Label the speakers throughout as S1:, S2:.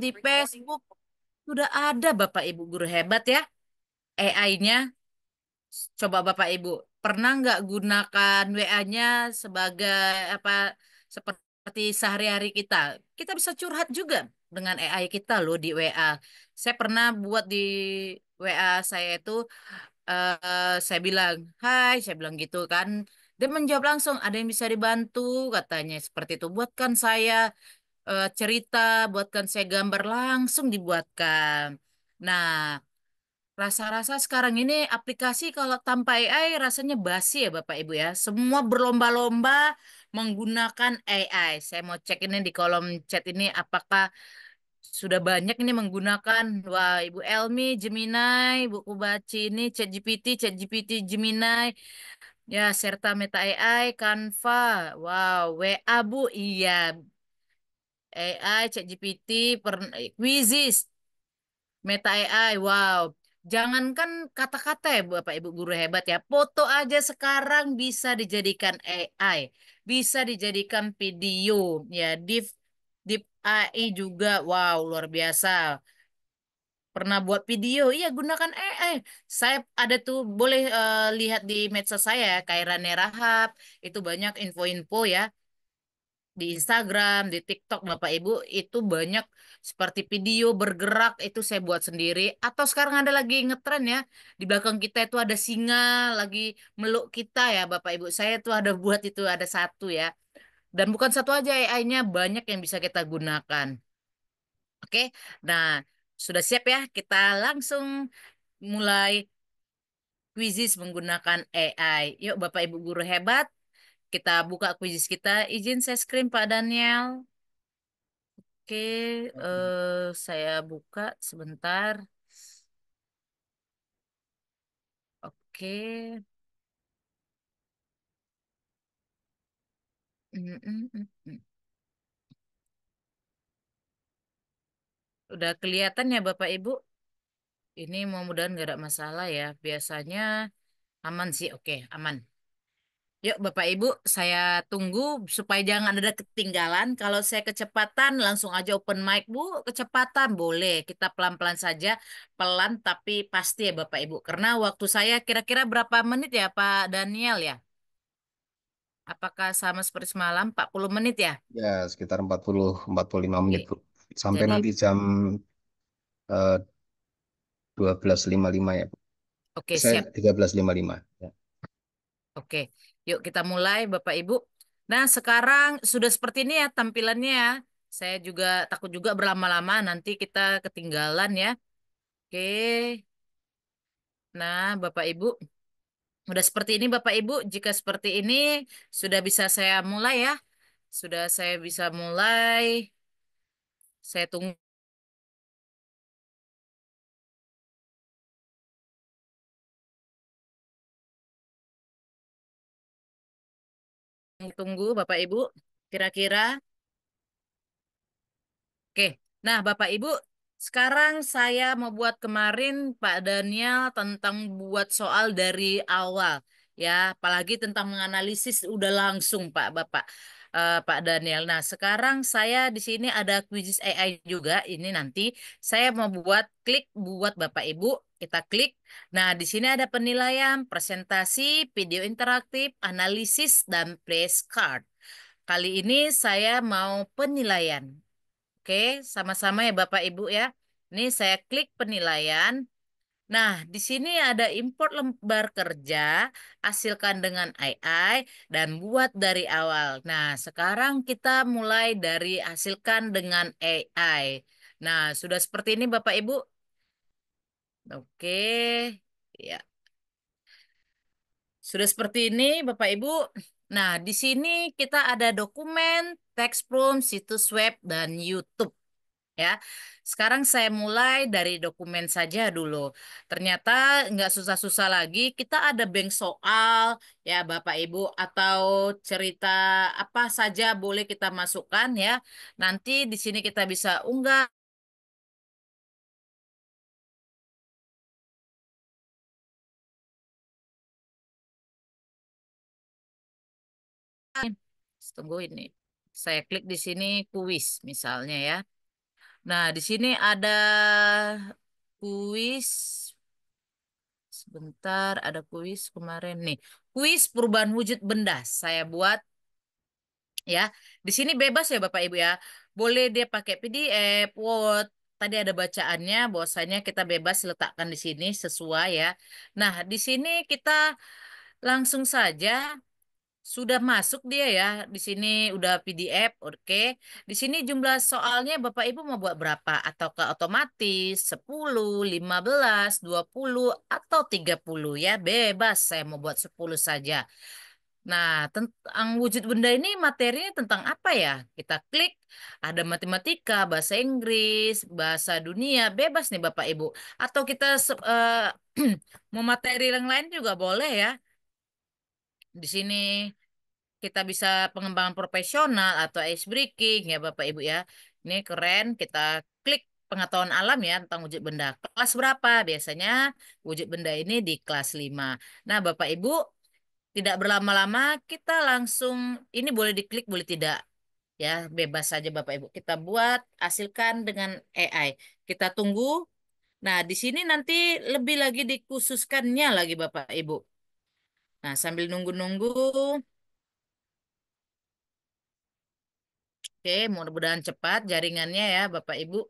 S1: Di Facebook sudah ada Bapak Ibu guru hebat ya AI-nya. Coba Bapak Ibu pernah nggak gunakan WA-nya sebagai apa seperti sehari-hari kita? Kita bisa curhat juga dengan AI kita loh di WA. Saya pernah buat di WA saya itu saya bilang, "Hai," saya bilang gitu kan. Dia menjawab langsung, "Ada yang bisa dibantu?" katanya seperti itu. Buatkan saya cerita, buatkan saya gambar langsung dibuatkan. Nah, rasa-rasa sekarang ini aplikasi kalau tanpa AI rasanya basi ya Bapak Ibu ya. Semua berlomba-lomba menggunakan AI. Saya mau cek ini di kolom chat ini apakah sudah banyak ini menggunakan. Wah, Ibu Elmi, Gemini, Bu Kubaci ini ChatGPT Gemini, ya serta Meta AI, Canva. Wow, WA Bu, iya. AI, ChatGPT, Quizzes, Meta AI, wow. Jangankan kata-kata ya Bapak Ibu guru hebat ya. Foto aja sekarang bisa dijadikan AI. Bisa dijadikan video. Ya, Deep AI juga. Wow, luar biasa. Pernah buat video, iya gunakan AI. Saya ada tuh, boleh lihat di medsos saya ya, Kairane Rahab. Itu banyak info-info ya di Instagram, di TikTok, Bapak Ibu, itu banyak seperti video bergerak itu saya buat sendiri. Atau sekarang ada lagi ngetren ya, di belakang kita itu ada singa lagi meluk kita ya, Bapak Ibu. Saya tuh ada buat itu ada satu ya. Dan bukan satu aja AI-nya, banyak yang bisa kita gunakan. Oke, nah sudah siap ya? Kita langsung mulai quizzes menggunakan AI. Yuk, Bapak Ibu guru hebat, kita buka quizzes kita. Izin saya screen Pak Daniel. Oke, saya buka sebentar. Oke. Mm, mm, mm, mm. Udah kelihatan ya Bapak Ibu? Ini mudah-mudahan nggak ada masalah ya. Biasanya aman sih. Oke, aman. Yuk Bapak Ibu, saya tunggu supaya jangan ada ketinggalan. Kalau saya kecepatan, langsung aja open mic Bu. Kecepatan boleh, kita pelan-pelan saja. Pelan tapi pasti ya Bapak Ibu. Karena waktu saya kira-kira berapa menit ya Pak Daniel ya? Apakah sama seperti semalam 40 menit ya?
S2: Ya, sekitar 40-45 menit,
S1: Oke.
S2: Bu. Sampai
S1: Jadi,
S2: nanti jam 12.55 ya, Bu.
S1: oke
S2: Saya
S1: siap.
S2: 13.55. Ya.
S1: Oke. Yuk kita mulai Bapak Ibu. Nah, sekarang sudah seperti ini ya tampilannya ya. Saya juga takut juga berlama-lama nanti kita ketinggalan ya. Oke. Nah, Bapak Ibu, udah seperti ini Bapak Ibu. Jika seperti ini sudah bisa saya mulai ya. Sudah saya bisa mulai. Saya tunggu Bapak Ibu. Kira-kira oke, nah Bapak Ibu, sekarang saya mau buat kemarin Pak Daniel tentang buat soal dari awal, ya, apalagi tentang menganalisis udah langsung Pak Bapak Pak Daniel. Nah sekarang saya di sini ada quiz AI juga. Ini nanti saya mau buat klik buat Bapak Ibu. Kita klik. Nah di sini ada penilaian, presentasi, video interaktif, analisis dan place card. Kali ini saya mau penilaian. Oke, sama-sama ya Bapak Ibu ya. Ini saya klik penilaian. Nah, di sini ada import lembar kerja, hasilkan dengan AI, dan buat dari awal. Nah, sekarang kita mulai dari hasilkan dengan AI. Nah, sudah seperti ini Bapak Ibu. Oke, ya. Sudah seperti ini Bapak Ibu. Nah, di sini kita ada dokumen, teks prompt, situs web, dan YouTube. Ya, sekarang saya mulai dari dokumen saja dulu. Ternyata nggak susah-susah lagi. Kita ada bank soal, ya Bapak Ibu, atau cerita apa saja boleh kita masukkan ya. Nanti di sini kita bisa unggah. Tunggu ini. Saya klik di sini kuis misalnya ya. Nah, di sini ada kuis. Sebentar, ada kuis kemarin nih. Kuis perubahan wujud benda. Saya buat ya. Di sini bebas ya Bapak Ibu ya. Boleh dia pakai PDF, Word. Tadi ada bacaannya, bahwasanya kita bebas letakkan di sini sesuai ya. Nah, di sini kita langsung saja sudah masuk dia ya. Di sini udah PDF, oke. Di sini jumlah soalnya Bapak Ibu mau buat berapa? Ataukah otomatis 10, 15, 20 atau 30 ya. Bebas saya mau buat 10 saja. Nah, tentang wujud benda ini materinya tentang apa ya? Kita klik, ada matematika, bahasa Inggris, bahasa dunia, bebas nih Bapak Ibu. Atau kita mau materi yang lain juga boleh ya. Di sini kita bisa pengembangan profesional atau ice breaking ya Bapak Ibu ya. Ini keren, kita klik pengetahuan alam ya tentang wujud benda. Kelas berapa? Biasanya wujud benda ini di kelas 5. Nah, Bapak Ibu, tidak berlama-lama kita langsung ini boleh diklik boleh tidak ya, bebas saja Bapak Ibu. Kita buat hasilkan dengan AI. Kita tunggu. Nah, di sini nanti lebih lagi dikhususkannya lagi Bapak Ibu. Nah, sambil nunggu-nunggu, oke, mudah-mudahan cepat jaringannya ya, Bapak Ibu.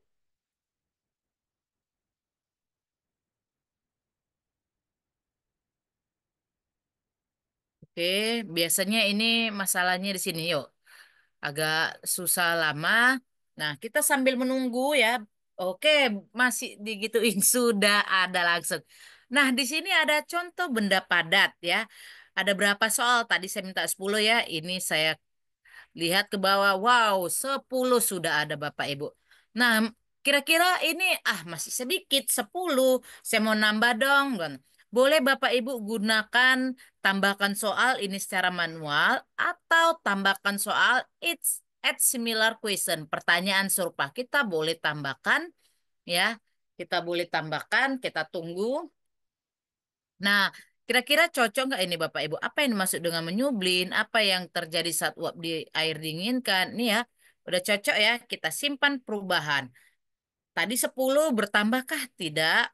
S1: Oke, biasanya ini masalahnya di sini, yuk. Agak susah lama. Nah, kita sambil menunggu ya. Oke, masih digituin sudah ada langsung. Nah, di sini ada contoh benda padat ya. Ada berapa soal? Tadi saya minta 10 ya. Ini saya lihat ke bawah, wow, 10 sudah ada Bapak Ibu. Nah, kira-kira ini masih sedikit 10. Saya mau nambah dong. Kan. Boleh Bapak Ibu gunakan tambahkan soal ini secara manual atau tambahkan soal it's at similar question, pertanyaan serupa. Kita boleh tambahkan ya. Kita boleh tambahkan, kita tunggu. Nah, kira-kira cocok nggak ini Bapak Ibu? Apa yang dimaksud dengan menyublin? Apa yang terjadi saat uap di air dinginkan? Ini ya, udah cocok ya. Kita simpan perubahan. Tadi 10 bertambahkah? Tidak.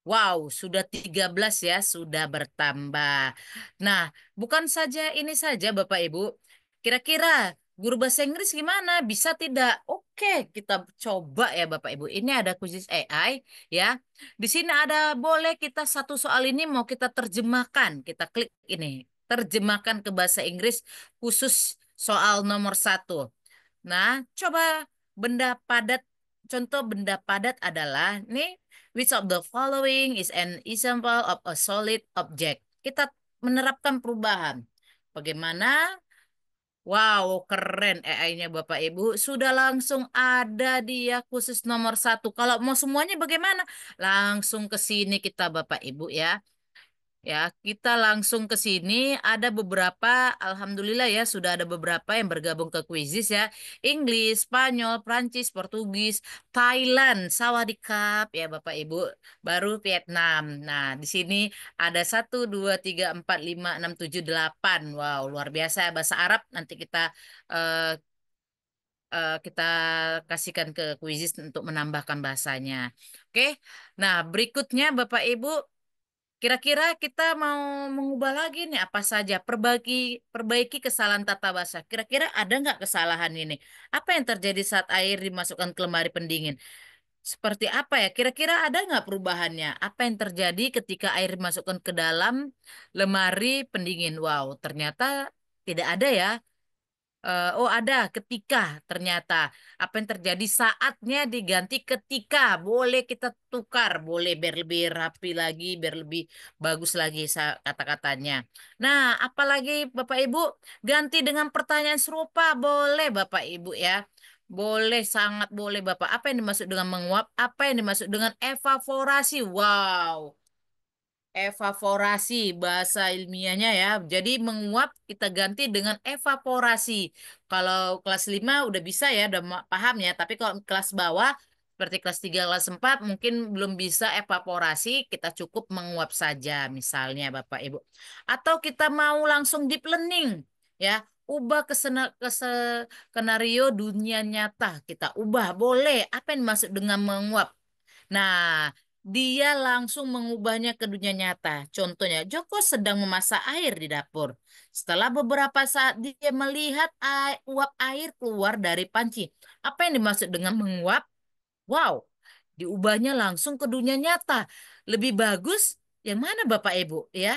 S1: Wow, sudah 13 ya, sudah bertambah. Nah, bukan saja ini saja Bapak Ibu. Kira-kira guru bahasa Inggris gimana? Bisa tidak? Oke, kita coba ya Bapak Ibu. Ini ada khusus AI ya. Di sini ada boleh kita satu soal ini mau kita terjemahkan. Kita klik ini. Terjemahkan ke bahasa Inggris khusus soal nomor satu. Nah, coba benda padat. Contoh benda padat adalah nih, which of the following is an example of a solid object? Kita menerapkan perubahan. Bagaimana? Wow, keren AI-nya Bapak Ibu. Sudah langsung ada dia khusus nomor satu. Kalau mau semuanya bagaimana? Langsung ke sini kita Bapak Ibu ya. Ya, kita langsung ke sini. Ada beberapa, alhamdulillah ya, sudah ada beberapa yang bergabung ke kuisis ya. Inggris, Spanyol, Prancis, Portugis, Thailand, Sawadikap ya Bapak Ibu. Baru Vietnam. Nah, di sini ada 1, 2, 3, 4, 5, 6, 7, 8. Wow, luar biasa bahasa Arab. Nanti eh, kita kasihkan ke kuisis untuk menambahkan bahasanya. Oke. Nah, berikutnya Bapak Ibu. Kira-kira kita mau mengubah lagi nih apa saja, perbaiki kesalahan tata bahasa. Kira-kira ada nggak kesalahan ini? Apa yang terjadi saat air dimasukkan ke lemari pendingin? Seperti apa ya? Kira-kira ada nggak perubahannya? Apa yang terjadi ketika air dimasukkan ke dalam lemari pendingin? Wow, ternyata tidak ada ya. Oh ada ketika ternyata apa yang terjadi saatnya diganti ketika boleh kita tukar boleh biar lebih rapi lagi biar lebih bagus lagi kata-katanya. Nah apalagi Bapak Ibu ganti dengan pertanyaan serupa boleh Bapak Ibu ya boleh sangat boleh Bapak apa yang dimaksud dengan menguap apa yang dimaksud dengan evaporasi wow. Evaporasi bahasa ilmiahnya ya. Jadi menguap kita ganti dengan evaporasi. Kalau kelas 5 udah bisa ya, udah paham ya. Tapi kalau kelas bawah seperti kelas 3 kelas 4 mungkin belum bisa evaporasi, kita cukup menguap saja misalnya Bapak Ibu. Atau kita mau langsung deep learning ya. ubah ke skenario dunia nyata. Kita ubah, boleh. Apa yang dimaksud dengan menguap? Nah, dia langsung mengubahnya ke dunia nyata. Contohnya, Joko sedang memasak air di dapur. Setelah beberapa saat dia melihat uap air keluar dari panci. Apa yang dimaksud dengan menguap? Wow, diubahnya langsung ke dunia nyata. Lebih bagus yang mana Bapak Ibu ya?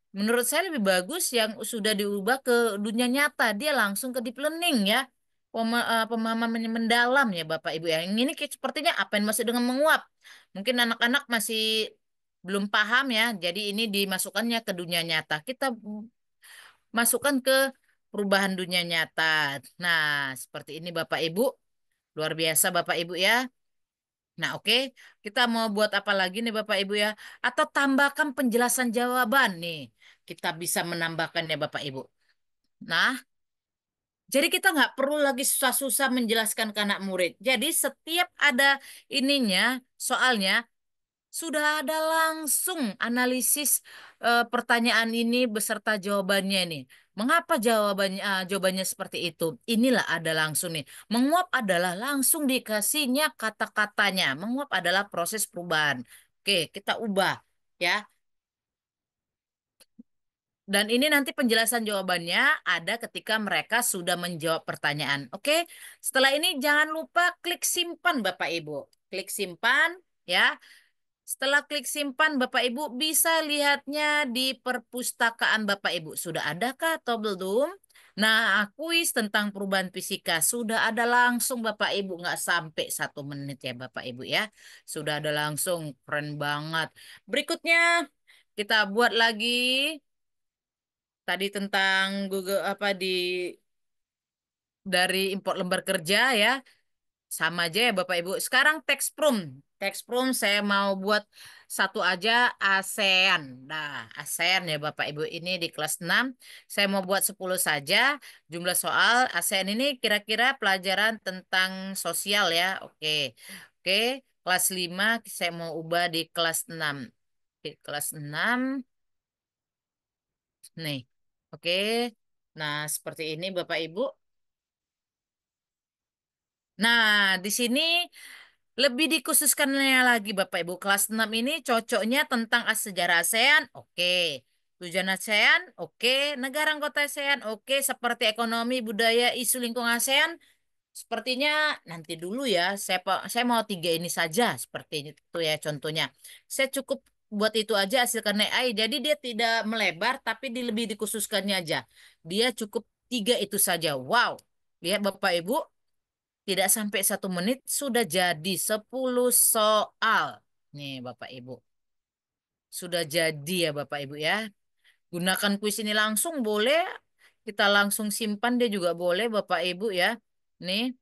S1: Menurut saya lebih bagus yang sudah diubah ke dunia nyata. Dia langsung ke deep learning ya. Pemahaman yang mendalam ya Bapak Ibu ya. Yang ini sepertinya apa yang maksud dengan menguap? Mungkin anak-anak masih belum paham ya. Jadi ini dimasukkannya ke dunia nyata. Kita masukkan ke perubahan dunia nyata. Nah, seperti ini Bapak Ibu. Luar biasa Bapak Ibu ya. Nah, oke. Kita mau buat apa lagi nih Bapak Ibu ya? Atau tambahkan penjelasan jawaban nih. Kita bisa menambahkan ya Bapak Ibu. Nah, jadi kita nggak perlu lagi susah-susah menjelaskan ke anak murid. Jadi setiap ada ininya, soalnya sudah ada langsung analisis pertanyaan ini beserta jawabannya nih. Mengapa jawabannya seperti itu? Inilah ada langsung nih. Menguap adalah langsung dikasihnya kata-katanya. Menguap adalah proses perubahan. Oke, kita ubah ya. Dan ini nanti penjelasan jawabannya ada ketika mereka sudah menjawab pertanyaan. Oke, setelah ini jangan lupa klik simpan Bapak Ibu. Klik simpan ya. Setelah klik simpan, Bapak Ibu bisa lihatnya di perpustakaan Bapak Ibu. Sudah adakah atau belum? Nah, kuis tentang perubahan fisika sudah ada langsung Bapak Ibu. Nggak sampai 1 menit ya Bapak Ibu ya. Sudah ada langsung. Keren banget. Berikutnya kita buat lagi tadi tentang Google apa di dari import lembar kerja ya. Sama aja ya Bapak Ibu. Sekarang teks prompt. Teks prompt saya mau buat satu aja ASEAN. Nah, ASEAN ya Bapak Ibu. Ini di kelas 6. Saya mau buat 10 saja. Jumlah soal ASEAN ini kira-kira pelajaran tentang sosial ya. Oke. Oke. Kelas 5 saya mau ubah di kelas 6. Di kelas 6 nih. Oke. Nah, seperti ini Bapak Ibu. Nah, di sini lebih dikhususkannya lagi Bapak Ibu. Kelas 6 ini cocoknya tentang sejarah ASEAN, oke. Tujuan ASEAN, oke. Negara anggota ASEAN, oke. Seperti ekonomi, budaya, isu lingkungan ASEAN, sepertinya nanti dulu ya. Saya mau 3 ini saja, seperti itu ya contohnya. Saya cukup buat itu aja hasilkan AI. Jadi dia tidak melebar, tapi lebih dikhususkannya aja. Dia cukup 3 itu saja. Wow. Lihat Bapak Ibu, tidak sampai 1 menit sudah jadi 10 soal. Nih Bapak Ibu. Sudah jadi ya Bapak Ibu ya. Gunakan kuis ini langsung boleh. Kita langsung simpan dia juga boleh Bapak Ibu ya. Nih,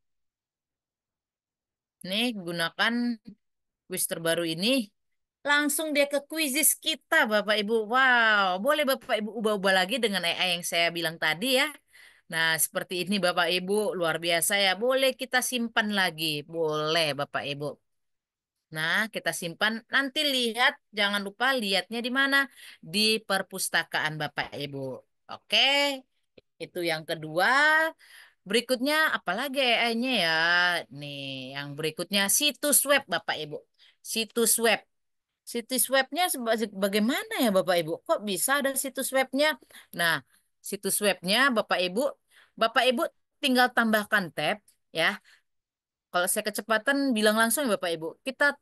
S1: nih gunakan kuis terbaru ini. Langsung dia ke kuisis kita Bapak Ibu. Wow, boleh Bapak Ibu ubah-ubah lagi dengan AI yang saya bilang tadi ya. Nah, seperti ini Bapak Ibu, luar biasa ya. Boleh kita simpan lagi. Boleh Bapak Ibu. Nah, kita simpan. Nanti lihat, jangan lupa lihatnya di mana? Di perpustakaan Bapak Ibu. Oke, itu yang kedua. Berikutnya, apalagi AI-nya ya? Nih, yang berikutnya situs web Bapak Ibu. Situs web. Situs webnya bagaimana ya Bapak Ibu? Kok bisa ada situs webnya? Nah, situs webnya Bapak Ibu tinggal tambahkan tab ya. Kalau saya kecepatan bilang langsung ya Bapak Ibu. Kita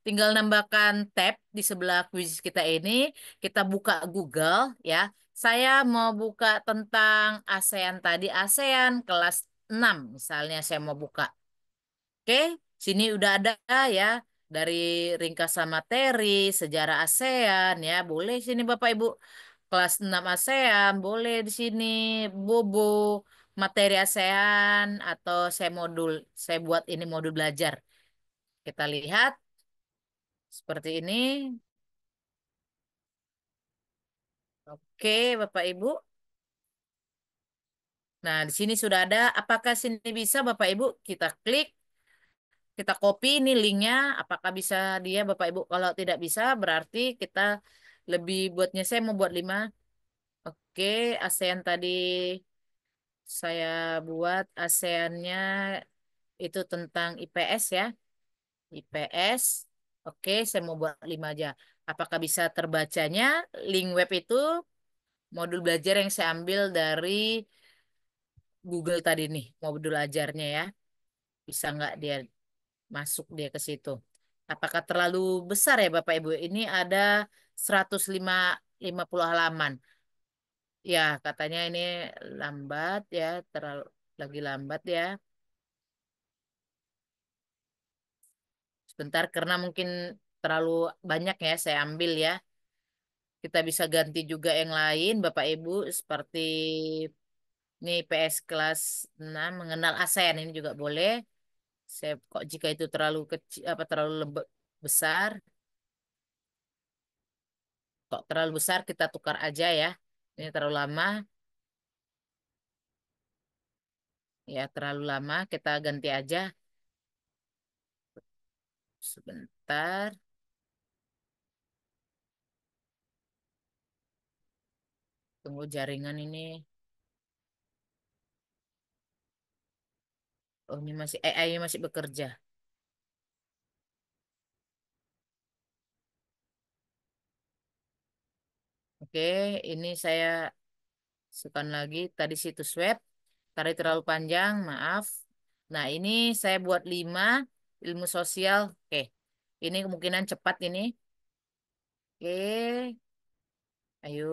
S1: tinggal nambahkan tab di sebelah kuis kita ini. Kita buka Google ya. Saya mau buka tentang ASEAN tadi. ASEAN kelas 6 misalnya saya mau buka. Oke, sini udah ada ya. Dari ringkasan materi, sejarah ASEAN ya. Boleh sini Bapak Ibu. Kelas 6 ASEAN, boleh di sini. Bobo, materi ASEAN atau saya buat ini modul belajar. Kita lihat seperti ini. Oke, Bapak Ibu. Nah, di sini sudah ada. Apakah sini bisa Bapak Ibu? Kita klik, kita copy ini linknya. Apakah bisa dia Bapak Ibu? Kalau tidak bisa, berarti kita lebih buatnya saya mau buat 5. Oke, ASEAN tadi Saya buat ASEAN-nya itu tentang IPS ya. IPS. Oke, saya mau buat 5 aja. Apakah bisa terbacanya link web itu modul belajar yang saya ambil dari Google tadi nih, modul belajarnya ya. Bisa nggak dia masuk dia ke situ? Apakah terlalu besar ya Bapak Ibu? Ini ada 150 halaman. Ya, katanya ini lambat ya, terlalu lagi lambat ya. Sebentar karena mungkin terlalu banyak ya saya ambil ya. Kita bisa ganti juga yang lain Bapak Ibu seperti ini PS kelas 6 mengenal ASEAN ini juga boleh. Saya kok jika itu terlalu kecil apa terlalu besar, kok terlalu besar kita tukar aja ya. Ini terlalu lama, ya terlalu lama kita ganti aja. Sebentar, tunggu jaringan ini. Oh, ini masih AI masih bekerja. Oke, ini saya sekan lagi tadi situs web. Tarik terlalu panjang, maaf. Nah, ini saya buat 5 ilmu sosial. Oke, ini kemungkinan cepat ini. Oke, ayo.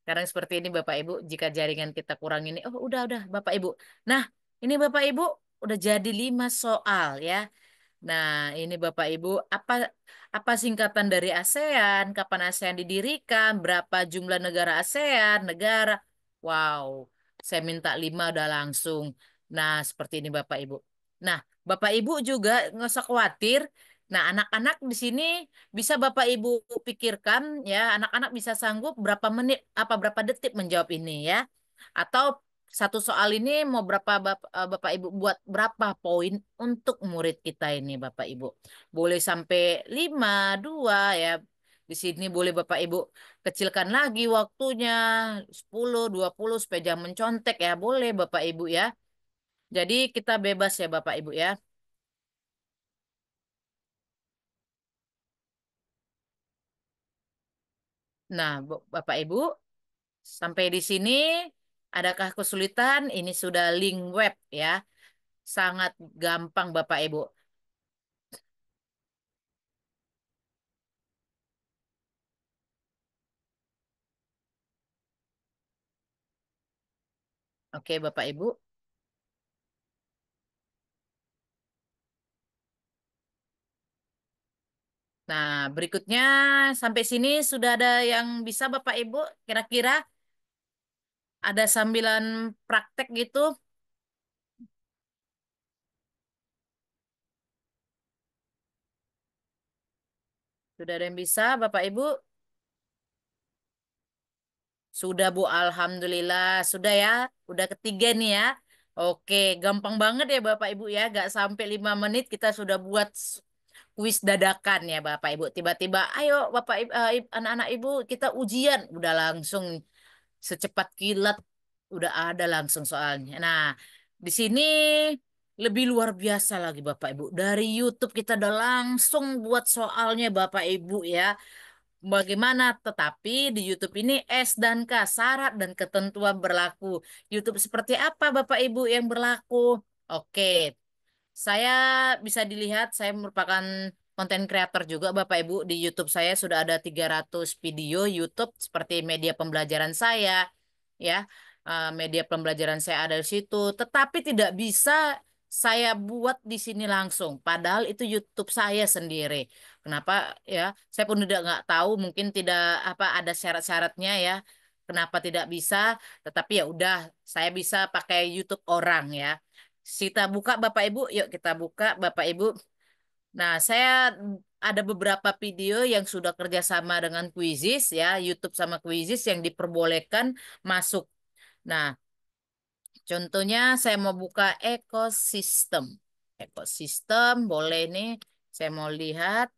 S1: Sekarang seperti ini Bapak Ibu, jika jaringan kita kurang ini, oh udah Bapak Ibu. Nah, ini Bapak Ibu udah jadi 5 soal ya. Nah, ini Bapak Ibu, apa apa singkatan dari ASEAN? Kapan ASEAN didirikan? Berapa jumlah negara ASEAN? Negara. Wow, saya minta 5 udah langsung. Nah, seperti ini Bapak Ibu. Nah, Bapak Ibu juga nggak usah khawatir. Nah, anak-anak di sini bisa Bapak Ibu pikirkan ya, anak-anak bisa sanggup berapa menit apa berapa detik menjawab ini ya. Atau satu soal ini mau berapa Bapak Ibu buat berapa poin untuk murid kita ini Bapak Ibu. Boleh sampai 5 2 ya. Di sini boleh Bapak Ibu kecilkan lagi waktunya 10 20 supaya jangan mencontek ya. Boleh Bapak Ibu ya. Jadi kita bebas ya Bapak Ibu ya. Nah, Bapak Ibu, sampai di sini adakah kesulitan? Ini sudah link web ya. Sangat gampang Bapak Ibu. Oke Bapak Ibu. Nah, berikutnya sampai sini sudah ada yang bisa Bapak Ibu kira-kira ada sambilan praktek gitu. Sudah ada yang bisa Bapak Ibu? Sudah Bu, Alhamdulillah. Sudah ya. Udah ketiga nih ya. Oke, gampang banget ya Bapak Ibu ya. Gak sampai 5 menit kita sudah buat kuis dadakan ya Bapak Ibu. Tiba-tiba, ayo Bapak Ibu, anak-anak Ibu kita ujian. Udah langsung secepat kilat udah ada langsung soalnya. Nah, di sini lebih luar biasa lagi Bapak Ibu. Dari YouTube kita udah langsung buat soalnya Bapak Ibu ya. Bagaimana? Tetapi di YouTube ini S dan K syarat dan ketentuan berlaku. YouTube seperti apa Bapak Ibu yang berlaku? Oke, saya bisa dilihat, saya merupakan konten kreator juga Bapak Ibu. Di YouTube saya sudah ada 300 video YouTube seperti media pembelajaran saya, ya. Media pembelajaran saya ada di situ. Tetapi tidak bisa saya buat di sini langsung. Padahal itu YouTube saya sendiri. Kenapa ya? Saya pun tidak nggak tahu, mungkin tidak apa ada syarat-syaratnya ya. Kenapa tidak bisa? Tetapi ya udah, saya bisa pakai YouTube orang ya. Kita buka Bapak Ibu, yuk kita buka Bapak Ibu. Nah, saya ada beberapa video yang sudah kerjasama dengan Quizizz ya, YouTube sama Quizizz yang diperbolehkan masuk. Nah, contohnya saya mau buka ekosistem. Ekosistem boleh nih, saya mau lihat,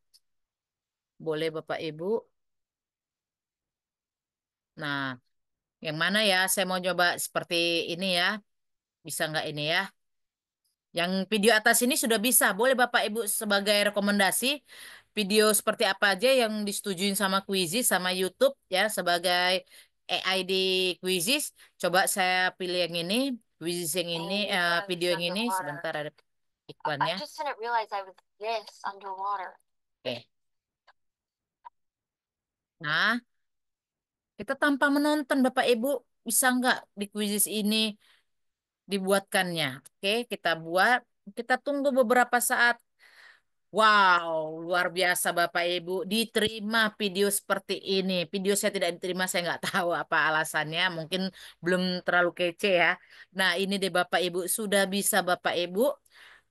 S1: boleh Bapak Ibu. Nah, Yang mana ya? Saya mau coba seperti ini ya. Bisa nggak ini ya? Yang video atas ini sudah bisa. Boleh Bapak Ibu sebagai rekomendasi video seperti apa aja yang disetujuin sama Quizizz sama YouTube ya sebagai AI di Quizizz. Coba saya pilih yang ini, Quizizz yang ini, video yang ini. Sebentar ada iklannya. Oke. Nah, kita tanpa menonton Bapak Ibu bisa nggak di Quizizz ini dibuatkannya? Oke, kita buat. Kita tunggu beberapa saat. Wow, luar biasa Bapak Ibu. Diterima video seperti ini. Video saya tidak diterima, saya nggak tahu apa alasannya. Mungkin belum terlalu kece ya. Nah, ini deh Bapak Ibu. Sudah bisa Bapak Ibu.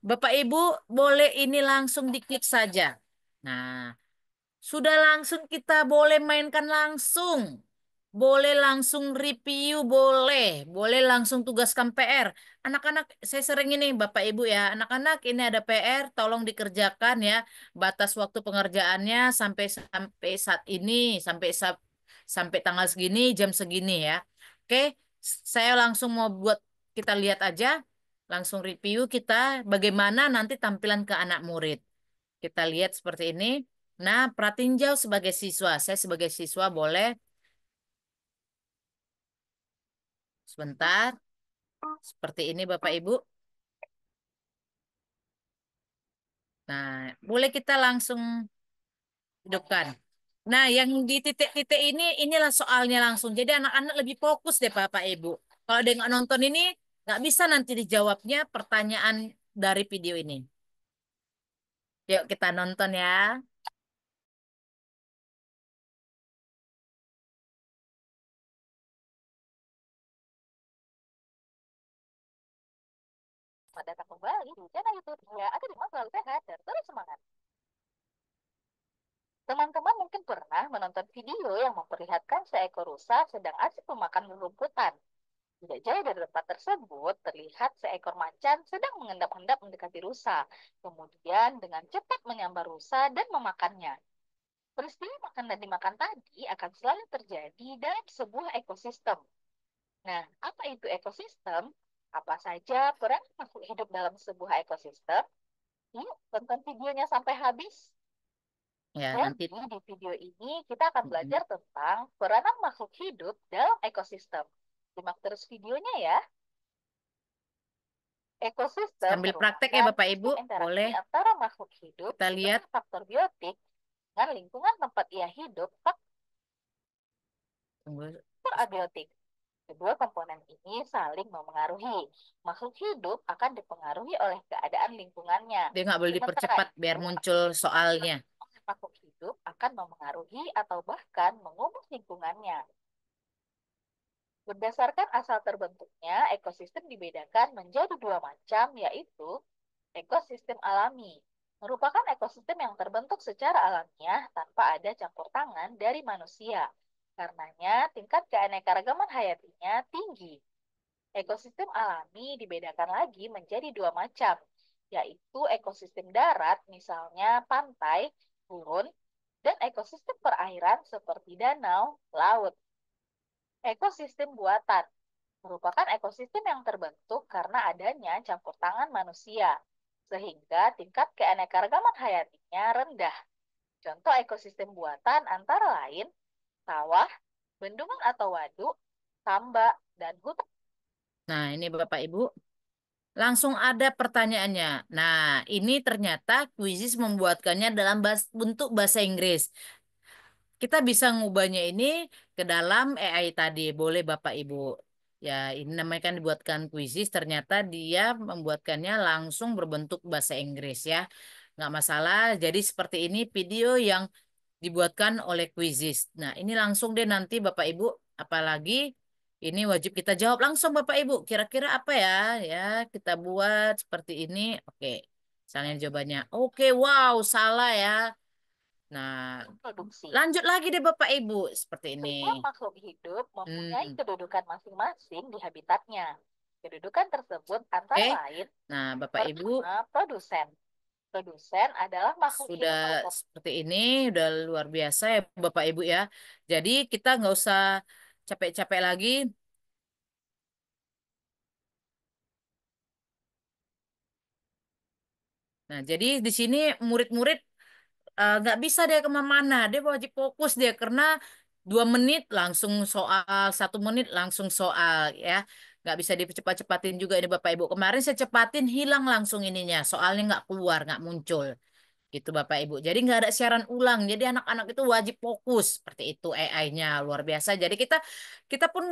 S1: Bapak Ibu boleh ini langsung diklik saja. Nah, sudah langsung kita boleh mainkan langsung. Boleh langsung review, boleh. Boleh langsung tugaskan PR. Anak-anak, saya sering ini Bapak Ibu ya. Anak-anak ini ada PR, tolong dikerjakan ya. Batas waktu pengerjaannya sampai sampai saat ini, sampai tanggal segini, jam segini ya. Oke, saya langsung mau buat kita lihat aja. Langsung review kita bagaimana nanti tampilan ke anak murid. Kita lihat seperti ini. Nah, pratinjau sebagai siswa. Saya sebagai siswa boleh sebentar. Seperti ini Bapak Ibu. Nah, boleh kita langsung hidupkan. Nah, yang di titik-titik ini, inilah soalnya langsung. Jadi anak-anak lebih fokus deh Bapak Ibu. Kalau dia nggak nonton ini, nggak bisa nanti dijawabnya pertanyaan dari video ini. Yuk kita nonton ya.
S3: Selamat datang kembali di channel YouTube ya, agar Dimas selalu sehat dan terus semangat. Teman-teman mungkin pernah menonton video yang memperlihatkan seekor rusa sedang asik memakan rumputan. Tidak jauh dari tempat tersebut, terlihat seekor macan sedang mengendap-endap mendekati rusa. Kemudian dengan cepat menyambar rusa dan memakannya. Peristiwa makan dan dimakan tadi akan selalu terjadi dalam sebuah ekosistem. Nah, apa itu ekosistem? Apa saja peran makhluk hidup dalam sebuah ekosistem? Yuk, tonton videonya sampai habis.
S1: Ya, nanti.
S3: Jadi, di video ini kita akan
S1: Mm-mm.
S3: belajar tentang peranan makhluk hidup dalam ekosistem. Simak terus videonya ya. Ekosistem
S1: Sambil praktek ya
S3: merupakan
S1: Bapak Ibu,
S3: sistem interaksi
S1: boleh
S3: antara makhluk hidup
S1: kita lihat.
S3: sebagai faktor biotik dengan lingkungan tempat ia hidup,
S1: Tunggu.
S3: faktor abiotik. Kedua komponen ini saling memengaruhi. Makhluk hidup akan dipengaruhi oleh keadaan lingkungannya.
S1: Dia nggak boleh
S3: Sementara
S1: dipercepat biar
S3: itu,
S1: muncul soalnya.
S3: makhluk hidup akan memengaruhi atau bahkan mengubah lingkungannya. Berdasarkan asal terbentuknya, ekosistem dibedakan menjadi dua macam, yaitu ekosistem alami. Merupakan ekosistem yang terbentuk secara alamiah tanpa ada campur tangan dari manusia. Karenanya, tingkat keanekaragaman hayatinya tinggi. Ekosistem alami dibedakan lagi menjadi dua macam, yaitu ekosistem darat, misalnya pantai, gurun, dan ekosistem perairan seperti danau, laut. Ekosistem buatan merupakan ekosistem yang terbentuk karena adanya campur tangan manusia, sehingga tingkat keanekaragaman hayatinya rendah. Contoh ekosistem buatan antara lain sawah, bendungan atau waduk, tambak, dan hutan.
S1: Nah, ini Bapak Ibu. Langsung ada pertanyaannya. Nah, ini ternyata Quizizz membuatkannya dalam bentuk bahasa Inggris. Kita bisa ngubahnya ini ke dalam AI tadi. Boleh Bapak Ibu. Ya, ini namanya kan dibuatkan Quizizz. Ternyata dia membuatkannya langsung berbentuk bahasa Inggris ya. Nggak masalah. Jadi seperti ini video yang dibuatkan oleh Quizizz. Nah, ini langsung deh nanti Bapak Ibu. Apalagi ini wajib kita jawab langsung Bapak Ibu. Kira-kira apa ya? Ya, kita buat seperti ini. Oke. Misalnya jawabannya. Oke, wow, salah ya. Nah,
S3: Produksi.
S1: lanjut lagi deh Bapak Ibu. Seperti ini.
S3: Setiap makhluk hidup mempunyai
S1: Hmm,
S3: kedudukan masing-masing di habitatnya. Kedudukan tersebut antara
S1: oke.
S3: lain,
S1: Nah, Bapak Ibu
S3: pertama, produsen. Produsen adalah makhluk
S1: sudah
S3: hidup
S1: seperti ini. Udah luar biasa ya Bapak Ibu ya. Jadi kita nggak usah capek-capek lagi. Nah, jadi di sini murid-murid nggak bisa dia kemana-mana, dia wajib fokus dia karena 2 menit langsung soal, 1 menit langsung soal ya, nggak bisa dicepat-cepatin juga ini Bapak Ibu. Kemarin saya cepatin hilang langsung ininya, soalnya nggak keluar, nggak muncul. Gitu Bapak Ibu. Jadi nggak ada siaran ulang. Jadi anak-anak itu wajib fokus seperti itu AI-nya luar biasa. Jadi kita kita pun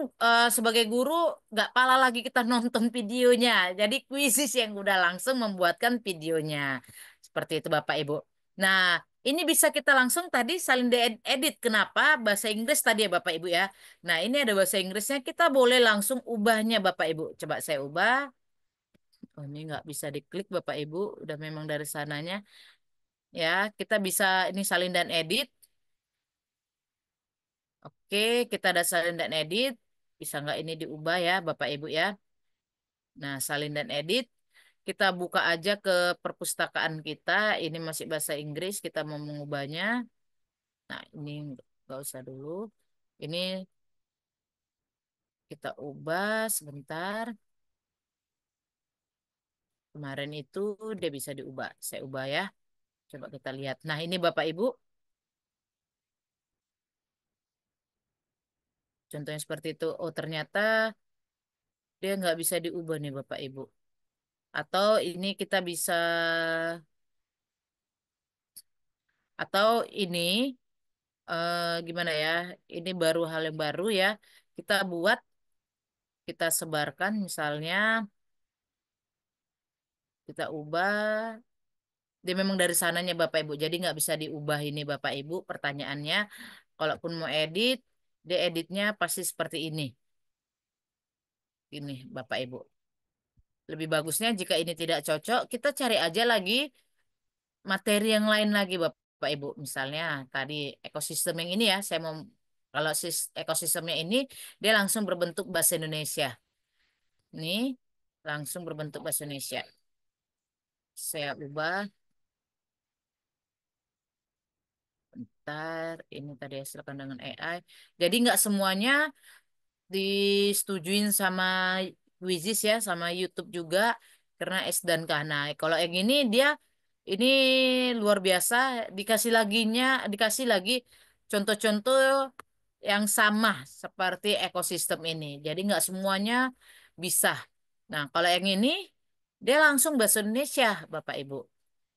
S1: sebagai guru nggak pala lagi kita nonton videonya. Jadi kuisis yang udah langsung membuatkan videonya seperti itu Bapak Ibu. Nah ini bisa kita langsung tadi salin edit. Kenapa? Bahasa Inggris tadi ya Bapak Ibu ya. Nah ini ada bahasa Inggrisnya. Kita boleh langsung ubahnya Bapak Ibu. Coba saya ubah. Oh ini nggak bisa diklik Bapak Ibu. Udah memang dari sananya. Ya, kita bisa ini salin dan edit. Oke, kita ada salin dan edit. Bisa nggak ini diubah ya, Bapak Ibu ya? Nah, salin dan edit. Kita buka aja ke perpustakaan kita. Ini masih bahasa Inggris. Kita mau mengubahnya. Nah, ini nggak usah dulu. Ini kita ubah sebentar. Kemarin itu dia bisa diubah. Saya ubah ya. Coba kita lihat. Nah, ini Bapak Ibu. Contohnya seperti itu. Oh, ternyata dia nggak bisa diubah nih Bapak Ibu. Atau ini kita bisa, atau ini gimana ya? Ini baru hal yang baru ya. Kita buat, kita sebarkan misalnya, kita ubah. Dia memang dari sananya Bapak Ibu. Jadi nggak bisa diubah ini Bapak Ibu. Pertanyaannya, kalaupun mau edit, dia editnya pasti seperti ini. Ini Bapak Ibu. Lebih bagusnya jika ini tidak cocok, kita cari aja lagi materi yang lain lagi Bapak Ibu. Misalnya tadi ekosistem yang ini ya, saya mau kalau ekosistemnya ini dia langsung berbentuk bahasa Indonesia. Nih, langsung berbentuk bahasa Indonesia. Saya ubah. Ntar ini tadi hasil pandangan AI. Jadi nggak semuanya disetujuin sama Wizis ya, sama YouTube juga karena S dan K. Nah, kalau yang ini luar biasa, dikasih lagi contoh-contoh yang sama seperti ekosistem ini. Jadi nggak semuanya bisa. Nah, kalau yang ini dia langsung bahasa Indonesia, Bapak Ibu.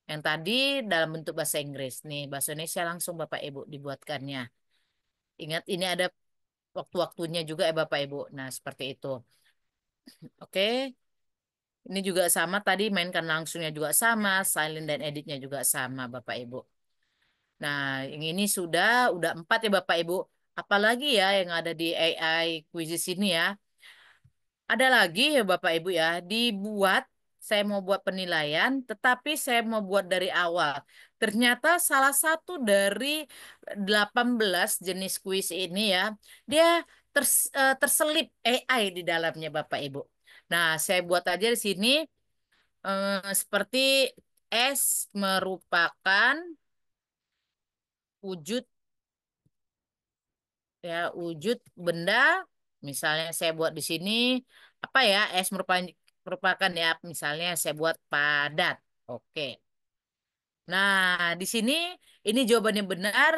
S1: Yang tadi dalam bentuk bahasa Inggris nih, bahasa Indonesia langsung Bapak Ibu dibuatkannya. Ingat ini ada waktu-waktunya juga ya Bapak Ibu. Nah, seperti itu. Oke. Ini juga sama tadi mainkan langsungnya juga sama, silent dan editnya juga sama Bapak Ibu. Nah, yang ini udah 4 ya Bapak Ibu. Apalagi ya yang ada di AI quizzes ini ya. Ada lagi ya Bapak Ibu ya, saya mau buat penilaian, tetapi saya mau buat dari awal. Ternyata salah satu dari 18 jenis kuis ini ya, dia terselip AI di dalamnya Bapak Ibu. Nah, saya buat aja di sini seperti S merupakan wujud ya, wujud benda. Misalnya saya buat di sini apa ya, S merupakan ya, misalnya saya buat padat. Oke. Nah, di sini ini jawabannya benar.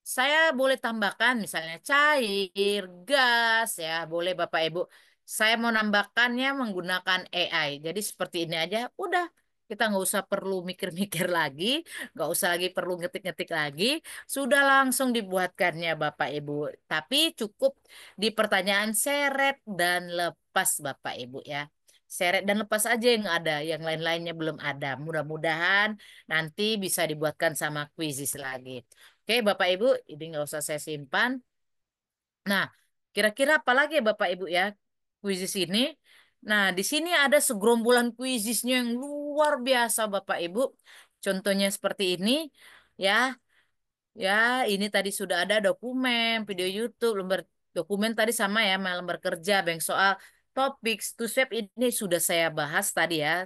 S1: Saya boleh tambahkan misalnya cair, gas ya, boleh Bapak Ibu. Saya mau nambahkannya menggunakan AI. Jadi seperti ini aja, udah kita nggak usah perlu mikir-mikir lagi, nggak usah lagi perlu ngetik-ngetik lagi, sudah langsung dibuatkannya Bapak Ibu. Tapi cukup di pertanyaan seret dan lepas Bapak Ibu ya. Seret dan lepas aja yang ada, yang lain-lainnya belum ada. Mudah-mudahan nanti bisa dibuatkan sama kuisis lagi. Oke, Bapak Ibu, ini nggak usah saya simpan. Nah, kira-kira apa lagi ya Bapak Ibu ya kuisis ini? Nah, di sini ada segerombolan kuisisnya yang luar biasa Bapak Ibu. Contohnya seperti ini, ya, ya. Ini tadi sudah ada dokumen, video YouTube, lembar dokumen tadi sama ya, sama lembar kerja, bank soal, topik, to swap ini sudah saya bahas tadi ya.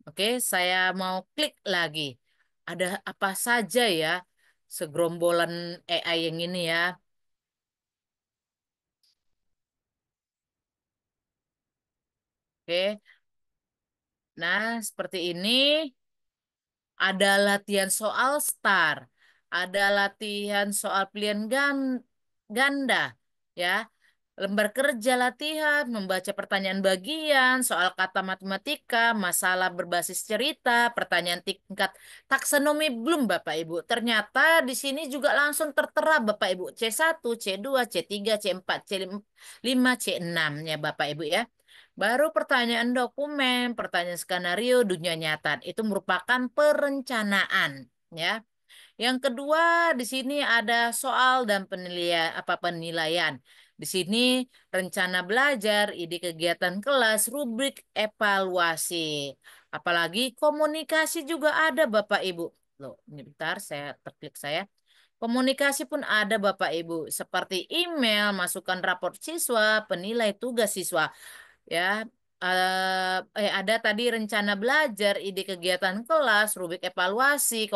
S1: Oke, saya mau klik lagi. Ada apa saja ya segerombolan AI yang ini ya. Oke. Nah, seperti ini ada latihan soal STAR, ada latihan soal pilihan ganda, ya. Lembar kerja latihan, membaca pertanyaan bagian, soal kata matematika, masalah berbasis cerita, pertanyaan tingkat taksonomi belum Bapak Ibu. Ternyata di sini juga langsung tertera Bapak Ibu C1, C2, C3, C4, C5, C6 ya Bapak Ibu ya. Baru pertanyaan dokumen, pertanyaan skenario dunia nyata itu merupakan perencanaan ya. Yang kedua, di sini ada soal dan penilaian. Di sini rencana belajar, ide kegiatan kelas, rubrik evaluasi. Apalagi komunikasi juga ada Bapak Ibu. Loh, ini bentar saya terklik saya. Komunikasi pun ada Bapak Ibu, seperti email, masukan raport siswa, penilai tugas siswa ya. Ada tadi rencana belajar, ide kegiatan kelas, rubrik evaluasi,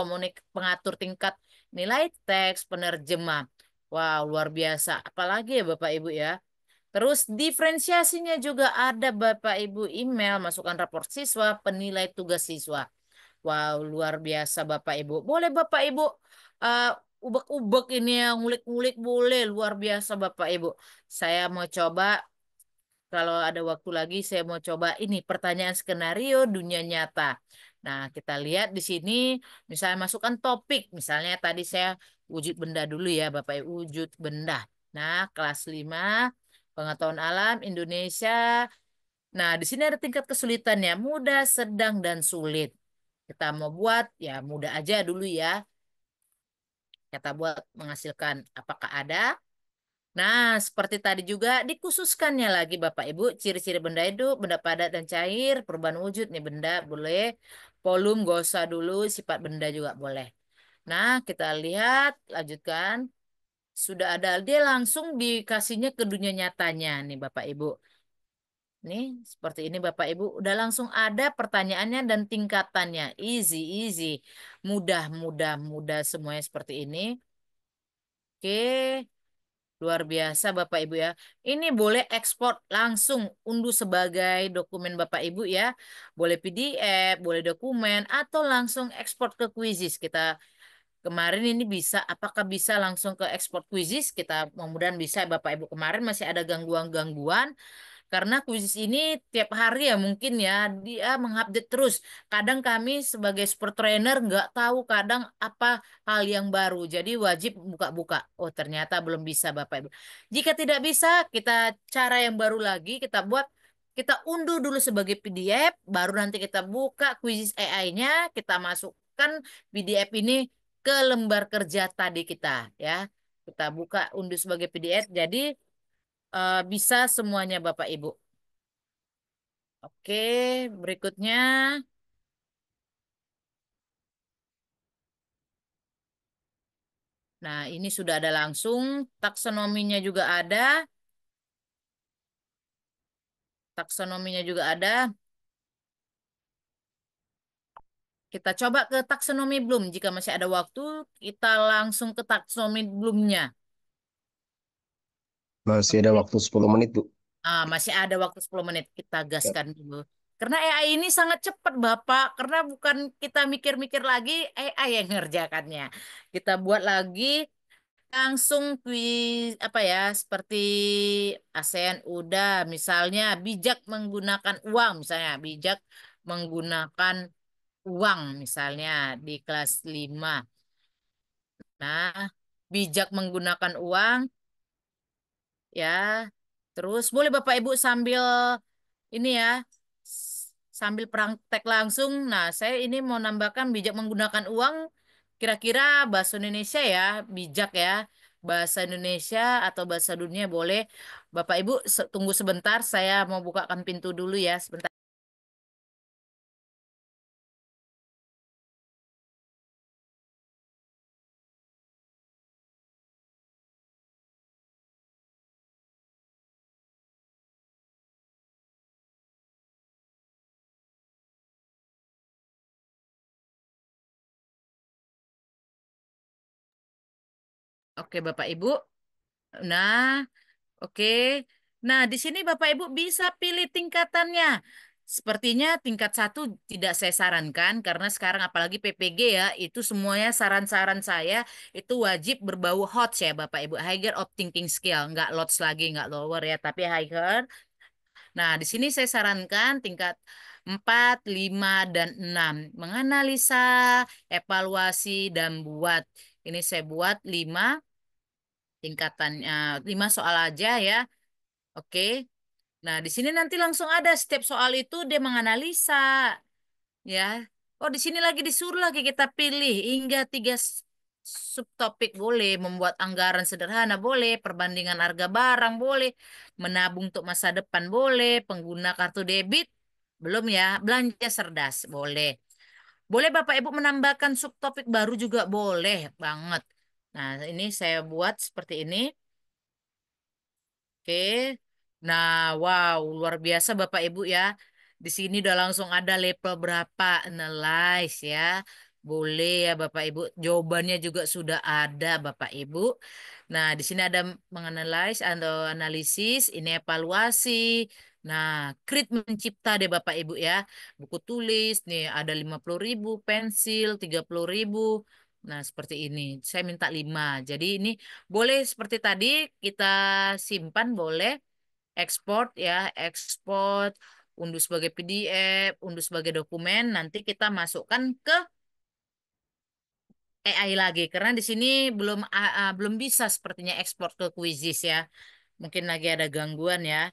S1: pengatur tingkat nilai teks, penerjemah. Wow, luar biasa. Apalagi ya Bapak Ibu ya. Terus diferensiasinya juga ada Bapak Ibu, email, masukan rapor siswa, penilai tugas siswa. Wow, luar biasa Bapak Ibu. Boleh Bapak Ibu uh, ubek-ubek ini ya, ngulik-ngulik boleh. Luar biasa Bapak Ibu. Saya mau coba kalau ada waktu lagi saya mau coba ini pertanyaan skenario dunia nyata. Nah, kita lihat di sini misalnya masukkan topik. Misalnya tadi saya wujud benda dulu ya, Bapak Ibu, wujud benda. Nah, kelas 5 pengetahuan alam Indonesia. Nah, di sini ada tingkat kesulitannya, mudah, sedang, dan sulit. Kita mau buat ya mudah aja dulu ya. Kita buat menghasilkan apakah ada? Nah, seperti tadi juga dikhususkannya lagi Bapak Ibu, ciri-ciri benda itu, benda padat dan cair, perubahan wujud nih benda boleh, volume gak usah dulu, sifat benda juga boleh. Nah, kita lihat, lanjutkan. Sudah ada, dia langsung dikasihnya ke dunia nyatanya nih Bapak Ibu. Nih, seperti ini Bapak Ibu, udah langsung ada pertanyaannya dan tingkatannya. Easy, easy. Mudah, mudah, mudah semuanya seperti ini. Oke. Luar biasa Bapak Ibu ya. Ini boleh ekspor langsung unduh sebagai dokumen Bapak Ibu ya. Boleh PDF, boleh dokumen atau langsung ekspor ke Quizizz. Kita kemarin ini bisa, apakah bisa langsung ke ekspor Quizizz? Kita mudah-mudahan bisa Bapak Ibu. Kemarin masih ada gangguan-gangguan. Karena kuis ini tiap hari ya mungkin ya dia mengupdate terus. Kadang kami sebagai sport trainer nggak tahu kadang apa hal yang baru. Jadi wajib buka-buka. Oh ternyata belum bisa Bapak Ibu. Jika tidak bisa kita cara yang baru lagi kita buat kita unduh dulu sebagai PDF. Baru nanti kita buka kuis AI-nya. Kita masukkan PDF ini ke lembar kerja tadi kita ya. Kita buka unduh sebagai PDF. Jadi bisa semuanya Bapak Ibu. Oke, berikutnya. Nah, ini sudah ada langsung. Taksonominya juga ada. Taksonominya juga ada. Kita coba ke taksonomi belum. Jika masih ada waktu, kita langsung ke taksonomi belumnya.
S2: Masih ada
S1: Oke.
S2: waktu 10 menit, Bu.
S1: Masih ada waktu 10 menit. Kita
S2: Ya.
S1: gaskan dulu. Karena AI ini sangat cepat, Bapak. Karena bukan kita mikir-mikir lagi, AI yang ngerjakannya. Kita buat lagi langsung kuis apa ya seperti ASEAN udah misalnya bijak menggunakan uang misalnya bijak menggunakan uang misalnya di kelas 5. Nah, bijak menggunakan uang ya. Terus boleh Bapak Ibu sambil ini ya sambil praktek langsung. Nah, saya ini mau nambahkan bijak menggunakan uang kira-kira bahasa Indonesia ya, bijak ya. Bahasa Indonesia atau bahasa dunia boleh. Bapak Ibu tunggu sebentar, saya mau bukakan pintu dulu ya, sebentar. Oke, Bapak Ibu. Nah, oke. Nah, di sini Bapak Ibu bisa pilih tingkatannya. Sepertinya tingkat satu tidak saya sarankan karena sekarang apalagi PPG ya, itu semuanya saran-saran saya itu wajib berbau hot ya Bapak Ibu. Higher of thinking skill, nggak lots lagi, nggak lower ya, tapi higher. Nah, di sini saya sarankan tingkat 4, 5, dan 6. Menganalisa, evaluasi, dan buat. Ini saya buat 5 tingkatannya, 5 soal aja ya. Oke. Nah, di sini nanti langsung ada setiap soal itu dia menganalisa, ya. Oh, di sini lagi disuruh lagi kita pilih hingga 3 subtopik boleh, membuat anggaran sederhana boleh, perbandingan harga barang boleh, menabung untuk masa depan boleh, pengguna kartu debit belum ya, belanja cerdas boleh. Boleh Bapak Ibu menambahkan subtopik baru juga boleh banget. Nah, ini saya buat seperti ini. Oke. Nah, wow, luar biasa Bapak Ibu ya. Di sini udah langsung ada level berapa analyze ya. Boleh ya Bapak Ibu. Jawabannya juga sudah ada Bapak Ibu. Nah, di sini ada menganalize atau analisis, ini evaluasi. Nah, Krit mencipta deh Bapak Ibu ya. Buku tulis nih ada 50.000, pensil 30.000. Nah, seperti ini. Saya minta 5. Jadi ini boleh seperti tadi kita simpan boleh, ekspor ya, ekspor, unduh sebagai PDF, unduh sebagai dokumen, nanti kita masukkan ke AI lagi karena di sini belum bisa sepertinya ekspor ke Quizizz ya. Mungkin lagi ada gangguan ya.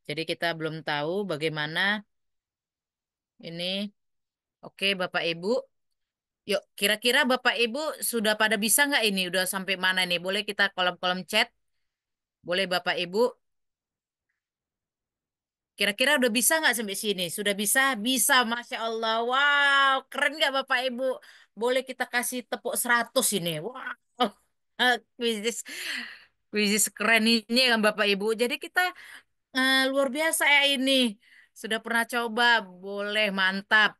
S1: Jadi kita belum tahu bagaimana ini. Oke, Bapak Ibu. Yuk, kira-kira Bapak Ibu sudah pada bisa nggak ini? Udah sampai mana nih? Boleh kita kolom-kolom chat? Boleh Bapak Ibu? Kira-kira udah bisa nggak sampai sini? Sudah bisa? Bisa, Masya Allah. Wow, keren nggak Bapak Ibu? Boleh kita kasih tepuk 100 ini. Wow, kuisis, kuisis keren ini kan Bapak Ibu. Jadi kita luar biasa ya ini. Sudah pernah coba, boleh mantap.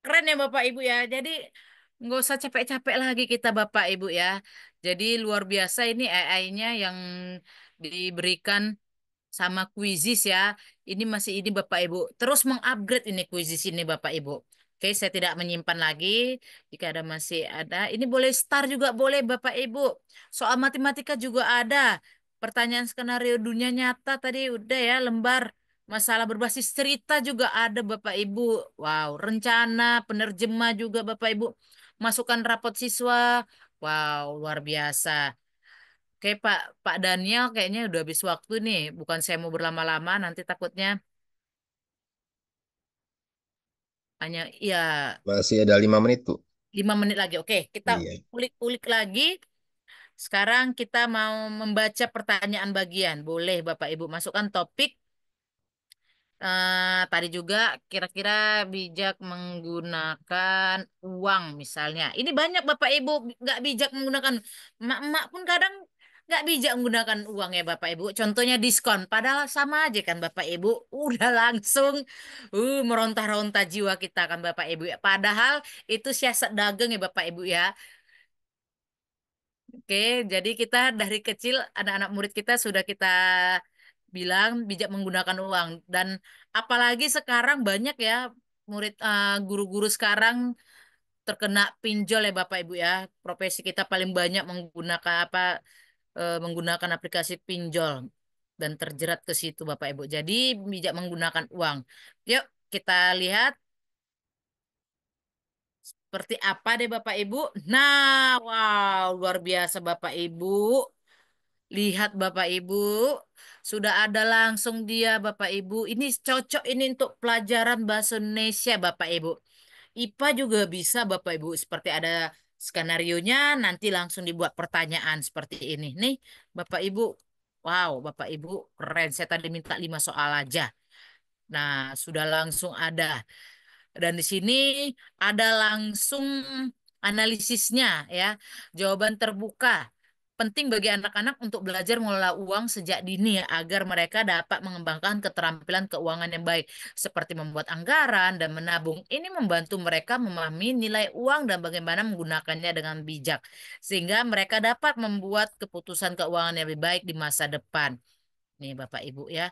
S1: Keren ya Bapak Ibu ya. Jadi nggak usah capek-capek lagi kita Bapak Ibu ya. Jadi luar biasa ini AI-nya yang diberikan sama Quizizz ya. Ini masih ini Bapak Ibu. Terus mengupgrade ini Quizizz ini Bapak Ibu. Oke, saya tidak menyimpan lagi. Jika ada masih ada, ini boleh star juga boleh Bapak Ibu. Soal matematika juga ada. Pertanyaan skenario dunia nyata tadi udah ya lembar. Masalah berbasis cerita juga ada Bapak Ibu. Wow, rencana penerjemah juga Bapak Ibu. Masukan rapot siswa. Wow, luar biasa. Oke Pak Daniel kayaknya udah habis waktu nih. Bukan saya mau berlama-lama nanti takutnya hanya ya
S2: Masih ada 5 menit, Bu.
S1: 5 menit lagi. Oke, kita
S2: Iya.
S1: ulik-ulik lagi. Sekarang kita mau membaca pertanyaan bagian. Boleh Bapak Ibu masukkan topik. Tadi juga kira-kira bijak menggunakan uang misalnya. Ini banyak Bapak Ibu nggak bijak menggunakan. Emak-emak pun kadang nggak bijak menggunakan uang ya Bapak Ibu. Contohnya diskon. Padahal sama aja kan Bapak Ibu. Udah langsung meronta-ronta jiwa kita kan Bapak Ibu ya. Padahal itu siasat dagang ya Bapak Ibu ya. Oke, jadi kita dari kecil anak-anak murid kita sudah kita bilang bijak menggunakan uang dan apalagi sekarang banyak ya murid guru-guru sekarang terkena pinjol ya Bapak Ibu ya. Profesi kita paling banyak menggunakan menggunakan aplikasi pinjol dan terjerat ke situ Bapak Ibu. Jadi bijak menggunakan uang. Yuk kita lihat seperti apa deh Bapak Ibu. Nah, wow, luar biasa Bapak Ibu. Lihat Bapak Ibu, sudah ada langsung dia Bapak Ibu. Ini cocok ini untuk pelajaran bahasa Indonesia Bapak Ibu. IPA juga bisa Bapak Ibu, seperti ada skenarionya, nanti langsung dibuat pertanyaan seperti ini. Nih Bapak Ibu, wow Bapak Ibu keren. Saya tadi minta 5 soal aja. Nah, sudah langsung ada. Dan di sini ada langsung analisisnya ya. Jawaban terbuka. Penting bagi anak-anak untuk belajar mengelola uang sejak dini ya, agar mereka dapat mengembangkan keterampilan keuangan yang baik seperti membuat anggaran dan menabung. Ini membantu mereka memahami nilai uang dan bagaimana menggunakannya dengan bijak sehingga mereka dapat membuat keputusan keuangan yang lebih baik di masa depan. nih Bapak Ibu ya.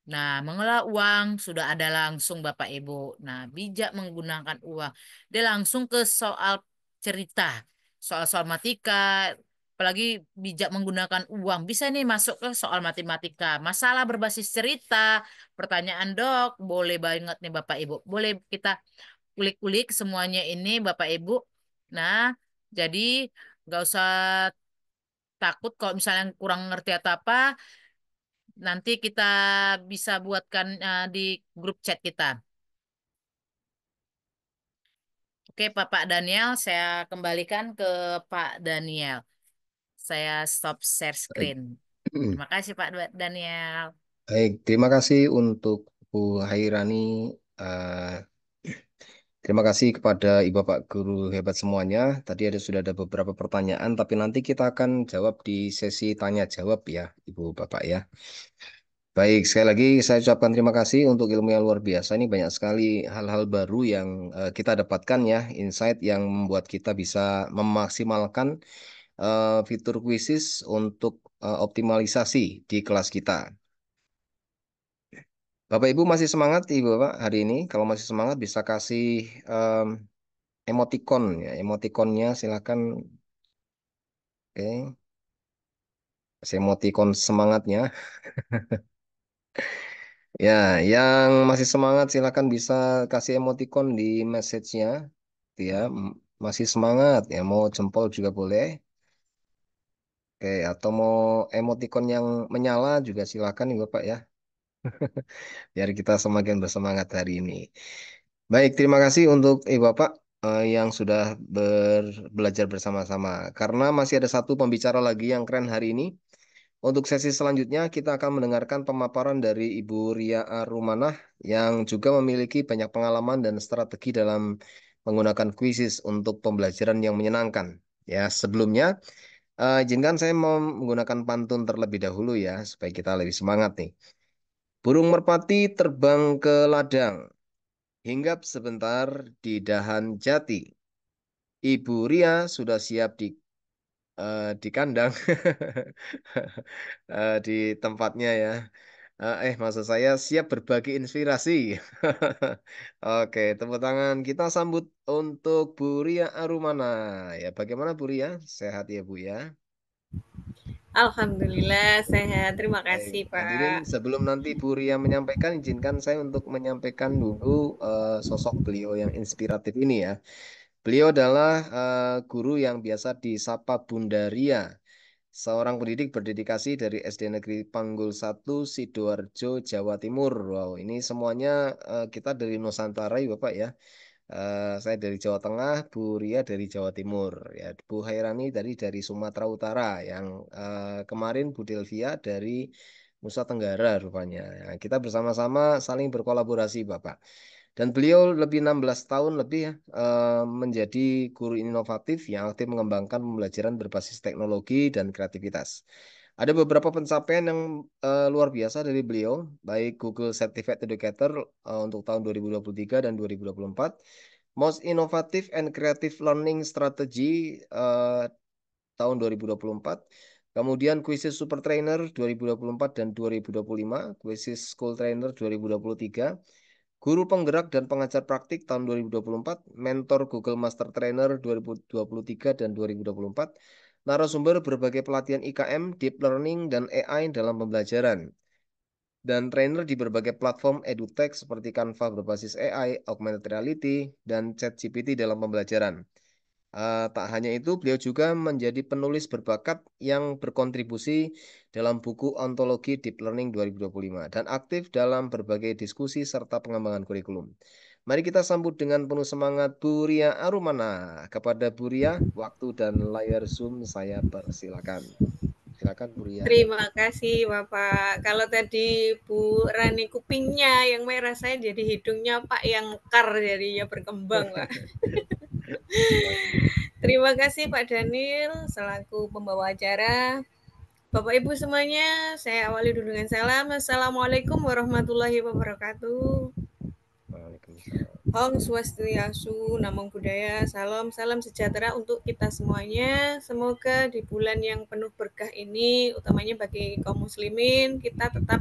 S1: Nah, mengelola uang sudah ada langsung Bapak Ibu. Nah, bijak menggunakan uang. Dia langsung ke soal cerita, soal-soal matematika, apalagi bijak menggunakan uang. Bisa nih masuk ke soal matematika. Masalah berbasis cerita, pertanyaan dok, boleh banget nih Bapak Ibu. Boleh kita kulik-kulik semuanya ini Bapak Ibu. Nah, jadi nggak usah takut kalau misalnya kurang ngerti atau apa. Nanti kita bisa buatkan di grup chat kita. Oke, Pak Daniel, saya kembalikan ke Pak Daniel. Saya stop share
S2: Baik.
S1: screen. Terima kasih Pak Daniel.
S2: Baik, terima kasih untuk Bu Hairani. Eh, Terima kasih kepada Ibu Bapak Guru hebat semuanya. Tadi sudah ada beberapa pertanyaan, tapi nanti kita akan jawab di sesi tanya jawab ya, Ibu Bapak ya. Baik, sekali lagi saya ucapkan terima kasih untuk ilmu yang luar biasa. Ini banyak sekali hal-hal baru yang kita dapatkan ya, insight yang membuat kita bisa memaksimalkan fitur kuisis untuk optimalisasi di kelas kita. Bapak Ibu masih semangat Ibu Bapak hari ini? Kalau masih semangat bisa kasih em, emoticon ya, emoticonnya silakan. Oke, kasih emoticon semangatnya. Ya, yang masih semangat silakan bisa kasih emoticon di message-nya. Ya, masih semangat ya, mau jempol juga boleh. Oke, atau mau emoticon yang menyala juga silakan Ibu Bapak ya, biar kita semakin bersemangat hari ini. Baik, terima kasih untuk Bapak yang sudah belajar bersama-sama. Karena masih ada satu pembicara lagi yang keren hari ini. Untuk sesi selanjutnya, kita akan mendengarkan pemaparan dari Ibu Ria Arumanah yang juga memiliki banyak pengalaman dan strategi dalam menggunakan kuisis untuk pembelajaran yang menyenangkan. Ya, sebelumnya, izinkan saya mau menggunakan pantun terlebih dahulu ya, supaya kita lebih semangat nih. Burung merpati terbang ke ladang, hinggap sebentar di dahan jati. Ibu Ria sudah siap di kandang, di tempatnya ya. Maksud saya siap berbagi inspirasi. Oke, tepuk tangan kita sambut untuk Bu Ria Arumana. Ya, bagaimana Bu Ria? Sehat ya Bu ya?
S4: Alhamdulillah sehat. Terima
S2: Baik,
S4: kasih,
S2: hadirin
S4: Pak.
S2: sebelum nanti Bu Ria menyampaikan, izinkan saya untuk menyampaikan dulu sosok beliau yang inspiratif ini ya. Beliau adalah guru yang biasa disapa Bunda Ria, seorang pendidik berdedikasi dari SD Negeri Panggul 1, Sidoarjo, Jawa Timur. Wow, ini semuanya kita dari Nusantara ya Bapak ya. Saya dari Jawa Tengah, Bu Ria dari Jawa Timur. Ya, Bu Hairani tadi dari Sumatera Utara, yang kemarin Bu Delvia dari Nusa Tenggara rupanya. Ya, kita bersama-sama saling berkolaborasi Bapak. Dan beliau lebih 16 tahun lebih ya, menjadi guru inovatif yang aktif mengembangkan pembelajaran berbasis teknologi dan kreativitas. Ada beberapa pencapaian yang luar biasa dari beliau, baik Google Certified Educator untuk tahun 2023 dan 2024, Most Innovative and Creative Learning Strategy tahun 2024, kemudian Quizzes Super Trainer 2024 dan 2025, Quizzes School Trainer 2023, Guru Penggerak dan Pengajar Praktik tahun 2024, Mentor Google Master Trainer 2023 dan 2024, narasumber berbagai pelatihan IKM, Deep Learning, dan AI dalam pembelajaran, dan trainer di berbagai platform edutech seperti Canva berbasis AI, augmented reality, dan ChatGPT dalam pembelajaran. Tak hanya itu, beliau juga menjadi penulis berbakat yang berkontribusi dalam buku ontologi Deep Learning 2025 dan aktif dalam berbagai diskusi serta pengembangan kurikulum. Mari kita sambut dengan penuh semangat Bu Ria Arumana. Kepada Bu Ria, waktu dan layar Zoom saya persilakan. Silakan Bu Ria.
S4: Terima kasih, Bapak. Kalau tadi Bu Rani kupingnya yang merah, saya jadi hidungnya Pak yang mekar jadinya berkembang, Pak. Terima kasih Pak Daniel selaku pembawa acara. Bapak Ibu semuanya, saya awali dulu dengan salam. Assalamualaikum warahmatullahi wabarakatuh.
S2: Waalaikumsalam.
S4: Om Swastiastu, Namo Buddhaya, salam sejahtera untuk kita semuanya. Semoga di bulan yang penuh berkah ini, utamanya bagi kaum muslimin, kita tetap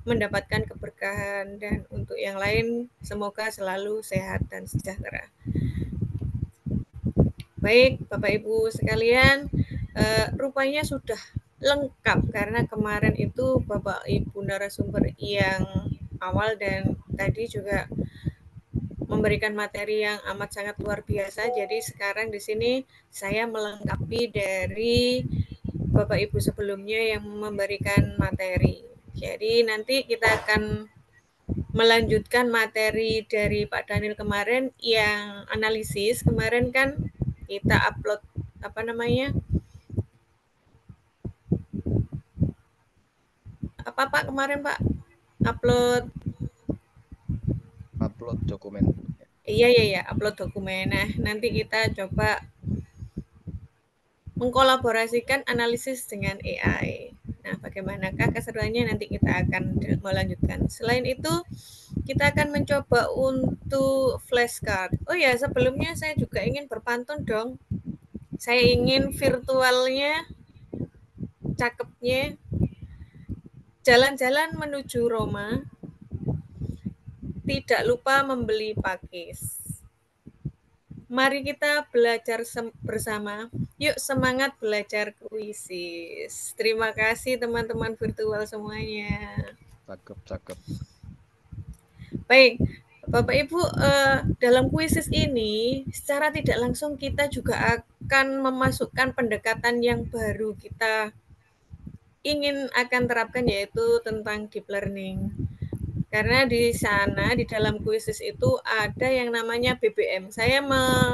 S4: mendapatkan keberkahan, dan untuk yang lain semoga selalu sehat dan sejahtera. Baik, Bapak Ibu sekalian, rupanya sudah lengkap karena kemarin itu Bapak Ibu narasumber yang awal dan tadi juga memberikan materi yang amat sangat luar biasa. Jadi sekarang di sini saya melengkapi dari Bapak Ibu sebelumnya yang memberikan materi. Jadi nanti kita akan melanjutkan materi dari Pak Daniel kemarin yang analisis. Kemarin kan kita upload apa namanya? Apa Pak kemarin Pak? Upload
S2: dokumen.
S4: Iya, upload dokumen. Nah, nanti kita coba mengkolaborasikan analisis dengan AI. Nah, bagaimanakah keseruannya nanti kita akan melanjutkan. Selain itu, kita akan mencoba untuk flashcard. Oh ya, sebelumnya saya juga ingin berpantun dong. Saya ingin virtualnya, cakepnya, jalan-jalan menuju Roma, tidak lupa membeli pakis. Mari kita belajar bersama. Yuk semangat belajar kuisis. Terima kasih teman-teman virtual semuanya.
S2: Cakep.
S4: Baik, Bapak Ibu, dalam kuisis ini secara tidak langsung kita juga akan memasukkan pendekatan yang baru kita ingin akan terapkan, yaitu tentang deep learning. Karena di sana, di dalam kuisis itu ada yang namanya BBM. Saya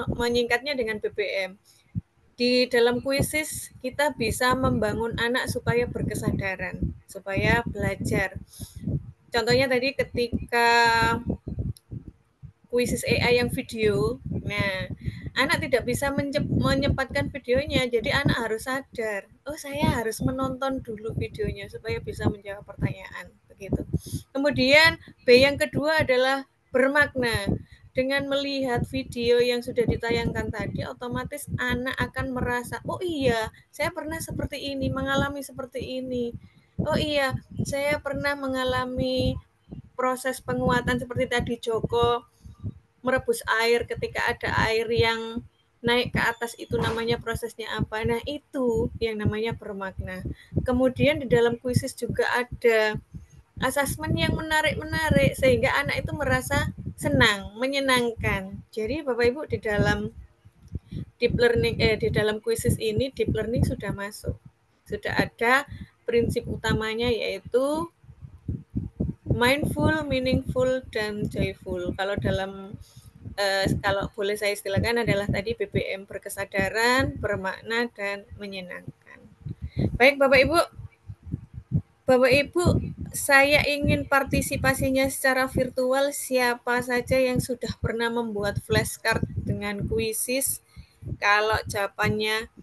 S4: menyingkatnya dengan BBM. Di dalam kuisis kita bisa membangun anak supaya berkesadaran, supaya belajar. Contohnya tadi ketika kuisis AI yang video, nah anak tidak bisa menyempatkan videonya, jadi anak harus sadar, oh saya harus menonton dulu videonya supaya bisa menjawab pertanyaan, begitu. Kemudian B yang kedua adalah bermakna. Dengan melihat video yang sudah ditayangkan tadi, otomatis anak akan merasa, oh iya, saya pernah seperti ini, mengalami seperti ini. Oh iya, saya pernah mengalami proses penguatan seperti tadi Joko merebus air, ketika ada air yang naik ke atas itu namanya prosesnya apa. Nah, itu yang namanya bermakna. Kemudian di dalam kuisis juga ada asesmen yang menarik-menarik sehingga anak itu merasa senang, menyenangkan. Jadi Bapak Ibu di dalam deep learning di dalam kuisis ini deep learning sudah masuk. Sudah ada prinsip utamanya yaitu mindful, meaningful, dan joyful. Kalau dalam kalau boleh saya istilahkan adalah tadi BBM, berkesadaran, bermakna, dan menyenangkan. Baik Bapak Ibu, saya ingin partisipasinya secara virtual. Siapa saja yang sudah pernah membuat flashcard dengan kuisis? Kalau jawabannya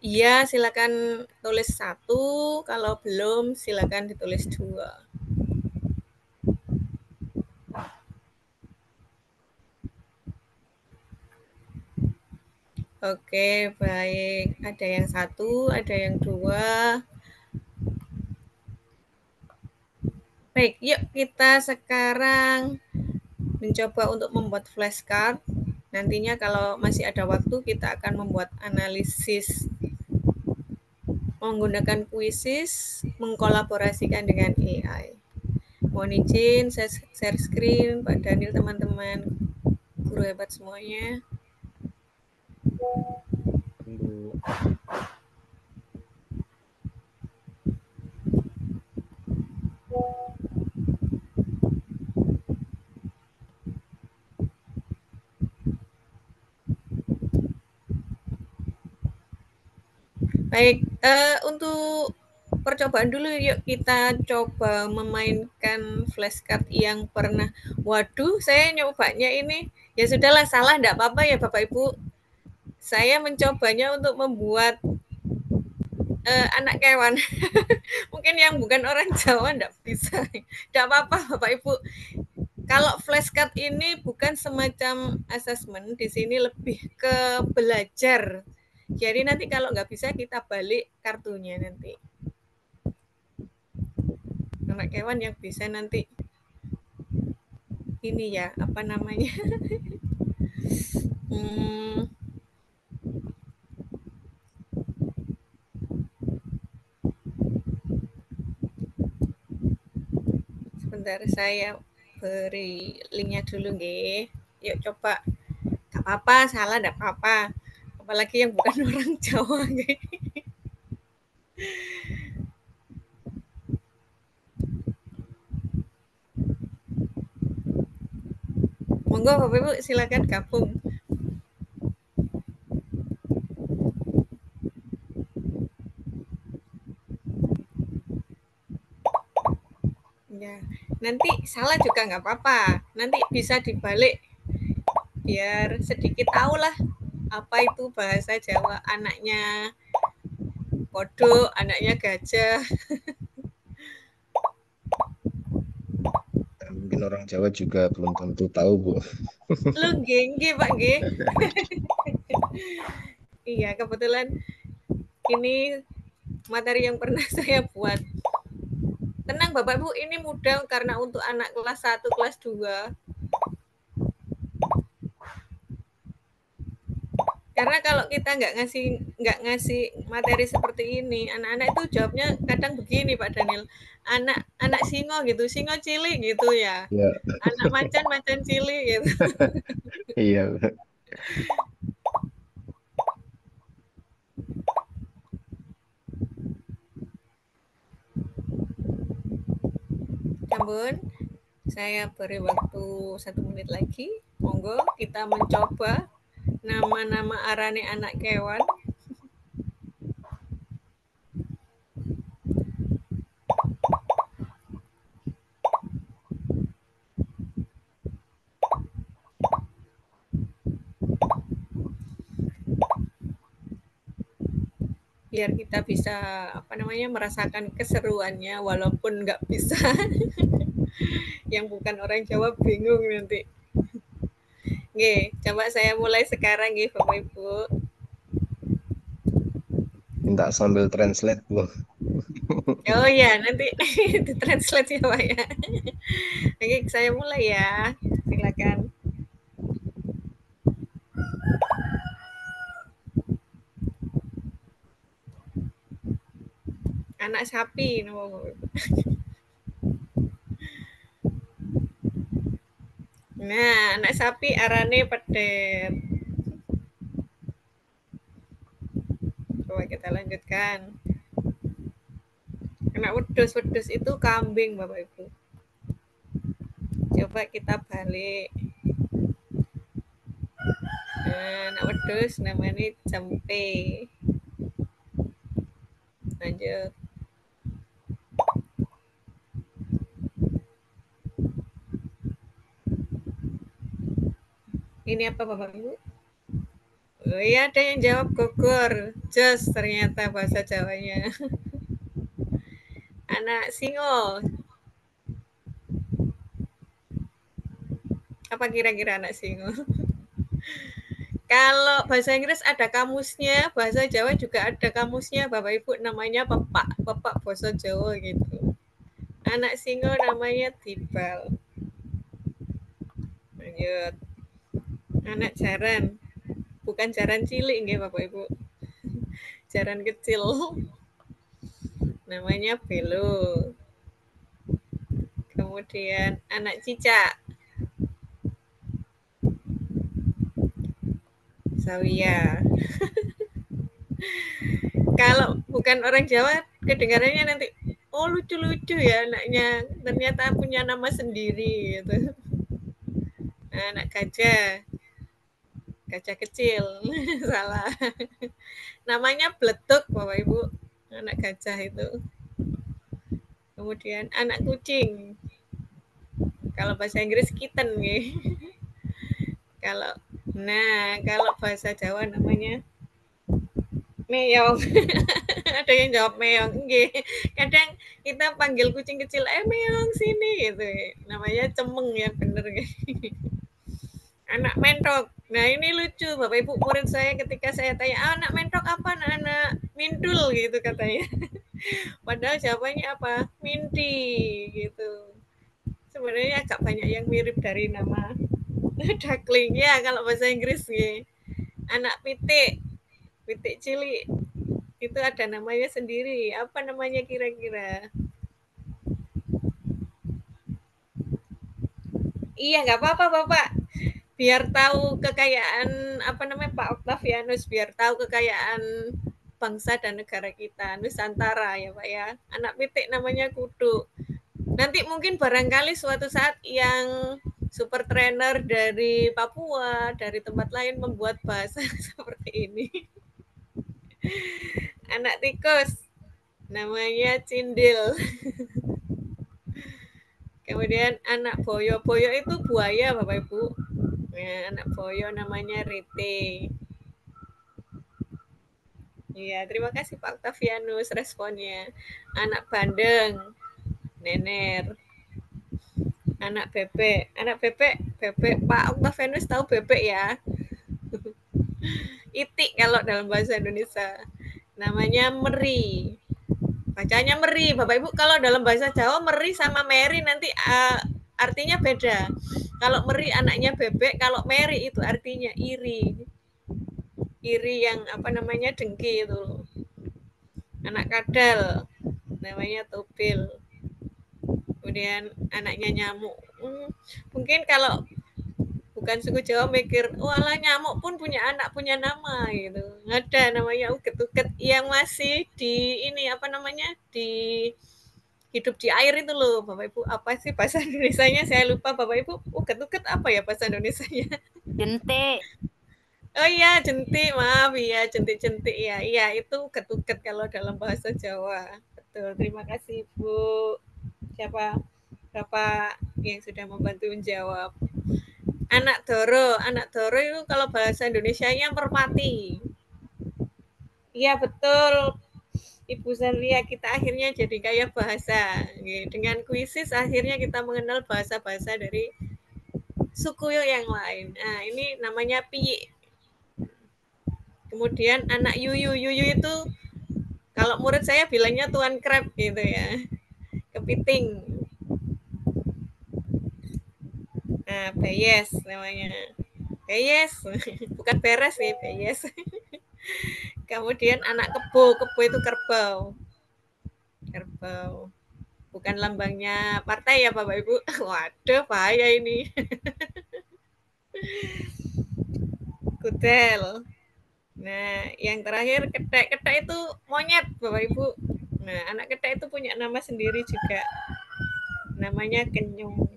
S4: iya, silakan tulis 1. Kalau belum, silakan ditulis 2. Oke, baik. Ada yang 1, ada yang 2. Baik, yuk kita sekarang mencoba untuk membuat flashcard. Nantinya kalau masih ada waktu, kita akan membuat analisis menggunakan kuisis, mengkolaborasikan dengan AI. Mohon izin, saya share screen, Pak Daniel, teman-teman, guru hebat semuanya.
S2: Tunggu.
S4: Baik, untuk percobaan dulu yuk kita coba memainkan flashcard yang pernah. Waduh, saya nyobanya ini ya sudahlah, salah enggak apa-apa ya Bapak Ibu. Saya mencobanya untuk membuat anak kewan. Mungkin yang bukan orang Jawa enggak bisa. Enggak apa-apa Bapak Ibu. Kalau flashcard ini bukan semacam assessment, di sini lebih ke belajar. Jadi nanti kalau nggak bisa kita balik kartunya nanti. Anak kewan yang bisa nanti ini ya, apa namanya? Sebentar saya beri linknya dulu nggih. Yuk coba. Gak apa-apa, salah gak apa-apa. Apalagi yang bukan orang Jawa nggih. Monggo Bapak Ibu silakan gabung. Ya, nanti salah juga nggak apa-apa. Nanti bisa dibalik biar sedikit tahu lah apa itu bahasa Jawa. Anaknya kodok, anaknya gajah.
S2: Mungkin orang Jawa juga belum tentu tahu, Bu.
S4: Lu nggih Pak nggih. Iya, kebetulan ini materi yang pernah saya buat. Tenang Bapak Ibu, ini mudah karena untuk anak kelas 1, kelas 2. Karena kalau kita nggak ngasih materi seperti ini, anak-anak itu jawabnya kadang begini Pak Daniel, anak singo gitu, singo cilik gitu ya,
S2: Ya.
S4: anak macan cilik gitu.
S2: Iya.
S4: Namun saya beri waktu 1 menit lagi, monggo kita mencoba nama-nama arane anak kewan. Biar kita bisa merasakan keseruannya walaupun nggak bisa. Yang bukan orang Jawa bingung nanti. Oke, coba saya mulai sekarang nggih Bapak Ibu.
S2: Minta sambil translate, Bu.
S4: Oh ya, nanti ditranslate ya Pak ya. Oke, saya mulai ya. Silakan. Anak sapi Nah, anak sapi arane pedet. Coba kita lanjutkan. Anak wedus itu kambing Bapak Ibu. Coba kita balik. Nah, anak wedus namanya cempe. Lanjut. Ini apa Bapak Ibu? Oh iya, ada yang jawab gogor. Jos ternyata bahasa Jawanya. Anak singo. Apa kira-kira anak singo? Kalau bahasa Inggris ada kamusnya, bahasa Jawa juga ada kamusnya, Bapak Ibu namanya pepak, pepak bahasa Jawa gitu. Anak singo namanya tibal. Lanjut. Anak jaran. Bukan jaran cilik nggih Bapak Ibu. Jaran kecil. Namanya belo. Kemudian anak cicak. Sawiya. Kalau bukan orang Jawa, kedengarannya nanti, oh lucu-lucu ya anaknya, ternyata punya nama sendiri gitu. Nah, anak gajah, gajah kecil, salah. Namanya Bletuk Bapak Ibu, anak gajah itu. Kemudian anak kucing, kalau bahasa Inggris kitten nih. Kalau bahasa Jawa namanya Meong. Ada yang jawab meong. Nggih. Kadang kita panggil kucing kecil, meong sini gitu. Namanya cemeng ya, bener nggih. Anak mentok. Nah, ini lucu Bapak Ibu murid saya ketika saya tanya, anak mentok apa? Anak mintul gitu katanya. Padahal jawabannya apa? Minty gitu. Sebenarnya agak banyak yang mirip dari nama duckling ya kalau bahasa Inggris ya. Anak pitik, pitik cilik itu ada namanya sendiri. Apa namanya kira-kira? Iya, nggak apa-apa Bapak. Biar tahu kekayaan apa namanya Pak Octavianus, biar tahu kekayaan bangsa dan negara kita Nusantara ya Pak ya. Anak pitik namanya kudu. Nanti mungkin barangkali suatu saat yang super trainer dari Papua, dari tempat lain membuat bahasa seperti ini. Anak tikus namanya cindil. Kemudian anak boyo, boyo itu buaya Bapak Ibu. Nah, anak boyo namanya rete. Iya, terima kasih Pak Octavianus responnya. Anak bandeng, nener. Anak bebek, bebek. Pak Octavianus tahu bebek ya? Itik kalau dalam bahasa Indonesia. Namanya meri. Bacanya meri. Bapak Ibu kalau dalam bahasa Jawa meri sama meri nanti artinya beda. Kalau meri anaknya bebek, kalau meri itu artinya iri. Iri yang apa namanya dengki itu. Anak kadal namanya topil. Kemudian anaknya nyamuk. Mungkin kalau bukan suku Jawa mikir, walah nyamuk pun punya anak, punya nama gitu. Ada namanya uget-uget yang masih di ini apa namanya di hidup di air itu loh Bapak Ibu. Apa sih bahasa Indonesianya? Saya lupa Bapak Ibu. Uget-uget apa ya bahasa Indonesianya?
S1: Jentik.
S4: Oh iya, jentik, maaf ya, jentik-jentik ya. Iya, itu uget-uget kalau dalam bahasa Jawa. Betul. Terima kasih Bu. Siapa? Bapak yang sudah membantu menjawab. Anak doro itu kalau bahasa Indonesianya merpati. Iya betul, Ibu Zalia, kita akhirnya jadi kaya bahasa. Dengan kuisis akhirnya kita mengenal bahasa-bahasa dari suku yang lain. Nah, ini namanya piyi. Kemudian anak yuyu, yuyu itu kalau murid saya bilangnya tuan krep gitu ya. Kepiting. Nah, beyes namanya. Beyes, bukan beres nih, beyes. Kemudian anak kebo, kebo itu kerbau. Kerbau. Bukan lambangnya partai ya Bapak Ibu. Waduh, bahaya ini. Kudel. Nah, yang terakhir ketek. Ketek itu monyet Bapak Ibu. Nah, anak ketek itu punya nama sendiri juga. Namanya kenyung.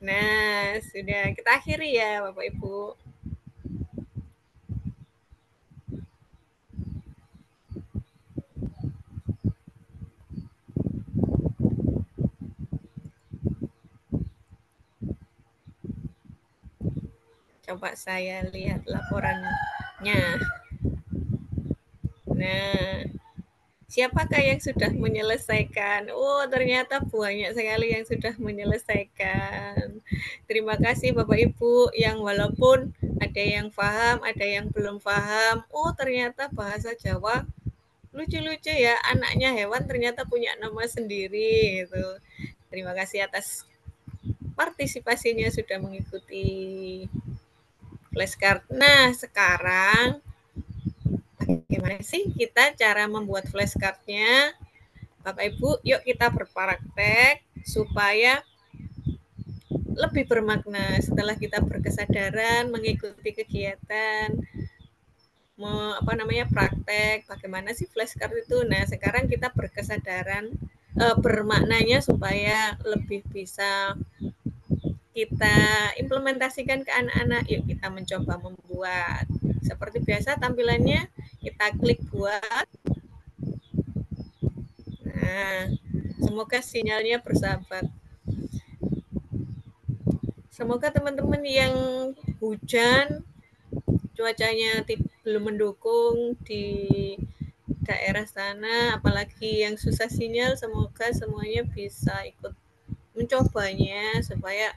S4: Nah, sudah kita akhiri ya Bapak Ibu. Coba saya lihat laporannya. Nah, siapakah yang sudah menyelesaikan? Oh, ternyata banyak sekali yang sudah menyelesaikan. Terima kasih Bapak Ibu yang walaupun ada yang paham, ada yang belum paham. Oh, ternyata bahasa Jawa lucu-lucu ya. Anaknya hewan ternyata punya nama sendiri gitu. Terima kasih atas partisipasinya sudah mengikuti flashcard. Nah, sekarang bagaimana sih kita cara membuat flashcardnya? Bapak Ibu, yuk kita berpraktek supaya lebih bermakna setelah kita berkesadaran mengikuti kegiatan praktek bagaimana sih flashcard itu. Nah, sekarang kita berkesadaran bermaknanya supaya lebih bisa kita implementasikan ke anak-anak. Yuk kita mencoba membuat. Seperti biasa tampilannya kita klik buat. Nah, semoga sinyalnya bersahabat. Semoga teman-teman yang hujan, cuacanya belum mendukung di daerah sana, apalagi yang susah sinyal, semoga semuanya bisa ikut mencobanya supaya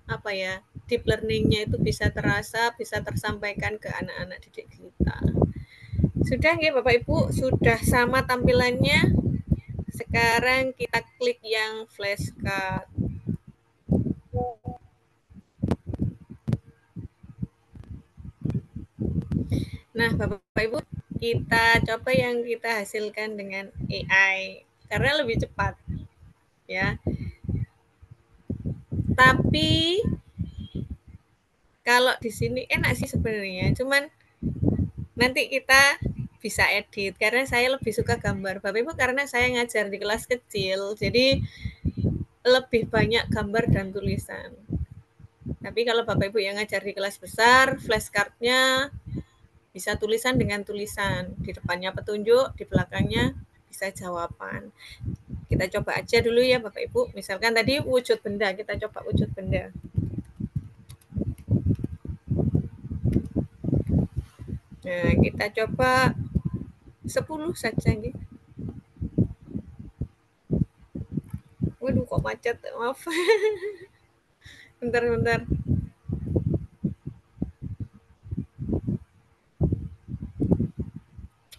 S4: apa ya, deep learning-nya itu bisa terasa, bisa tersampaikan ke anak-anak didik kita. Sudah nggih Bapak Ibu, sudah sama tampilannya. Sekarang kita klik yang flashcard. Nah, Bapak Ibu, kita coba yang kita hasilkan dengan AI karena lebih cepat ya. Tapi kalau di sini enak sih sebenarnya, cuman nanti kita bisa edit karena saya lebih suka gambar. Bapak Ibu, karena saya ngajar di kelas kecil, jadi lebih banyak gambar dan tulisan. Tapi kalau Bapak Ibu yang ngajar di kelas besar, flashcardnya bisa tulisan dengan tulisan. Di depannya petunjuk, di belakangnya bisa jawaban. Kita coba aja dulu ya Bapak Ibu. Misalkan tadi wujud benda, kita coba wujud benda. Nah, kita coba 10 saja gitu. Waduh, kok macet, maaf. Bentar.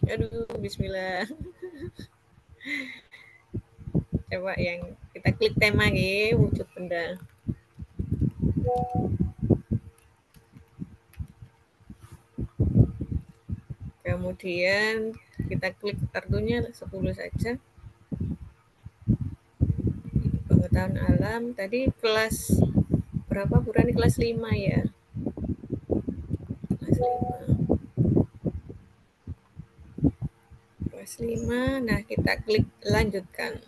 S4: Aduh, bismillah. Coba yang kita klik tema nih, wujud benda. Kemudian kita klik kartunya 10 saja. Pengetahuan alam tadi kelas berapa Burani? Kelas 5 ya. Kelas 5. Nah, kita klik lanjutkan.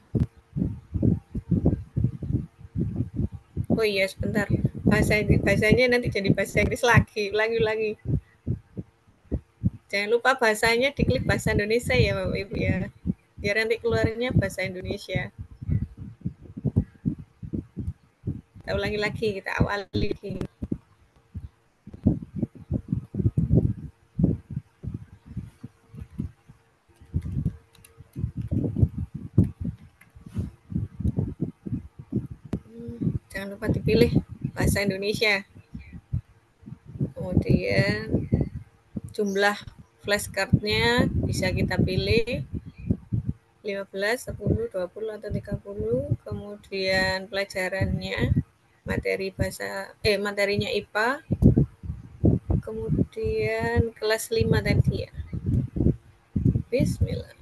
S4: Oh iya, sebentar. Bahasanya nanti jadi bahasa Inggris lagi. Ulangi. Jangan lupa bahasanya diklik bahasa Indonesia ya Bapak Ibu ya. Biar nanti keluarnya bahasa Indonesia. Kita ulangi lagi, kita awali lagi. Jangan lupa dipilih bahasa Indonesia. Kemudian jumlah flashcardnya bisa kita pilih 15, 10, 20 atau 30. Kemudian pelajarannya materinya IPA. Kemudian kelas 5 tadi ya. Bismillah.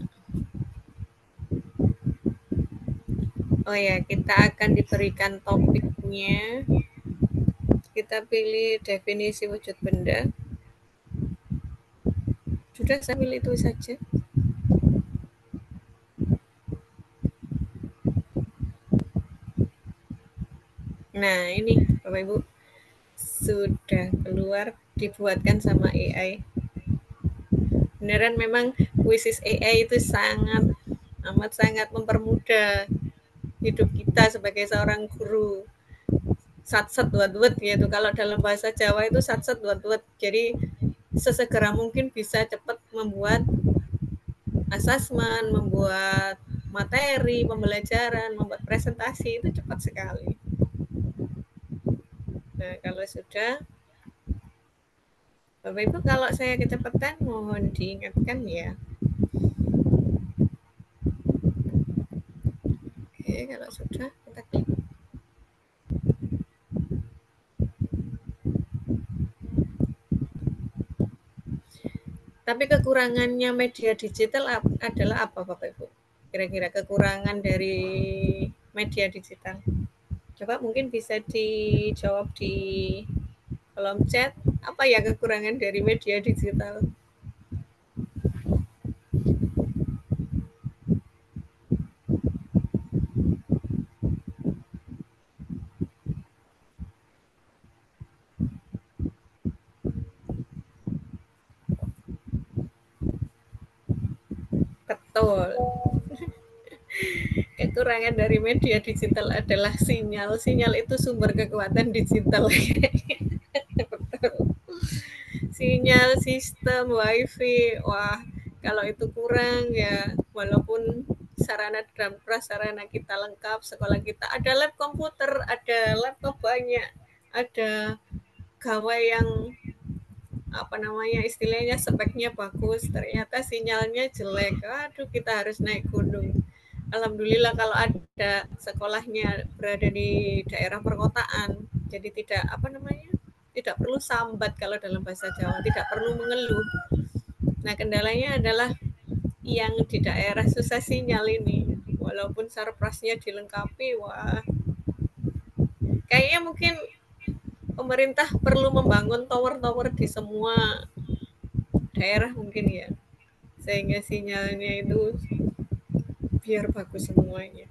S4: Oh ya, kita akan diberikan topiknya. Kita pilih definisi wujud benda. Sudah, saya pilih itu saja. Nah, ini Bapak Ibu sudah keluar, dibuatkan sama AI. Beneran memang Quizzes AI itu amat sangat mempermudah hidup kita sebagai seorang guru. Sat-sat wat-wat gitu. Kalau dalam bahasa Jawa itu sat-sat wat-wat. Jadi sesegera mungkin bisa cepat membuat asesmen, membuat materi, pembelajaran, membuat presentasi itu cepat sekali. Nah, kalau sudah, Bapak Ibu kalau saya kecepatan mohon diingatkan ya. Oke, kalau sudah kita klik. Tapi kekurangannya media digital adalah apa Bapak Ibu? Kira-kira kekurangan dari media digital. Coba mungkin bisa dijawab di kolom chat. Apa ya kekurangan dari media digital? Betul. Kekurangan dari media digital adalah sinyal. Sinyal itu sumber kekuatan digital. Betul. sinyal sistem wifi. Wah, kalau itu kurang ya, walaupun sarana dan prasarana kita lengkap, sekolah kita ada lab komputer, ada laptop banyak, ada gawai yang apa namanya istilahnya speknya bagus, ternyata sinyalnya jelek. Aduh, kita harus naik gunung. Alhamdulillah kalau ada sekolahnya berada di daerah perkotaan, jadi tidak apa namanya, tidak perlu sambat kalau dalam bahasa Jawa, tidak perlu mengeluh. Nah, kendalanya adalah yang di daerah susah sinyal ini. Walaupun sarprasnya dilengkapi, wah, kayaknya mungkin pemerintah perlu membangun tower-tower di semua daerah mungkin ya, sehingga sinyalnya itu biar bagus semuanya.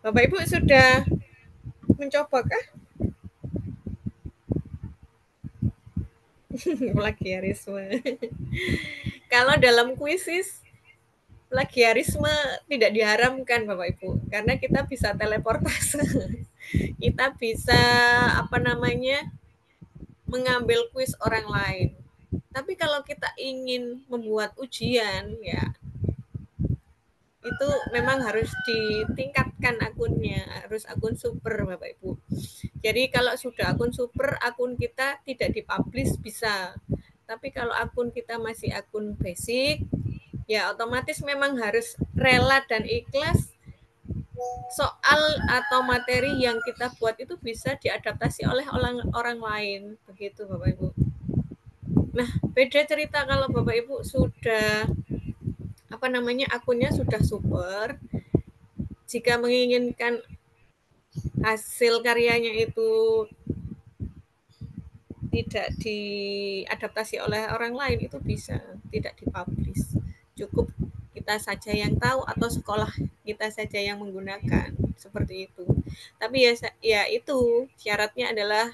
S4: Bapak Ibu sudah mencobakah? Plagiarisme. Kalau dalam kuisis, plagiarisme tidak diharamkan Bapak Ibu, karena kita bisa teleportase. Kita bisa apa namanya, mengambil kuis orang lain. Tapi kalau kita ingin membuat ujian ya, itu memang harus ditingkatkan akunnya, harus akun super Bapak Ibu. Jadi kalau sudah akun super, akun kita tidak dipublish bisa. Tapi kalau akun kita masih akun basic, ya otomatis memang harus rela dan ikhlas soal atau materi yang kita buat itu bisa diadaptasi oleh orang lain. Begitu Bapak Ibu. Nah, beda cerita kalau Bapak Ibu sudah apa namanya, akunnya sudah super, jika menginginkan hasil karyanya itu tidak diadaptasi oleh orang lain, itu bisa tidak dipublish. Cukup kita saja yang tahu atau sekolah kita saja yang menggunakan, seperti itu. Tapi ya itu syaratnya adalah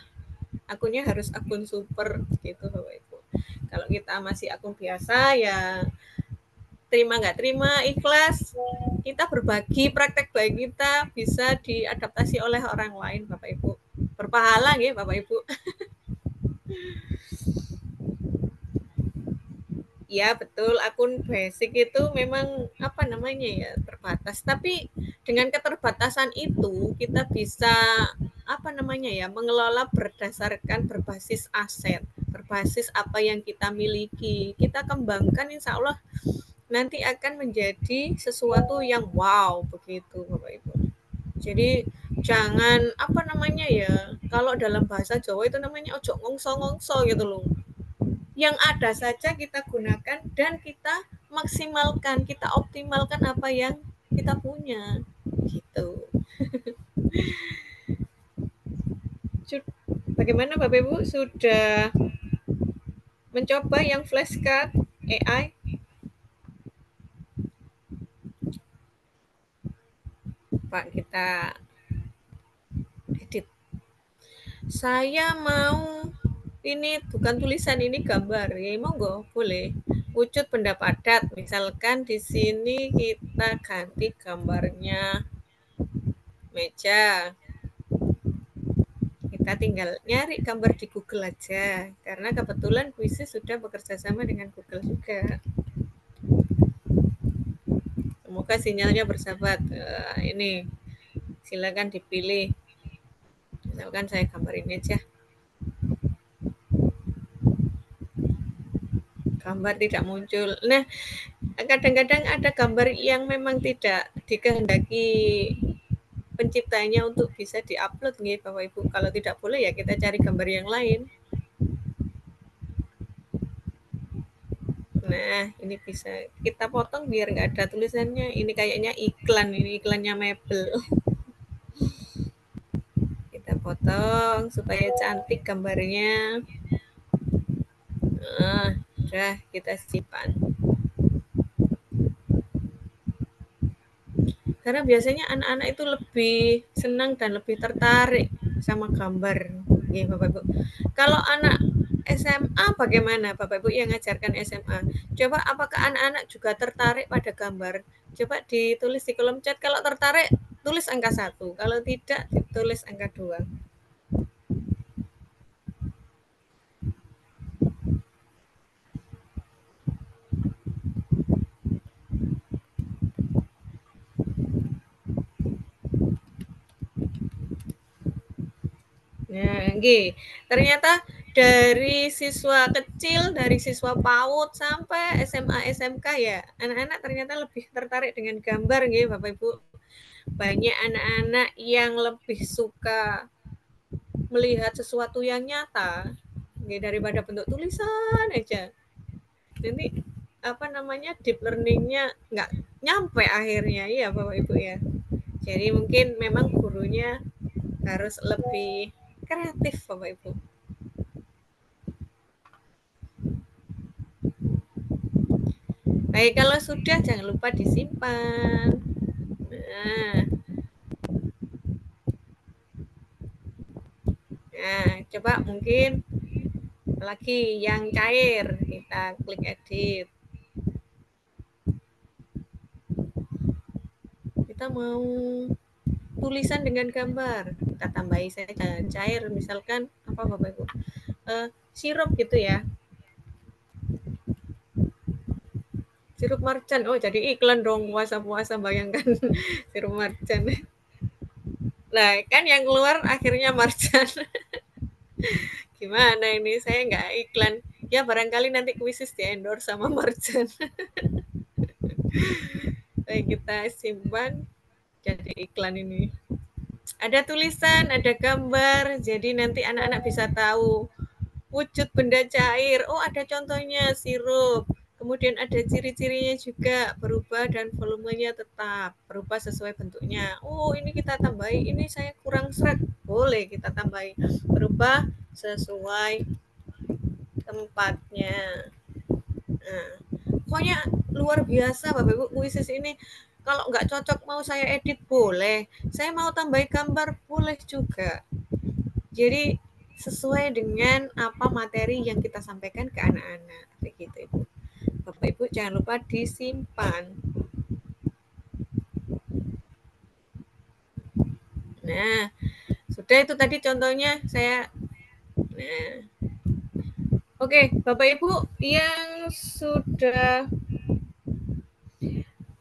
S4: akunnya harus akun super gitu Bapak Ibu. Kalau kita masih akun biasa ya terima nggak terima, ikhlas, kita berbagi praktek baik kita bisa diadaptasi oleh orang lain Bapak Ibu. Berpahala ya Bapak Ibu. Ya betul, akun basic itu memang apa namanya ya, terbatas. Tapi dengan keterbatasan itu kita bisa apa namanya ya, mengelola berdasarkan berbasis aset, berbasis apa yang kita miliki. Kita kembangkan insya Allah nanti akan menjadi sesuatu yang wow begitu Bapak Ibu. Jadi jangan apa namanya ya, kalau dalam bahasa Jawa itu namanya ojo ngongso-ngongso gitu loh. Yang ada saja kita gunakan dan kita maksimalkan, kita optimalkan apa yang kita punya gitu. Bagaimana Bapak Ibu sudah mencoba yang flashcard AI? Pak, kita edit. Saya mau ini bukan tulisan, ini gambar. Ya, monggo, boleh. Wujud benda padat. Misalkan di sini kita ganti gambarnya meja. Kita tinggal nyari gambar di Google aja. Karena kebetulan kuisis sudah bekerja sama dengan Google juga. Semoga sinyalnya bersahabat. Ini silakan dipilih. Misalkan saya gambar ini aja. Gambar tidak muncul. Nah, kadang-kadang ada gambar yang memang tidak dikehendaki penciptanya untuk bisa diupload nih Bapak Ibu. Kalau tidak boleh ya kita cari gambar yang lain. Nah, ini bisa kita potong biar nggak ada tulisannya. Ini kayaknya iklan, ini iklannya mebel. Kita potong supaya cantik gambarnya. Nah, udah kita simpan. Karena biasanya anak-anak itu lebih senang dan lebih tertarik sama gambar. Ya, Bapak Ibu. Kalau anak SMA bagaimana Bapak Ibu yang ngajarkan SMA? Coba apakah anak-anak juga tertarik pada gambar? Coba ditulis di kolom chat. Kalau tertarik, tulis angka 1. Kalau tidak, ditulis angka 2. Nggih, ternyata dari siswa kecil, dari siswa PAUD sampai SMA, SMK ya, anak-anak ternyata lebih tertarik dengan gambar nggih Bapak Ibu. Banyak anak-anak yang lebih suka melihat sesuatu yang nyata nggih daripada bentuk tulisan aja. Nanti apa namanya deep learningnya nggak nyampe akhirnya ya Bapak Ibu ya. Jadi mungkin memang gurunya harus lebih kreatif Bapak Ibu. Baik, kalau sudah jangan lupa disimpan. Nah, coba mungkin lagi yang cair, kita klik edit. Kita mau tulisan dengan gambar, kita tambahi saja cair, misalkan apa Bapak Ibu, sirup gitu ya. Sirup marjan, oh jadi iklan dong puasa-puasa bayangkan sirup marjan. Nah kan yang keluar akhirnya marjan. Gimana ini saya nggak iklan, ya barangkali nanti kuisis di endorse sama marjan. Baik, kita simpan jadi iklan ini. Ada tulisan, ada gambar, jadi nanti anak-anak bisa tahu wujud benda cair. Oh, ada contohnya sirup. Kemudian ada ciri-cirinya juga berubah dan volumenya tetap berubah sesuai bentuknya. Oh, ini kita tambahi, ini saya kurang seret. Boleh kita tambahi. Berubah sesuai tempatnya. Nah, pokoknya luar biasa Bapak Ibu kuisis ini. Kalau nggak cocok mau saya edit boleh. Saya mau tambah gambar boleh juga. Jadi sesuai dengan apa materi yang kita sampaikan ke anak-anak. Begitu Ibu. Bapak Ibu jangan lupa disimpan. Nah, sudah itu tadi contohnya saya. Nah, oke, Bapak Ibu yang sudah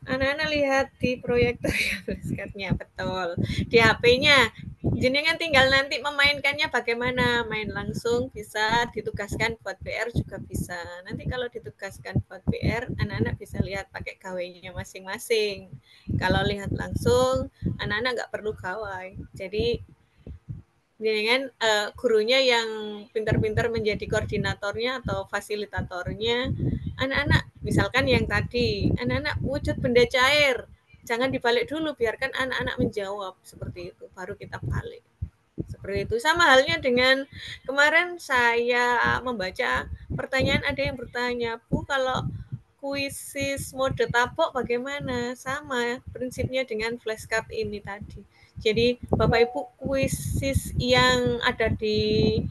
S4: anak-anak lihat di proyektor ya flashcardnya betul. Di HP-nya jenengan tinggal nanti memainkannya bagaimana, main langsung bisa, ditugaskan buat PR juga bisa. Nanti kalau ditugaskan buat PR, anak-anak bisa lihat pakai gawainya masing-masing. Kalau lihat langsung, anak-anak nggak perlu gawai. Jadi jenengan gurunya yang pintar-pintar menjadi koordinatornya atau fasilitatornya, anak-anak misalkan yang tadi, anak-anak wujud benda cair, jangan dibalik dulu, biarkan anak-anak menjawab seperti itu, baru kita balik. Seperti itu. Sama halnya dengan kemarin saya membaca pertanyaan, ada yang bertanya, Bu kalau kuisis mode tapok bagaimana? Sama prinsipnya dengan flashcard ini tadi. Jadi Bapak Ibu kuisis yang ada di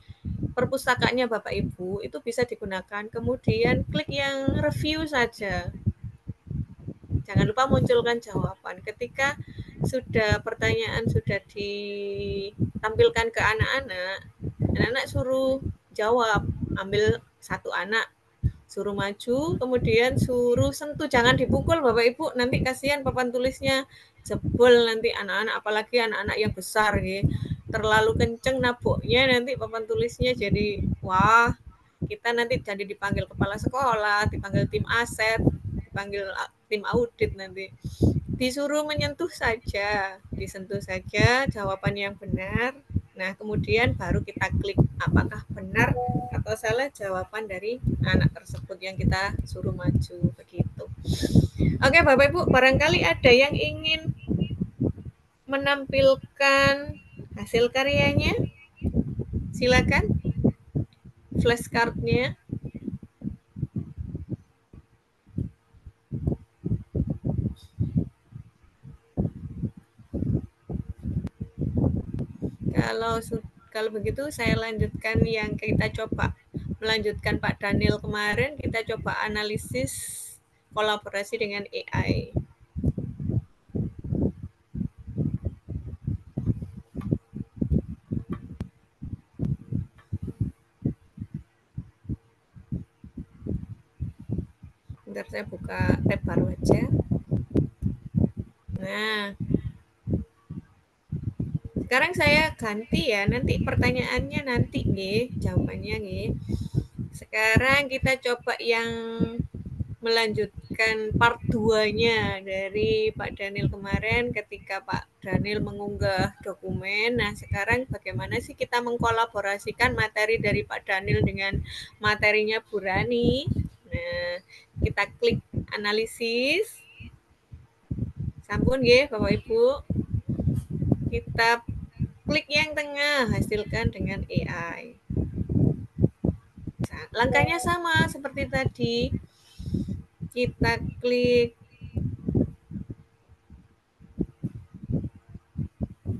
S4: perpustakaannya Bapak Ibu itu bisa digunakan. Kemudian klik yang review saja. Jangan lupa munculkan jawaban. Ketika sudah pertanyaan sudah ditampilkan ke anak-anak, anak-anak suruh jawab. Ambil satu anak, suruh maju, kemudian suruh sentuh, jangan dipukul Bapak Ibu, nanti kasihan papan tulisnya jebol nanti anak-anak, apalagi anak-anak yang besar ya. Terlalu kenceng naboknya nanti papan tulisnya jadi wah, kita nanti jadi dipanggil kepala sekolah, dipanggil tim aset, dipanggil tim audit nanti. Disuruh menyentuh saja, disentuh saja jawaban yang benar. Nah, kemudian baru kita klik apakah benar atau salah jawaban dari anak tersebut yang kita suruh maju begitu. Oke, Bapak Ibu, barangkali ada yang ingin menampilkan hasil karyanya. Silakan. Flashcardnya. Kalau begitu saya lanjutkan yang kita coba melanjutkan Pak Daniel kemarin, kita coba analisis kolaborasi dengan AI. Bentar saya buka tab baru aja. Nah, Sekarang saya ganti ya, nanti pertanyaannya nanti nggih, jawabannya nggih. Sekarang kita coba yang melanjutkan part 2-nya dari Pak Daniel kemarin ketika Pak Daniel mengunggah dokumen. Nah, sekarang bagaimana sih kita mengkolaborasikan materi dari Pak Daniel dengan materinya Bu Rani? Nah, kita klik analisis. Sampun nggih Bapak Ibu. Kita klik yang tengah, hasilkan dengan AI. Langkahnya sama seperti tadi. Kita klik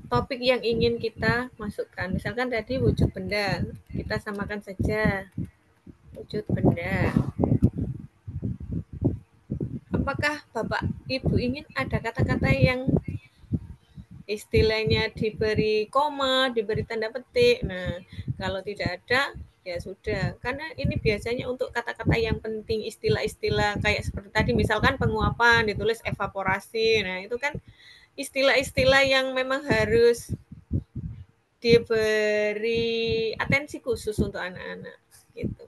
S4: topik yang ingin kita masukkan. Misalkan tadi wujud benda, kita samakan saja wujud benda. Apakah Bapak Ibu ingin ada kata-kata yang istilahnya diberi koma, diberi tanda petik? Nah, kalau tidak ada, ya sudah. Karena ini biasanya untuk kata-kata yang penting, istilah-istilah kayak seperti tadi, misalkan penguapan, ditulis evaporasi. Nah, itu kan istilah-istilah yang memang harus diberi atensi khusus untuk anak-anak gitu.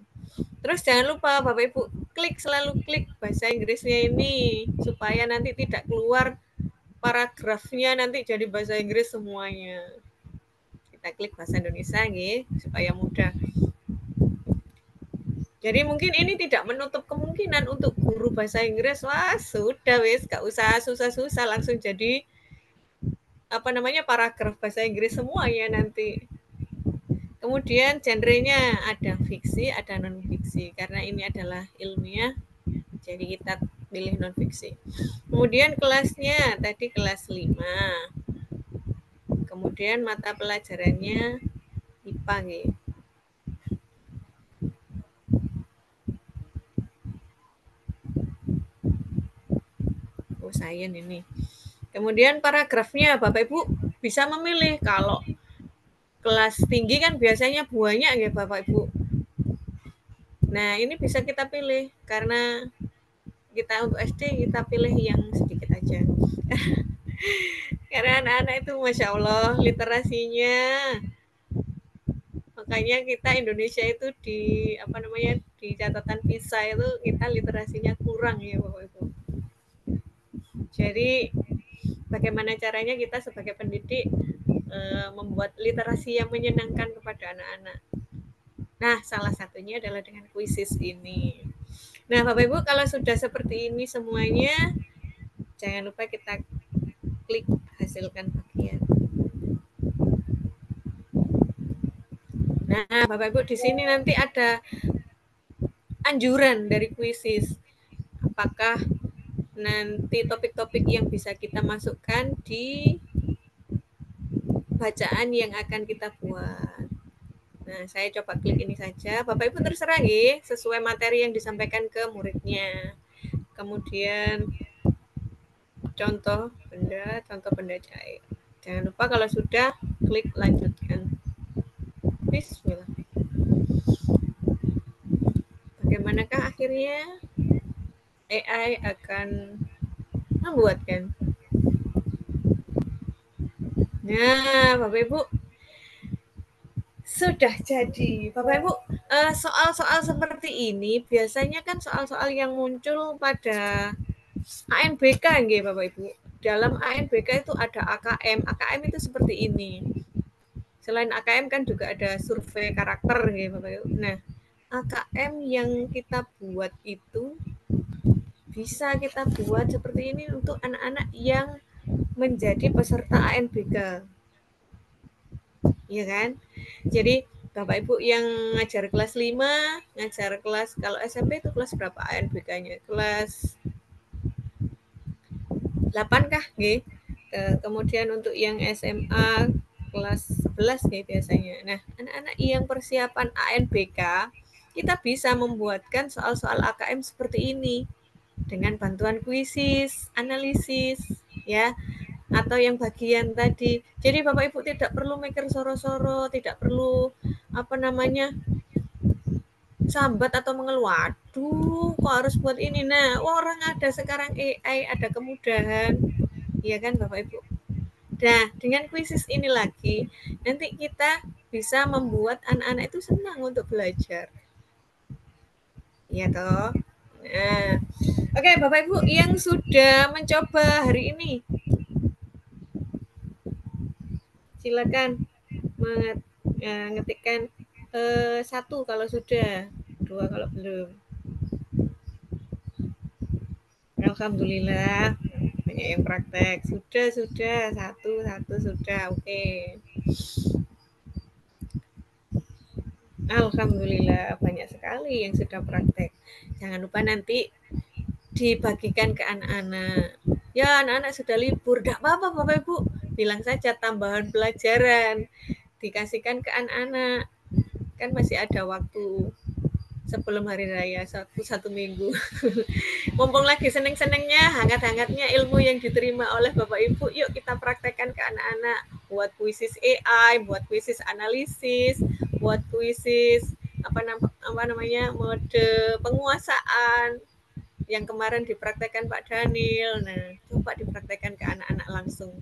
S4: Terus jangan lupa Bapak Ibu selalu klik bahasa Inggrisnya ini supaya nanti tidak keluar paragrafnya nanti jadi bahasa Inggris semuanya. Kita klik bahasa Indonesia nih supaya mudah. Jadi mungkin ini tidak menutup kemungkinan untuk guru bahasa Inggris. Wah, sudah wis, gak usah susah-susah langsung jadi paragraf bahasa Inggris semuanya nanti. Kemudian genrenya ada fiksi, ada non fiksi. Karena ini adalah ilmiah, jadi kita pilih non fiksi. Kemudian kelasnya tadi kelas 5. Kemudian mata pelajarannya IPA nih. Oh, sains ini. Kemudian paragrafnya Bapak Ibu bisa memilih. Kalau kelas tinggi kan biasanya banyak ya Bapak Ibu. Nah, ini bisa kita pilih karena kita untuk SD kita pilih yang sedikit aja. Karena anak-anak itu Masya Allah literasinya. Makanya kita Indonesia itu di di catatan PISA itu kita literasinya kurang ya Bapak Ibu. Jadi bagaimana caranya kita sebagai pendidik membuat literasi yang menyenangkan kepada anak-anak. Nah, salah satunya adalah dengan kuisis ini. Nah, Bapak Ibu kalau sudah seperti ini semuanya, jangan lupa kita klik hasilkan bagian. Nah, Bapak Ibu di sini nanti ada anjuran dari kuisis. Apakah nanti topik-topik yang bisa kita masukkan di bacaan yang akan kita buat. Nah, saya coba klik ini saja. Bapak Ibu terserah ya, sesuai materi yang disampaikan ke muridnya. Kemudian contoh benda cair. Jangan lupa kalau sudah klik lanjutkan. Bismillah. Bagaimanakah akhirnya AI akan membuatkan? Nah, Bapak Ibu sudah jadi. Bapak Ibu, soal-soal seperti ini biasanya kan soal-soal yang muncul pada ANBK nggih Bapak Ibu. Dalam ANBK itu ada AKM. AKM itu seperti ini. Selain AKM kan juga ada survei karakter nggih Bapak Ibu. Nah, AKM yang kita buat itu bisa kita buat seperti ini untuk anak-anak yang menjadi peserta ANBK. Iya kan? Jadi Bapak Ibu yang ngajar kelas 5, ngajar kelas kalau SMP itu kelas berapa ANBK-nya? Kelas 8 kah nggih? Kemudian untuk yang SMA kelas 11 nih biasanya. Nah, anak-anak yang persiapan ANBK, kita bisa membuatkan soal-soal AKM seperti ini dengan bantuan kuisis, analisis, ya, atau yang bagian tadi. Jadi Bapak Ibu tidak perlu mikir soro-soro, tidak perlu sambat atau mengeluh, waduh kok harus buat ini. Nah, orang ada sekarang AI, ada kemudahan, iya kan Bapak Ibu. Nah, dengan kuisis ini lagi, nanti kita bisa membuat anak-anak itu senang untuk belajar. Iya toh? Nah, oke Bapak Ibu yang sudah mencoba hari ini, silakan mengetikkan 1 kalau sudah, 2 kalau belum. Alhamdulillah banyak yang praktek. Sudah 1 sudah. Oke. Alhamdulillah banyak sekali yang sudah praktek. Jangan lupa nanti dibagikan ke anak-anak. Ya, anak-anak sudah libur, tidak apa-apa Bapak Ibu. Bilang saja tambahan pelajaran. Dikasihkan ke anak-anak. Kan masih ada waktu sebelum hari raya, satu minggu. Mumpung lagi seneng-senengnya, hangat-hangatnya ilmu yang diterima oleh Bapak Ibu, yuk kita praktekkan ke anak-anak. Buat kuisis AI, buat kuisis analisis, buat kuisis apa namanya mode penguasaan yang kemarin dipraktekkan Pak Daniel. Nah, coba dipraktekkan ke anak-anak langsung.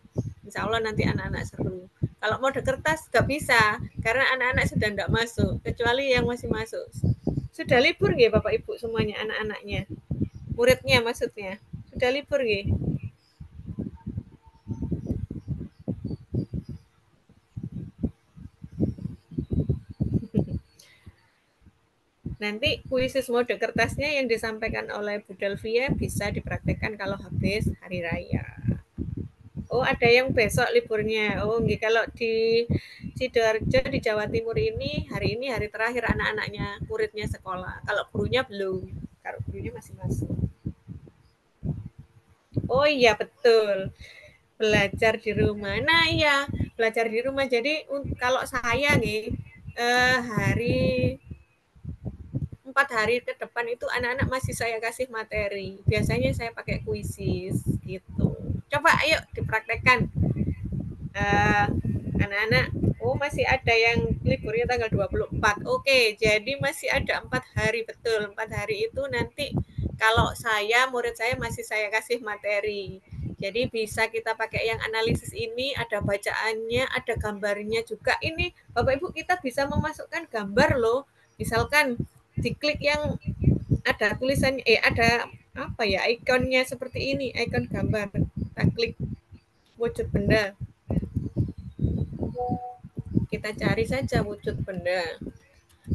S4: Insya Allah nanti anak-anak seru. Kalau mode kertas nggak bisa, karena anak-anak sudah tidak masuk, kecuali yang masih masuk. Sudah libur nggih Bapak Ibu semuanya anak-anaknya? Muridnya maksudnya. Sudah libur nggih? Nanti kuisis mode kertasnya yang disampaikan oleh Bu Delvia bisa dipraktekkan kalau habis hari raya. Oh, ada yang besok liburnya. Oh, nggih, kalau di Sidoarjo di Jawa Timur ini hari terakhir anak-anaknya muridnya sekolah. Kalau gurunya belum. Kalau gurunya masih masuk. Oh iya betul. Belajar di rumah. Nah, iya, belajar di rumah. Jadi kalau saya nih hari 4 hari ke depan itu anak-anak masih saya kasih materi. Biasanya saya pakai kuisis gitu. Coba ayo dipraktekkan. Anak-anak, oh masih ada yang liburnya tanggal 24. Oke, jadi masih ada 4 hari, betul. 4 hari itu nanti kalau murid saya masih saya kasih materi. Jadi bisa kita pakai yang analisis ini, ada bacaannya, ada gambarnya juga. Ini Bapak Ibu kita bisa memasukkan gambar loh. Misalkan diklik yang ada tulisannya, ada apa ya, ikonnya seperti ini, ikon gambar. Kita klik wujud benda. Kita cari saja wujud benda.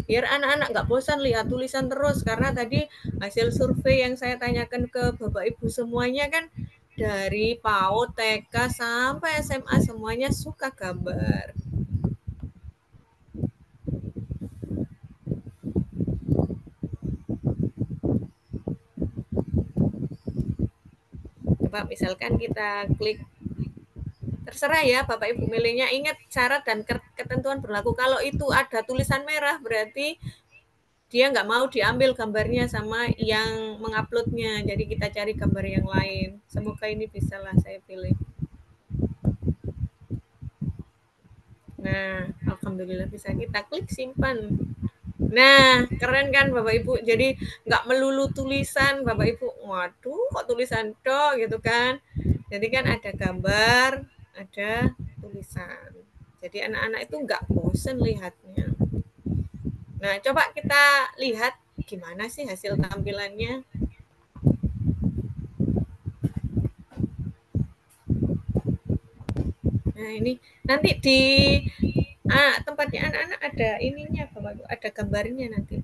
S4: Biar anak-anak nggak bosan lihat tulisan terus, karena tadi hasil survei yang saya tanyakan ke Bapak Ibu semuanya kan dari PAUD, TK, sampai SMA semuanya suka gambar. Coba misalkan kita klik, terserah ya Bapak Ibu milihnya. Ingat syarat dan ketentuan berlaku. Kalau itu ada tulisan merah berarti dia nggak mau diambil gambarnya sama yang menguploadnya. Jadi kita cari gambar yang lain. Semoga ini bisa lah saya pilih. Nah, alhamdulillah bisa. Kita klik simpan. Nah, keren kan Bapak Ibu. Jadi nggak melulu tulisan Bapak Ibu. Waduh, kok tulisan dong gitu kan. Jadi kan ada gambar, ada tulisan. Jadi anak-anak itu nggak bosen lihatnya. Nah, coba kita lihat gimana sih hasil tampilannya. Nah, ini nanti di tempatnya anak-anak ada ininya Bapak Ibu, ada gambarnya nanti.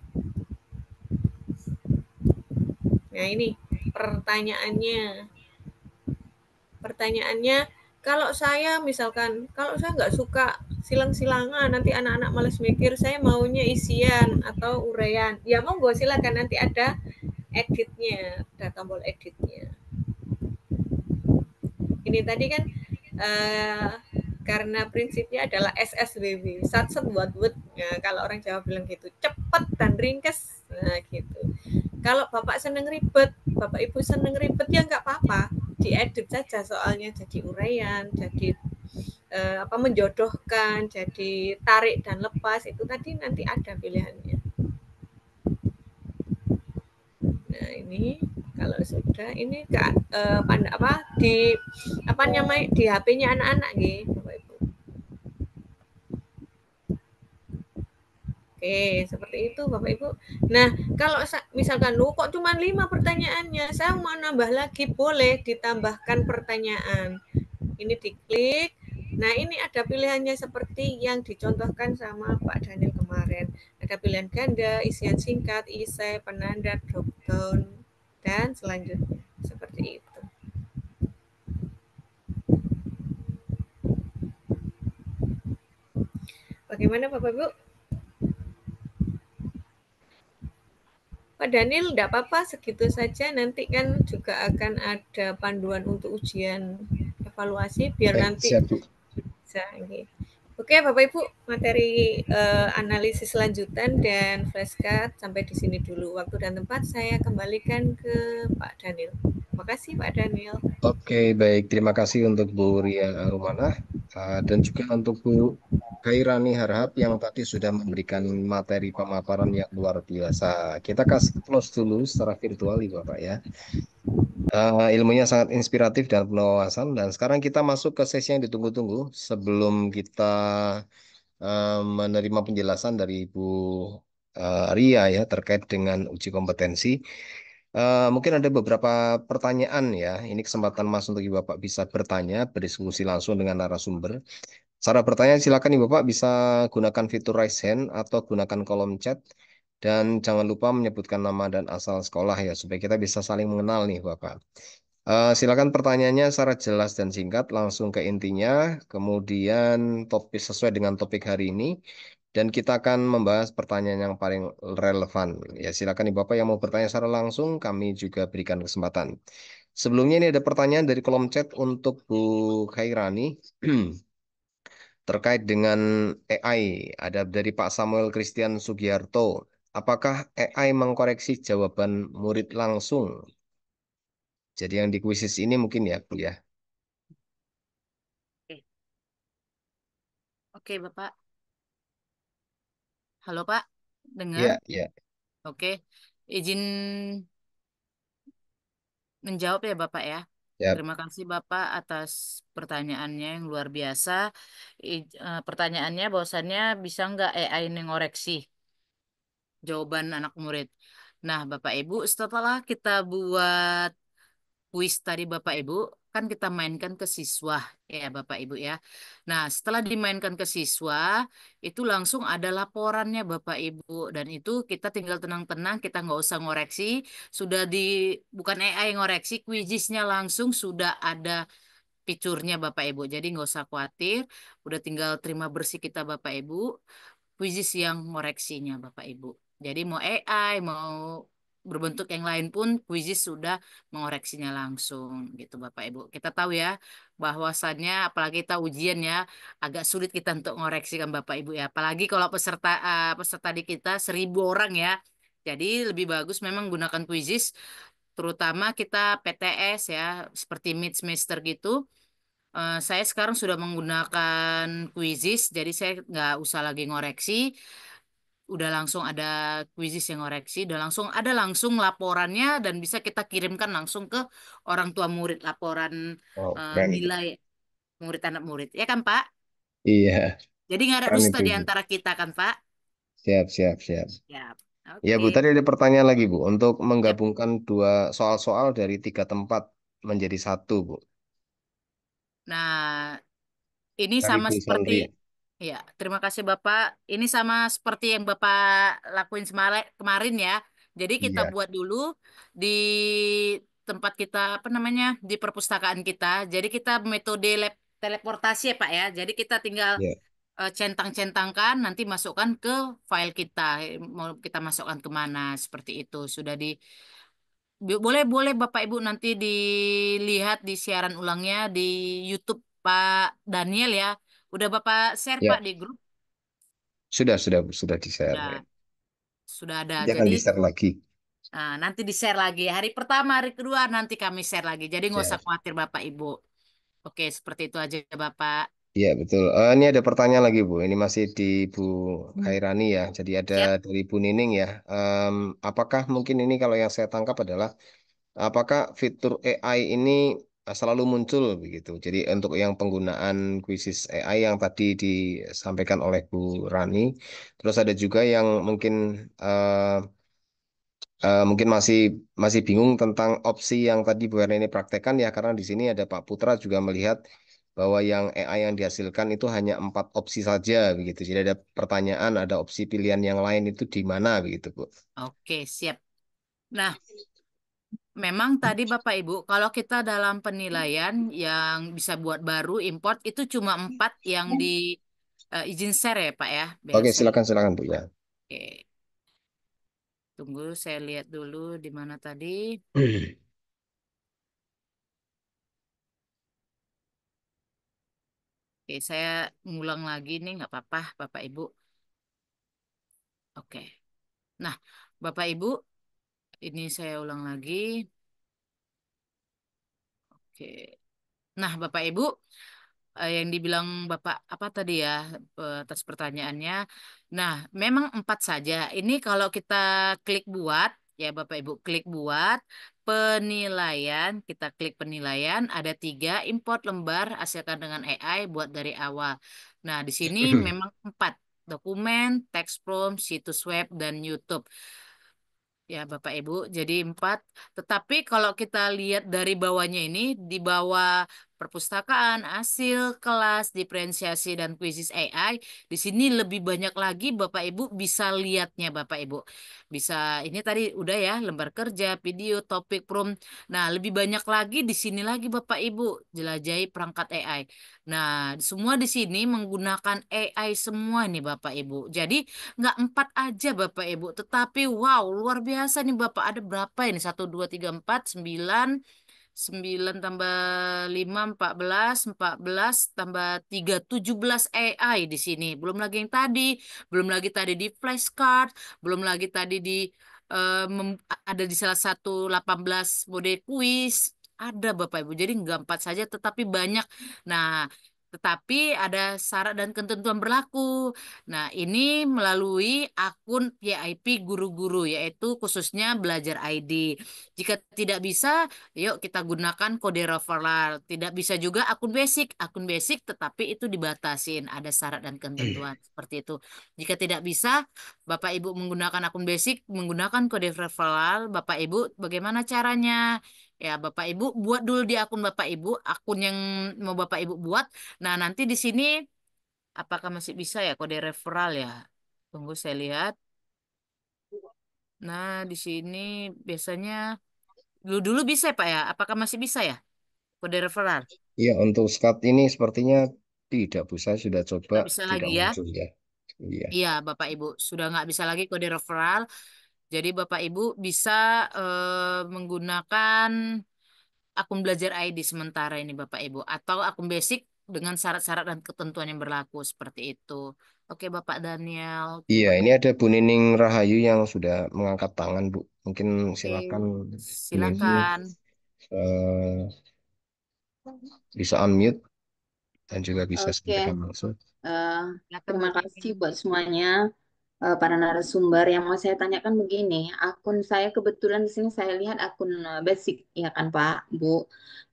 S4: Nah, ini pertanyaannya. Pertanyaannya, kalau saya misalkan, kalau saya nggak suka silang-silangan, nanti anak-anak males mikir, saya maunya isian atau uraian. Ya monggo silakan, nanti ada editnya, ada tombol editnya. Ini tadi kan karena prinsipnya adalah SSWW, sat-set buat-buat. Nah, kalau orang Jawa bilang gitu, cepat dan ringkas. Nah, gitu. Kalau Bapak seneng ribet, Bapak Ibu seneng ribet, ya nggak apa-apa, diedit saja soalnya jadi uraian, jadi menjodohkan, jadi tarik dan lepas, itu tadi nanti ada pilihannya. Nah, ini Kalau sudah ini di apa namanya di HP-nya anak-anak gitu, Bapak Ibu. Oke, seperti itu Bapak Ibu. Nah, kalau misalkan lu kok cuma 5 pertanyaannya, saya mau nambah lagi, boleh ditambahkan pertanyaan. Ini diklik. Nah, ini ada pilihannya seperti yang dicontohkan sama Pak Daniel kemarin. Ada pilihan ganda, isian singkat, esai, penanda, drop down, dan selanjutnya. Seperti itu. Bagaimana Bapak Ibu? Pak Daniel, tidak apa-apa, segitu saja. Nanti kan juga akan ada panduan untuk ujian evaluasi, biar nanti
S2: Siap, Bu.
S4: bisa. Oke, Bapak Ibu, materi analisis lanjutan dan flashcard sampai di sini dulu. Waktu dan tempat saya kembalikan ke Pak Daniel. Terima kasih Pak Daniel.
S2: Oke, baik. Terima kasih untuk Bu Ria Rumanah dan juga untuk Bu Khairani Harahap yang tadi sudah memberikan materi pemaparan yang luar biasa. Kita kasih close dulu secara virtual, Ibu Bapak ya. Ilmunya sangat inspiratif dan penuh wawasan. Dan sekarang kita masuk ke sesi yang ditunggu-tunggu sebelum kita menerima penjelasan dari Ibu Ria ya terkait dengan uji kompetensi. Mungkin ada beberapa pertanyaan ya. Ini kesempatan Mas untuk Ibu Bapak bisa bertanya, berdiskusi langsung dengan narasumber. Cara bertanya silakan Ibu Bapak bisa gunakan fitur raise hand atau gunakan kolom chat. Dan jangan lupa menyebutkan nama dan asal sekolah ya, supaya kita bisa saling mengenal nih Bapak. Silakan pertanyaannya secara jelas dan singkat, langsung ke intinya, kemudian topik sesuai dengan topik hari ini, dan kita akan membahas pertanyaan yang paling relevan. Ya, silakan Ibu Bapak yang mau bertanya secara langsung, kami juga berikan kesempatan. Sebelumnya ini ada pertanyaan dari kolom chat untuk Bu Khairani terkait dengan AI. Ada dari Pak Samuel Christian Sugiarto. Apakah AI mengkoreksi jawaban murid langsung? Jadi yang di kuisis ini mungkin ya, Bu ya.
S1: Oke, Oke, Bapak. Halo, Pak. Dengar?
S2: Iya, iya.
S1: Oke. Izin menjawab ya, Bapak ya.
S2: Ya,
S1: Terima kasih Bapak atas pertanyaannya yang luar biasa. Pertanyaannya bahwasannya bisa nggak AI ini ngoreksi jawaban anak murid? Nah, Bapak Ibu, setelah kita buat kuis tadi Bapak Ibu, kan kita mainkan ke siswa ya Bapak Ibu ya. Nah, setelah dimainkan ke siswa, itu langsung ada laporannya Bapak Ibu. Dan itu kita tinggal tenang-tenang, kita nggak usah ngoreksi. Sudah di, bukan AI ngoreksi, kuisisnya langsung sudah ada fiturnya Bapak Ibu. Jadi nggak usah khawatir, udah tinggal terima bersih kita Bapak Ibu, kuisis yang ngoreksinya Bapak Ibu. Jadi mau AI, mau berbentuk yang lain pun kuisis sudah mengoreksinya langsung gitu Bapak Ibu. Kita tahu ya bahwasannya apalagi kita ujian ya agak sulit kita untuk ngoreksi kan Bapak Ibu ya. Apalagi kalau peserta di kita 1.000 orang ya. Jadi lebih bagus memang gunakan kuisis terutama kita PTS ya seperti mid semester gitu. Saya sekarang sudah menggunakan Quizzes, jadi saya nggak usah lagi ngoreksi, udah langsung ada Quizzes yang ngoreksi, udah langsung laporannya dan bisa kita kirimkan langsung ke orang tua murid laporan
S2: oh, keren itu.
S1: nilai murid anak murid, ya kan Pak?
S2: Iya,
S1: Jadi nggak ada
S2: keren
S1: dusta
S2: itu,
S1: di
S2: Ibu.
S1: antara kita kan Pak?
S2: Siap, siap, siap.
S1: Ya,
S2: Ya, Bu,
S1: oke.
S2: tadi ada pertanyaan lagi, Bu. Untuk
S1: Yap.
S2: menggabungkan dua soal-soal dari tiga tempat menjadi satu, Bu.
S1: Nah, ini
S2: Dari
S1: sama
S2: Bu
S1: seperti
S2: Sandria.
S1: ya, terima kasih Bapak. Ini sama seperti yang Bapak lakuin kemarin ya. Jadi kita
S2: Iya,
S1: buat dulu di tempat kita apa namanya di perpustakaan kita. Jadi kita metode teleportasi ya Pak ya. Jadi kita tinggal
S2: iya.
S1: centang-centangkan nanti masukkan ke file kita. Mau kita masukkan kemana seperti itu. Sudah di boleh boleh Bapak Ibu nanti dilihat di siaran ulangnya di YouTube Pak Daniel ya. Udah Bapak share
S2: Ya,
S1: Pak di grup?
S2: sudah di-share.
S1: Sudah, sudah ada.
S2: Jangan
S1: Jadi
S2: di-share lagi.
S1: nanti di-share lagi. Hari pertama, hari kedua nanti kami share lagi. Jadi nggak usah
S2: Siap.
S1: khawatir Bapak Ibu. Oke, seperti itu aja Bapak.
S2: Iya, betul. Ini ada pertanyaan lagi, Bu. Ini masih di Bu Khairani ya. Jadi ada
S1: Siap.
S2: dari Bu Nining ya. Apakah mungkin ini kalau yang saya tangkap adalah apakah fitur AI ini selalu muncul begitu. Jadi untuk yang penggunaan kuisis AI yang tadi disampaikan oleh Bu Rani, terus ada juga yang mungkin masih masih bingung tentang opsi yang tadi Bu Rani praktekkan ya, karena di sini ada Pak Putra juga melihat bahwa yang AI yang dihasilkan itu hanya 4 opsi saja begitu. Jadi ada pertanyaan, ada opsi pilihan yang lain itu di mana begitu Bu.
S1: Oke, siap. Nah, memang tadi Bapak Ibu, kalau kita dalam penilaian yang bisa buat baru import itu cuma 4 yang di izin share ya Pak ya,
S2: Oke,
S1: BSI.
S2: silakan silakan Bu ya.
S1: Oke, tunggu saya lihat dulu di mana tadi. Oke, saya ngulang lagi nih, nggak apa-apa Bapak Ibu. Oke, nah Bapak Ibu, ini saya ulang lagi. Oke, nah Bapak Ibu. Yang dibilang Bapak apa tadi ya atas pertanyaannya. Nah, memang 4 saja. Ini kalau kita klik buat, ya Bapak Ibu klik buat penilaian, kita klik penilaian, ada 3 import lembar hasilkan dengan AI buat dari awal. Nah, di sini memang 4 dokumen, teks prompt, situs web, dan YouTube. Ya, Bapak Ibu, jadi 4. Tetapi kalau kita lihat dari bawahnya ini, di bawah perpustakaan, hasil kelas, diferensiasi, dan kuisis AI, di sini lebih banyak lagi Bapak Ibu bisa lihatnya Bapak Ibu. Bisa, ini tadi udah ya, lembar kerja, video, topik, prompt. Nah, lebih banyak lagi di sini lagi Bapak Ibu, jelajahi perangkat AI. Nah, semua di sini menggunakan AI semua nih Bapak Ibu. Jadi, nggak 4 aja Bapak Ibu, tetapi wow luar biasa nih Bapak. Ada berapa ini? 1, 2, 3, 4, 9, 9 tambah 5, 14, 14 tambah 3, 17 AI di sini. Belum lagi yang tadi, belum lagi tadi di flashcard, belum lagi tadi di ada di salah satu 18 mode kuis. Ada Bapak Ibu. Jadi nggak 4 saja tetapi banyak. Nah, tetapi ada syarat dan ketentuan berlaku. Nah, ini melalui akun VIP guru-guru, yaitu khususnya Belajar ID. Jika tidak bisa, yuk kita gunakan kode referral. Tidak bisa juga akun basic, tetapi itu dibatasin. Ada syarat dan ketentuan seperti itu. Jika tidak bisa, Bapak Ibu menggunakan akun basic, menggunakan kode referral. Bapak Ibu, bagaimana caranya? Ya, Bapak Ibu buat dulu di akun Bapak Ibu, akun yang mau Bapak Ibu buat. Nah, nanti di sini apakah masih bisa ya kode referral ya? Tunggu saya lihat. Nah, di sini biasanya dulu-dulu bisa ya, Pak ya? Apakah masih bisa ya kode referral?
S2: Iya, untuk SCAD ini sepertinya tidak Bu. Saya sudah coba,
S1: Nggak bisa
S2: tidak
S1: lagi ya?
S2: muncul ya. Iya.
S1: Iya, Bapak Ibu sudah nggak bisa lagi kode referral. Jadi Bapak Ibu bisa menggunakan akun Belajar ID sementara ini Bapak Ibu atau akun basic dengan syarat-syarat dan ketentuan yang berlaku seperti itu. Oke, Bapak Daniel,
S2: Iya,
S1: terima
S2: ini
S1: kasih.
S2: ada Bu Nining Rahayu yang sudah mengangkat tangan, Bu. Mungkin
S1: Oke,
S2: silakan Bu Nining
S1: silakan.
S2: eh, bisa unmute dan juga bisa
S5: Oke,
S2: sampaikan langsung.
S5: eh,
S1: Silakan Bu
S5: terima kasih
S1: Nining.
S5: buat semuanya, para narasumber. Yang mau saya tanyakan begini, akun saya kebetulan di sini saya lihat akun basic, ya kan Pak, Bu.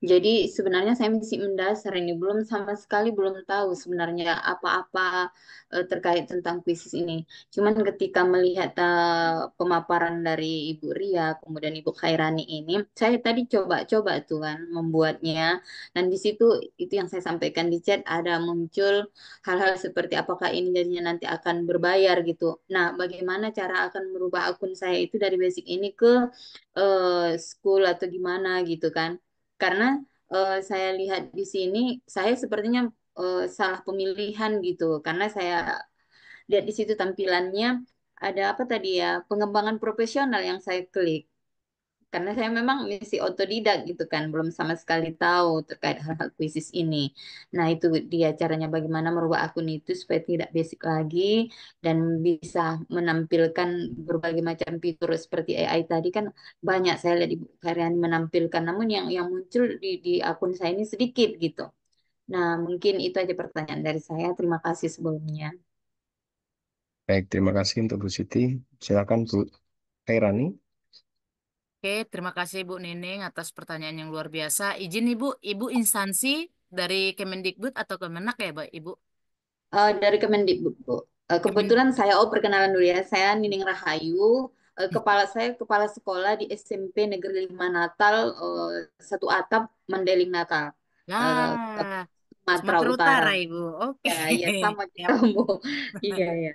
S5: Jadi sebenarnya saya masih mendasar ini, belum sama sekali belum tahu sebenarnya apa-apa terkait tentang kuisis ini. Cuman ketika melihat pemaparan dari Ibu Ria, kemudian Ibu Khairani ini, saya tadi coba-coba tuh kan membuatnya. Dan di situ itu yang saya sampaikan di chat ada muncul hal-hal seperti apakah ini jadinya nanti akan berbayar gitu. Nah, bagaimana cara akan merubah akun saya itu dari basic ini ke school atau gimana gitu kan? Karena saya lihat di sini saya sepertinya salah pemilihan gitu karena saya lihat di situ tampilannya ada apa tadi ya pengembangan profesional yang saya klik karena saya memang misi otodidak gitu kan, belum sama sekali tahu terkait hal-hal kuisis ini. Nah, itu dia caranya bagaimana merubah akun itu supaya tidak basic lagi dan bisa menampilkan berbagai macam fitur seperti AI tadi kan banyak saya lihat Ibu Karyani menampilkan, namun yang muncul di akun saya ini sedikit gitu. Nah, mungkin itu aja pertanyaan dari saya. Terima kasih sebelumnya.
S2: Baik, terima kasih untuk Bu Siti. Silakan Bu Khairani.
S1: Oke, terima kasih Ibu Nining atas pertanyaan yang luar biasa. Izin Ibu, Ibu instansi dari Kemendikbud atau Kemenak ya, Mbak Ibu?
S5: Dari Kemendikbud, Bu. Kebetulan
S1: Kemendikbud.
S5: saya, perkenalan dulu ya, saya Nining Rahayu. Saya kepala sekolah di SMP Negeri 5 Natal, satu atap Mandeling Natal,
S1: Lah,
S5: Sumatera
S1: Sumatera
S5: Utara.
S1: Utara Ibu. Oke.
S5: Ya, ya sama kita,
S1: Siap.
S5: Bu. Iya, ya.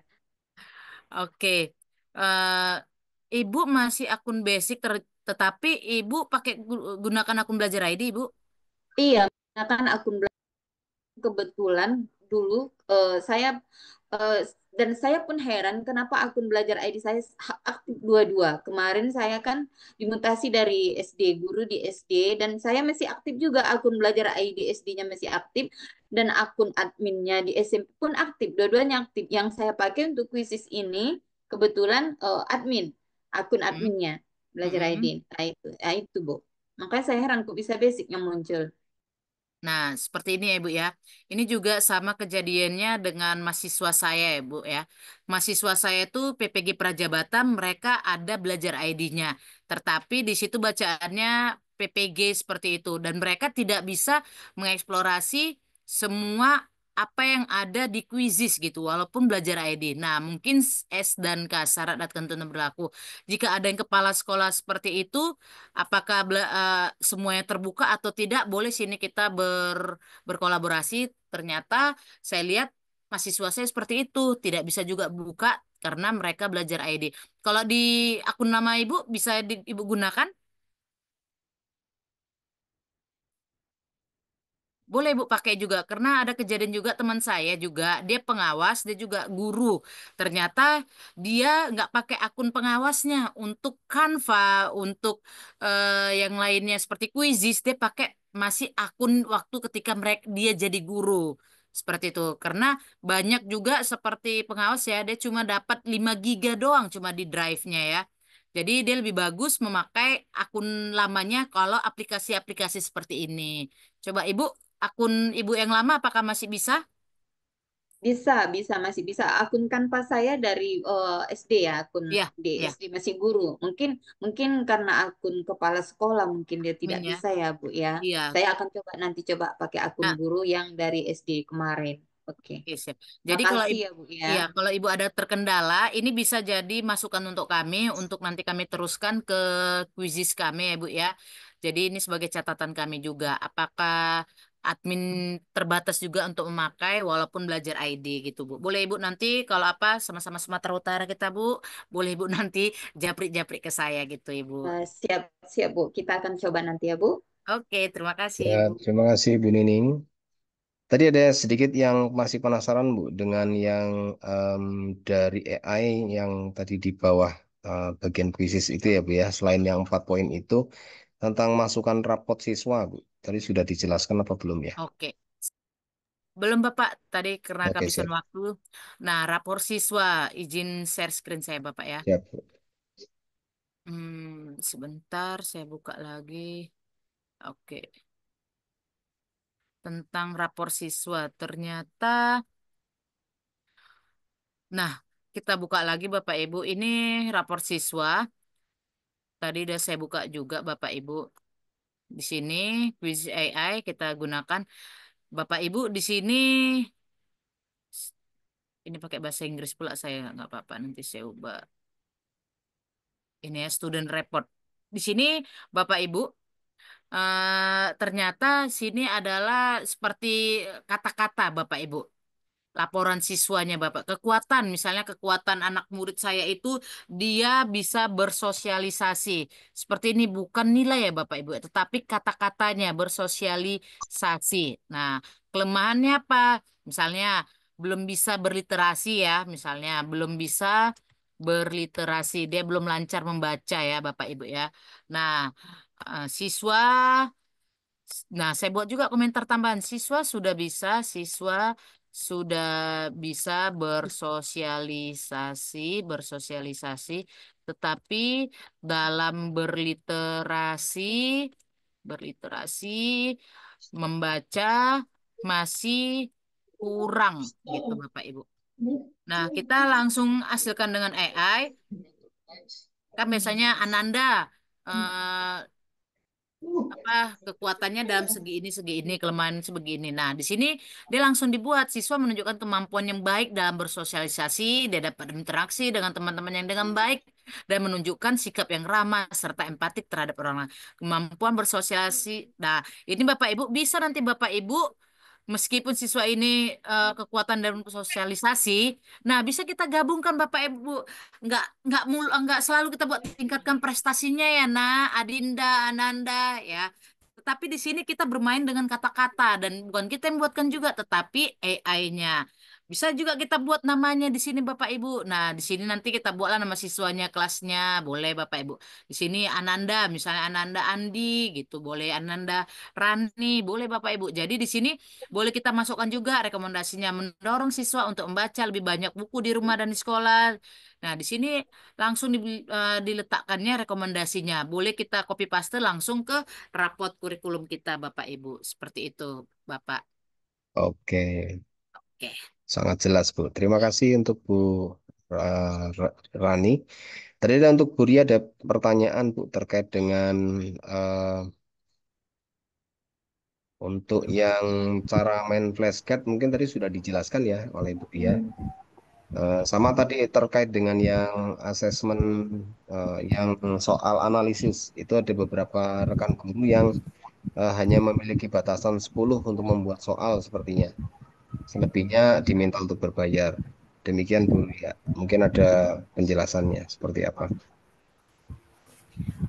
S1: Oke. Eh, Ibu masih akun basic tetapi Ibu pakai gunakan akun belajar ID, Ibu?
S5: Iya, kan akun kebetulan dulu saya eh, dan saya pun heran kenapa akun belajar ID saya aktif dua-dua. Kemarin saya kan dimutasi dari SD, guru di SD, dan saya masih aktif juga akun belajar ID SD-nya masih aktif, dan akun adminnya di SMP pun aktif. Dua-duanya aktif. Yang saya pakai untuk kuisis ini kebetulan akun
S1: Mm,
S5: adminnya belajar ID.
S1: mm-mm.
S5: Nah, itu Bu. Makanya saya heran kok bisa basic yang muncul.
S1: Nah, seperti ini ya, Bu ya. Ini juga sama kejadiannya dengan mahasiswa saya ya, Bu ya. Mahasiswa saya itu PPG Prajabatam, mereka ada belajar ID-nya. Tetapi di situ bacaannya PPG seperti itu. Dan mereka tidak bisa mengeksplorasi semua apa yang ada di Quizizz gitu, walaupun belajar ID. Nah, mungkin S dan K, syarat dan ketentuan berlaku. Jika ada yang kepala sekolah seperti itu, apakah semuanya terbuka atau tidak? Boleh sini kita berkolaborasi. Ternyata saya lihat mahasiswa saya seperti itu, tidak bisa juga buka karena mereka belajar ID. Kalau di akun nama Ibu bisa Ibu gunakan? Boleh Bu pakai juga karena ada kejadian juga teman saya juga dia pengawas dia juga guru ternyata dia nggak pakai akun pengawasnya untuk Canva untuk yang lainnya seperti Quizizz dia pakai masih akun waktu ketika mereka dia jadi guru seperti itu karena banyak juga seperti pengawas ya dia cuma dapat 5 giga doang cuma di drive-nya ya. Jadi dia lebih bagus memakai akun lamanya kalau aplikasi-aplikasi seperti ini. Coba Ibu akun ibu yang lama apakah masih bisa?
S5: Bisa, bisa, masih bisa. Akun Canva saya dari SD ya, akun
S1: Iya,
S5: di
S1: iya.
S5: SD masih guru. Mungkin mungkin karena akun kepala sekolah mungkin dia tidak
S1: Min ya.
S5: bisa ya, Bu ya.
S1: Iya.
S5: Saya akan coba pakai akun
S1: Nah,
S5: guru yang dari SD kemarin. Oke.
S1: oke, siap. Jadi kalau
S5: Makasih
S1: ibu,
S5: ya, Bu ya.
S1: iya, kalau ibu ada terkendala, ini bisa jadi masukan untuk kami, untuk nanti kami teruskan ke kuisis kami ya, Bu ya. Jadi ini sebagai catatan kami juga. Apakah admin terbatas juga untuk memakai walaupun belajar ID gitu, Bu. Boleh Ibu nanti kalau apa sama-sama Sumatera Utara kita, Bu. Boleh Ibu nanti japrik-japrik ke saya gitu, Ibu.
S5: Siap, siap, Bu. Kita akan coba nanti ya, Bu.
S1: Oke, terima kasih,
S2: Ya,
S1: Ibu.
S2: terima kasih Bu Nining. Tadi ada sedikit yang masih penasaran Bu dengan yang em, dari AI yang tadi di bawah bagian kuisis itu ya Bu ya. Selain yang 4 poin itu tentang masukan rapot siswa Bu. Tadi sudah dijelaskan apa belum ya?
S1: Oke. Belum Bapak, tadi karena
S2: Oke
S1: kehabisan
S2: siap.
S1: waktu. Nah, rapor siswa, izin share screen saya Bapak ya.
S2: Siap Bu.
S1: Sebentar, saya buka lagi. Oke, tentang rapor siswa. Ternyata, nah, kita buka lagi Bapak Ibu. Ini rapor siswa. Tadi udah saya buka juga Bapak Ibu. Di sini, quiz AI kita gunakan. Bapak Ibu di sini, ini pakai bahasa Inggris pula saya. Nggak apa-apa, nanti saya ubah. Ini ya, student report. Di sini, Bapak Ibu, ternyata sini adalah seperti kata-kata Bapak Ibu. Laporan siswanya Bapak. Kekuatan, misalnya kekuatan anak murid saya itu dia bisa bersosialisasi. Seperti ini bukan nilai ya Bapak Ibu, tetapi kata-katanya bersosialisasi. Nah, kelemahannya apa? Misalnya belum bisa berliterasi ya, misalnya belum bisa berliterasi, dia belum lancar membaca ya Bapak Ibu ya. Nah, siswa Nah, saya buat juga komentar tambahan. Siswa sudah bisa bersosialisasi, tetapi dalam berliterasi, membaca masih kurang gitu, Bapak Ibu. Nah, kita langsung hasilkan dengan AI. Kan biasanya Ananda eh, kekuatannya dalam segi ini, kelemahan sebegini. Nah, di sini dia langsung dibuat siswa menunjukkan kemampuan yang baik dalam bersosialisasi, dia dapat berinteraksi dengan teman-teman yang dengan baik dan menunjukkan sikap yang ramah serta empatik terhadap orang lain. Kemampuan bersosialisasi. Nah, ini Bapak Ibu bisa nanti Bapak Ibu meskipun siswa ini kekuatan dalam sosialisasi, nah bisa kita gabungkan Bapak Ibu, nggak selalu kita buat tingkatkan prestasinya ya, Nak, Adinda, Ananda, ya. Tetapi di sini kita bermain dengan kata-kata dan bukan kita yang buatkan juga, tetapi AI-nya. Bisa juga kita buat namanya di sini Bapak Ibu. Nah, di sini nanti kita buatlah nama siswanya, kelasnya, boleh Bapak Ibu. Di sini Ananda, misalnya Ananda Andi gitu, boleh Ananda Rani, boleh Bapak Ibu. Jadi di sini boleh kita masukkan juga rekomendasinya mendorong siswa untuk membaca lebih banyak buku di rumah dan di sekolah. Nah, di sini langsung diletakkannya rekomendasinya. Boleh kita copy paste langsung ke rapot kurikulum kita, Bapak Ibu. Seperti itu, Bapak.
S2: Oke,
S1: Oke.
S2: sangat jelas, Bu. Terima kasih untuk Bu Rani. Tadi ada untuk Bu Ria ada pertanyaan, Bu, terkait dengan eh, untuk yang cara main flashcard mungkin tadi sudah dijelaskan ya oleh Bu Ria. Sama tadi terkait dengan yang asesmen yang soal analisis itu ada beberapa rekan guru yang hanya memiliki batasan 10 untuk membuat soal sepertinya. Selebihnya diminta untuk berbayar. Demikian Bu ya. Mungkin ada penjelasannya seperti apa.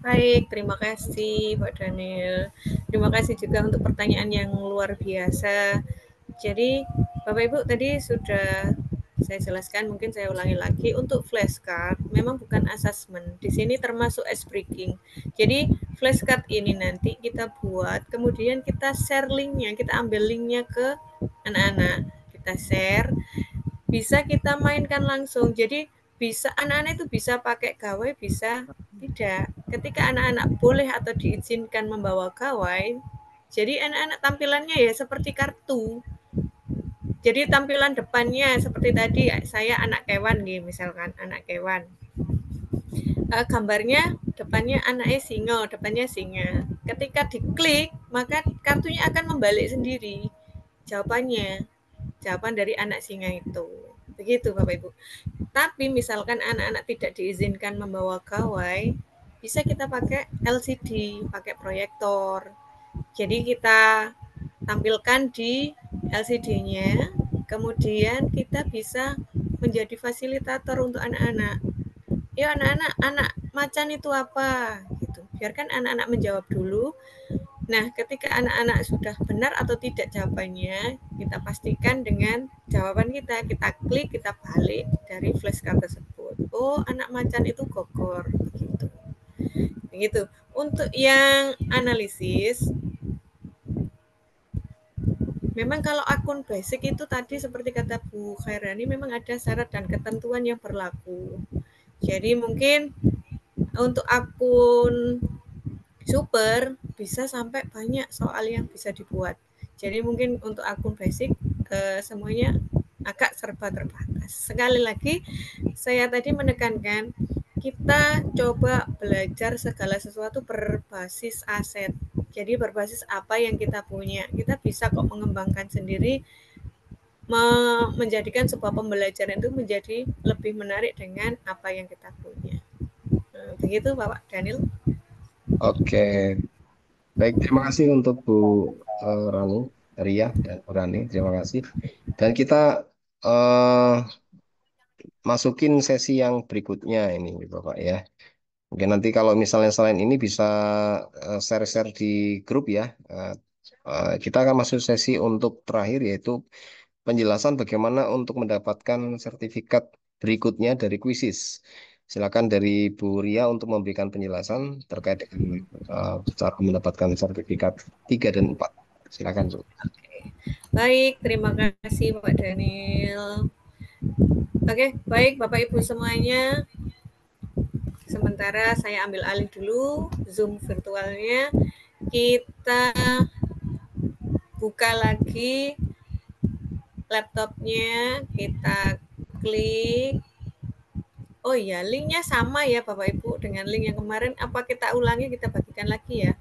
S4: Baik, terima kasih Pak Daniel. Terima kasih juga untuk pertanyaan yang luar biasa. Jadi Bapak Ibu tadi sudah saya jelaskan, mungkin saya ulangi lagi. Untuk flashcard memang bukan assessment. Di sini termasuk ice breaking. Jadi flashcard ini nanti kita buat, kemudian kita share linknya, kita ambil linknya ke anak-anak. Kita share, bisa kita mainkan langsung. Jadi bisa anak-anak itu bisa pakai gawai, bisa tidak. Ketika anak-anak boleh atau diizinkan membawa gawai, jadi anak-anak tampilannya ya seperti kartu. Jadi tampilan depannya seperti tadi saya anak kewan nih, misalkan anak kewan. Gambarnya depannya anaknya singa. Ketika diklik, maka kartunya akan membalik sendiri jawabannya. Jawaban dari anak singa itu. Begitu Bapak Ibu. Tapi misalkan anak-anak tidak diizinkan membawa gawai, bisa kita pakai LCD, pakai proyektor. Jadi kita tampilkan di LCD-nya, kemudian kita bisa menjadi fasilitator untuk anak-anak. Ya anak-anak, anak macan itu apa? Gitu. Biarkan anak-anak menjawab dulu. Nah, ketika anak-anak sudah benar atau tidak jawabannya, kita pastikan dengan jawaban kita. Kita klik, kita balik dari flashcard tersebut. Oh, anak macan itu gogor. Begitu. Begitu. Untuk yang analisis, memang kalau akun basic itu tadi seperti kata Bu Khairani, memang ada syarat dan ketentuan yang berlaku. Jadi mungkin untuk akun super bisa sampai banyak soal yang bisa dibuat. Jadi mungkin untuk akun basic semuanya agak serba terbatas. Sekali lagi saya tadi menekankan kita coba belajar segala sesuatu berbasis aset. Jadi berbasis apa yang kita punya. Kita bisa kok mengembangkan sendiri, menjadikan sebuah pembelajaran itu menjadi lebih menarik dengan apa yang kita punya. Begitu Bapak Daniel.
S2: Oke. Baik, terima kasih untuk Bu Rani, Ria dan Bu Rani. Terima kasih. Dan kita masukin sesi yang berikutnya ini, Bapak ya. Mungkin nanti kalau misalnya selain ini bisa share-share di grup ya. Kita akan masuk sesi untuk terakhir yaitu penjelasan bagaimana untuk mendapatkan sertifikat berikutnya dari kuisis. Silakan dari Bu Ria untuk memberikan penjelasan terkait dengan cara mendapatkan sertifikat 3 dan 4. Silakan, Bu.
S4: Baik, terima kasih Pak Daniel. Oke, baik Bapak Ibu semuanya. Sementara saya ambil alih dulu Zoom virtualnya. Kita buka lagi laptopnya, kita klik Oh iya, linknya sama ya Bapak Ibu dengan link yang kemarin. Apa kita ulangi, kita bagikan lagi ya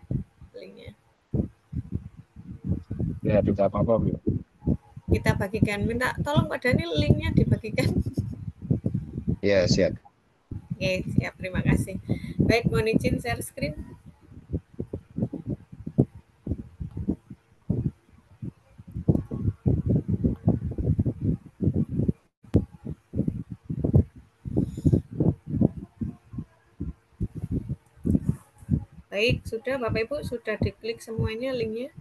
S4: linknya.
S2: Ya, tidak apa-apa, Bu.
S4: Kita bagikan. Minta tolong Pak Daniel linknya dibagikan.
S2: Ya, siap.
S4: Oke, siap. Terima kasih. Baik, mohon izin share screen. Baik, sudah Bapak Ibu sudah diklik semuanya linknya.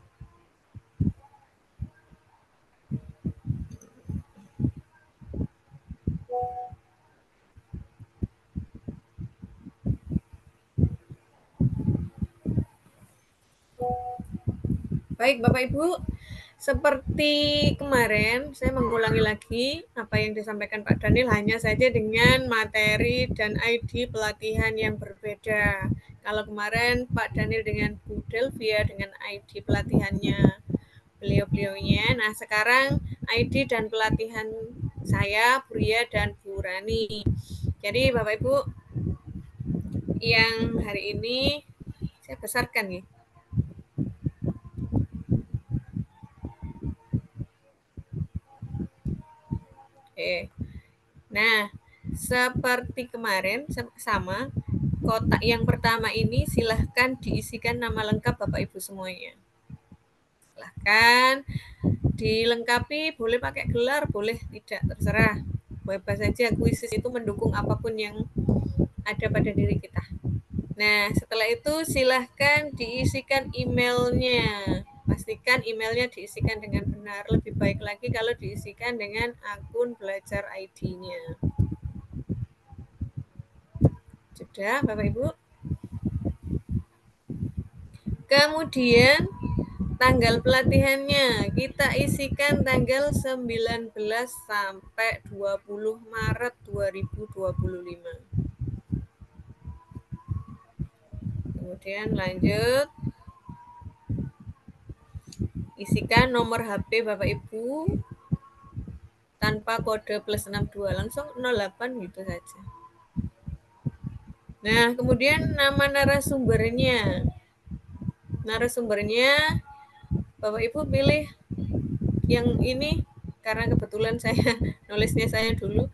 S4: Baik Bapak Ibu, seperti kemarin saya mengulangi lagi apa yang disampaikan Pak Daniel, hanya saja dengan materi dan ID pelatihan yang berbeda. Kalau kemarin Pak Daniel dengan Bu Delvia dengan ID pelatihannya beliau-beliaunya. Nah, sekarang ID dan pelatihan saya, Bu Ria dan Bu Rani. Jadi Bapak Ibu yang hari ini saya besarkan nih. Oke. Nah, seperti kemarin sama kotak yang pertama ini silahkan diisikan nama lengkap Bapak Ibu semuanya. Silahkan dilengkapi, boleh pakai gelar, boleh tidak, terserah. Bebas saja, kuisis itu mendukung apapun yang ada pada diri kita. Nah, setelah itu silahkan diisikan emailnya. Pastikan emailnya diisikan dengan benar. Lebih baik lagi kalau diisikan dengan akun belajar ID-nya. Sudah, Bapak Ibu? Kemudian tanggal pelatihannya kita isikan tanggal 19 sampai 20 Maret 2025. Kemudian lanjut, isikan nomor HP Bapak Ibu tanpa kode plus 62, langsung 08 gitu saja. Nah, kemudian nama narasumbernya. Narasumbernya Bapak Ibu pilih yang ini, karena kebetulan saya nulisnya saya dulu.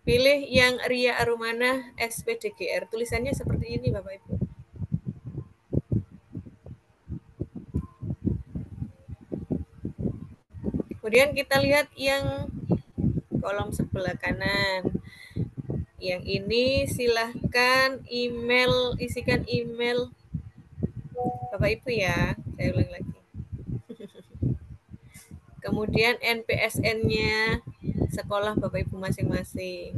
S4: Pilih yang Ria Arumana SPDGR. Tulisannya seperti ini Bapak Ibu. Kemudian kita lihat yang kolom sebelah kanan. Yang ini silahkan email, isikan email Bapak Ibu ya. Saya ulang lagi. Kemudian NPSN-nya sekolah Bapak Ibu masing-masing.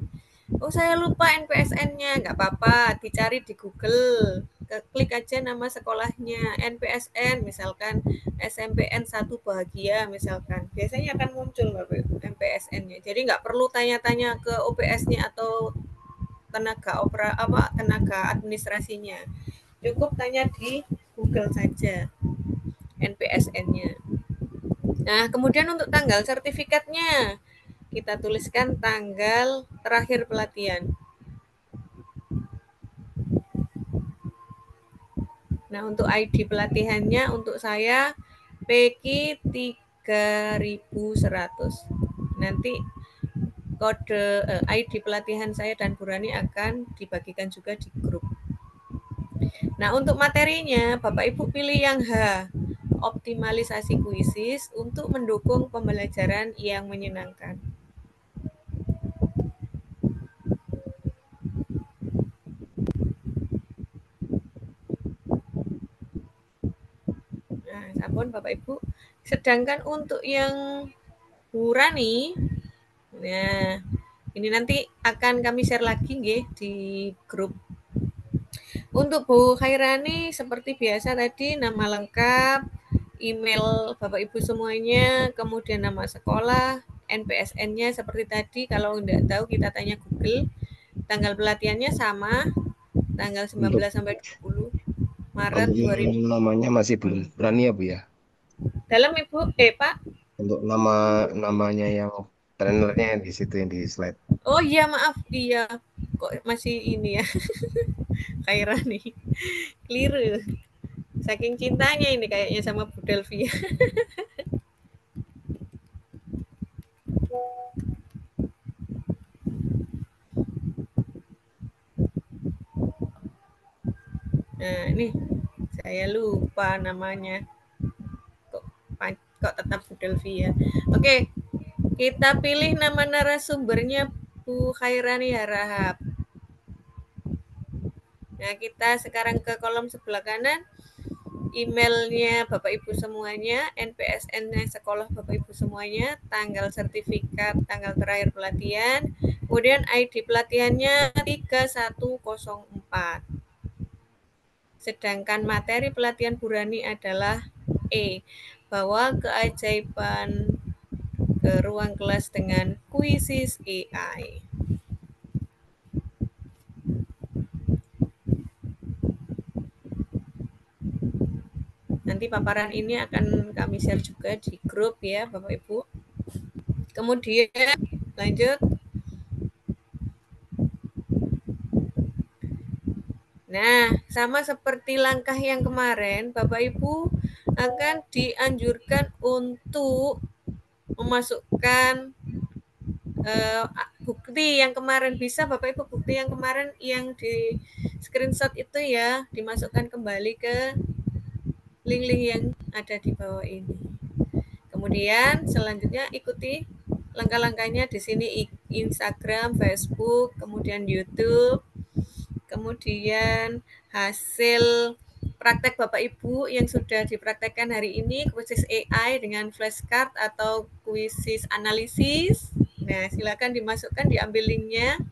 S4: Oh, saya lupa NPSN-nya. Nggak apa-apa, dicari di Google. Klik aja nama sekolahnya, NPSN, misalkan SMPN 1 Bahagia, misalkan. Biasanya akan muncul Bapak Ibu NPSN-nya. Jadi nggak perlu tanya-tanya ke OPS-nya atau tenaga administrasinya. Cukup tanya di Google saja NPSN-nya. Nah, kemudian untuk tanggal sertifikatnya, kita tuliskan tanggal terakhir pelatihan. Nah, untuk ID pelatihannya untuk saya PK 3100. Nanti kode ID pelatihan saya dan Burani akan dibagikan juga di grup. Nah, untuk materinya Bapak Ibu pilih yang H, optimalisasi kuisis untuk mendukung pembelajaran yang menyenangkan. Nah, sampun Bapak Ibu. Sedangkan untuk yang Burani, nah ini nanti akan kami share lagi nggih di grup. Untuk Bu Khairani seperti biasa tadi nama lengkap, email Bapak Ibu semuanya, kemudian nama sekolah, NPSN-nya seperti tadi, kalau enggak tahu kita tanya Google. Tanggal pelatihannya sama, tanggal 19 sampai 20 Maret 2000.
S2: Namanya masih belum berani ya, Bu ya?
S4: Dalam Ibu, Pak?
S2: Untuk namanya yang trainernya di situ yang di slide.
S4: Oh iya, maaf, iya. kok masih ini ya, Khairani. Keliru. Saking cintanya ini kayaknya sama Bu Delvia. Nah, ini saya lupa namanya. Kok kok tetap Bu Delvia. Oke, kita pilih nama narasumbernya Bu Khairani Harahap. Nah, kita sekarang ke kolom sebelah kanan. Emailnya Bapak Ibu semuanya, NPSN-nya sekolah Bapak Ibu semuanya, tanggal sertifikat, tanggal terakhir pelatihan, kemudian ID pelatihannya 3104. Sedangkan materi pelatihan Burani adalah E, bawa keajaiban ke ruang kelas dengan kuisis AI. Nanti paparan ini akan kami share juga di grup ya Bapak Ibu. Kemudian lanjut. Nah, sama seperti langkah yang kemarin, Bapak Ibu akan dianjurkan untuk memasukkan bukti yang kemarin. Bisa Bapak Ibu bukti yang kemarin yang di screenshot itu ya, dimasukkan kembali ke link-link yang ada di bawah ini. Kemudian selanjutnya ikuti langkah-langkahnya di sini, Instagram, Facebook, kemudian YouTube, kemudian hasil praktek Bapak Ibu yang sudah dipraktekkan hari ini, kuisis AI dengan flashcard atau kuisis analisis. Nah, silakan dimasukkan, diambil linknya.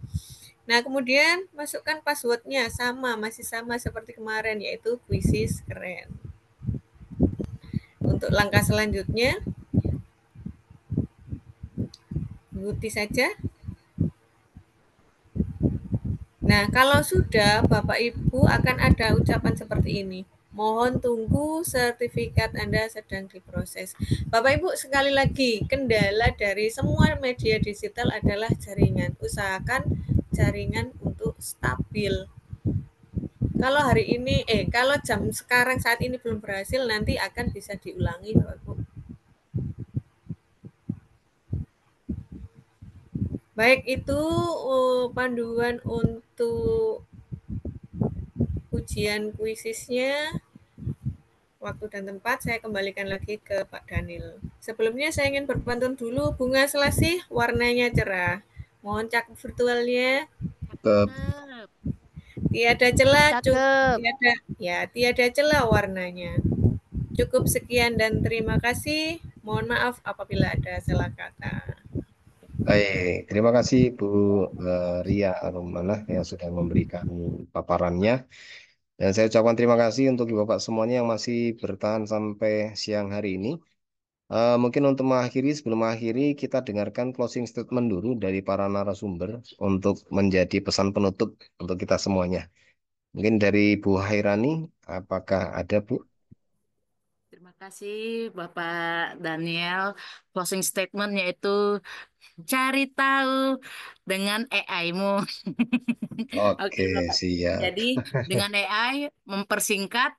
S4: Nah, kemudian masukkan passwordnya sama, masih sama seperti kemarin, yaitu kuisis keren. Untuk langkah selanjutnya, ikuti saja. Nah, kalau sudah, Bapak Ibu akan ada ucapan seperti ini. Mohon tunggu, sertifikat Anda sedang diproses. Bapak Ibu, sekali lagi, kendala dari semua media digital adalah jaringan. Usahakan jaringan untuk stabil. Kalau hari ini, kalau jam sekarang saat ini belum berhasil, nanti akan bisa diulangi, Bapak Ibu. Baik itu panduan untuk ujian kuisisnya, waktu dan tempat saya kembalikan lagi ke Pak Daniel. Sebelumnya saya ingin berpantun dulu, bunga selasih warnanya cerah. Mohon cakap virtualnya. Tiada celah, tiada celah warnanya. Cukup sekian dan terima kasih. Mohon maaf apabila ada salah kata.
S2: Baik, terima kasih Bu Ria Arumana yang sudah memberikan paparannya. Dan saya ucapkan terima kasih untuk Bapak semuanya yang masih bertahan sampai siang hari ini. Mungkin untuk mengakhiri, sebelum mengakhiri, kita dengarkan closing statement dulu dari para narasumber untuk menjadi pesan penutup untuk kita semuanya. Mungkin dari Bu Hairani, apakah ada Bu?
S1: Terima kasih Bapak Daniel. Closing statement yaitu cari tahu dengan AI-mu. Oke
S2: Oke,
S1: Bapak.
S2: siap.
S1: Jadi dengan AI mempersingkat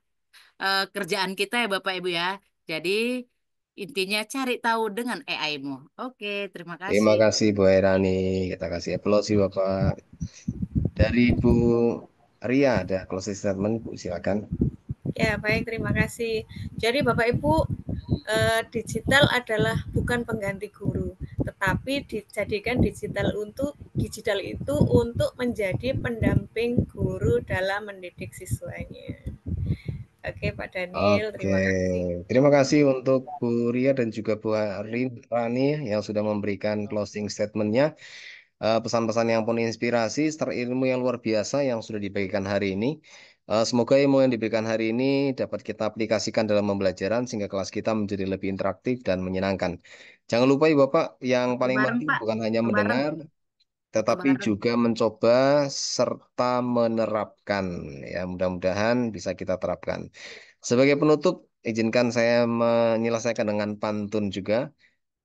S1: kerjaan kita ya Bapak Ibu ya. Jadi intinya cari tahu dengan AI-mu. Oke, terima
S2: Terima
S1: kasih.
S2: kasih Bu Hairani. Kita kasih aplaus Bapak. Dari Bu Ria ada closing statement, Bu, silakan.
S4: Ya, baik, terima kasih. Jadi Bapak Ibu, digital adalah bukan pengganti guru, tetapi dijadikan digital itu untuk menjadi pendamping guru dalam mendidik siswanya. Oke, Pak Daniel,
S2: Oke,
S4: terima kasih.
S2: terima kasih untuk Bu Ria dan juga Bu Rani yang sudah memberikan closing statementnya. Pesan-pesan yang penuh inspirasi serta ilmu yang luar biasa yang sudah dibagikan hari ini. Semoga ilmu yang diberikan hari ini dapat kita aplikasikan dalam pembelajaran sehingga kelas kita menjadi lebih interaktif dan menyenangkan. Jangan lupa ya Bapak, yang paling
S1: Bareng
S2: penting
S1: Pak,
S2: bukan hanya
S1: bareng,
S2: mendengar, tetapi
S1: bareng.
S2: juga mencoba serta menerapkan. Ya, mudah-mudahan bisa kita terapkan. Sebagai penutup, izinkan saya menyelesaikan dengan pantun juga.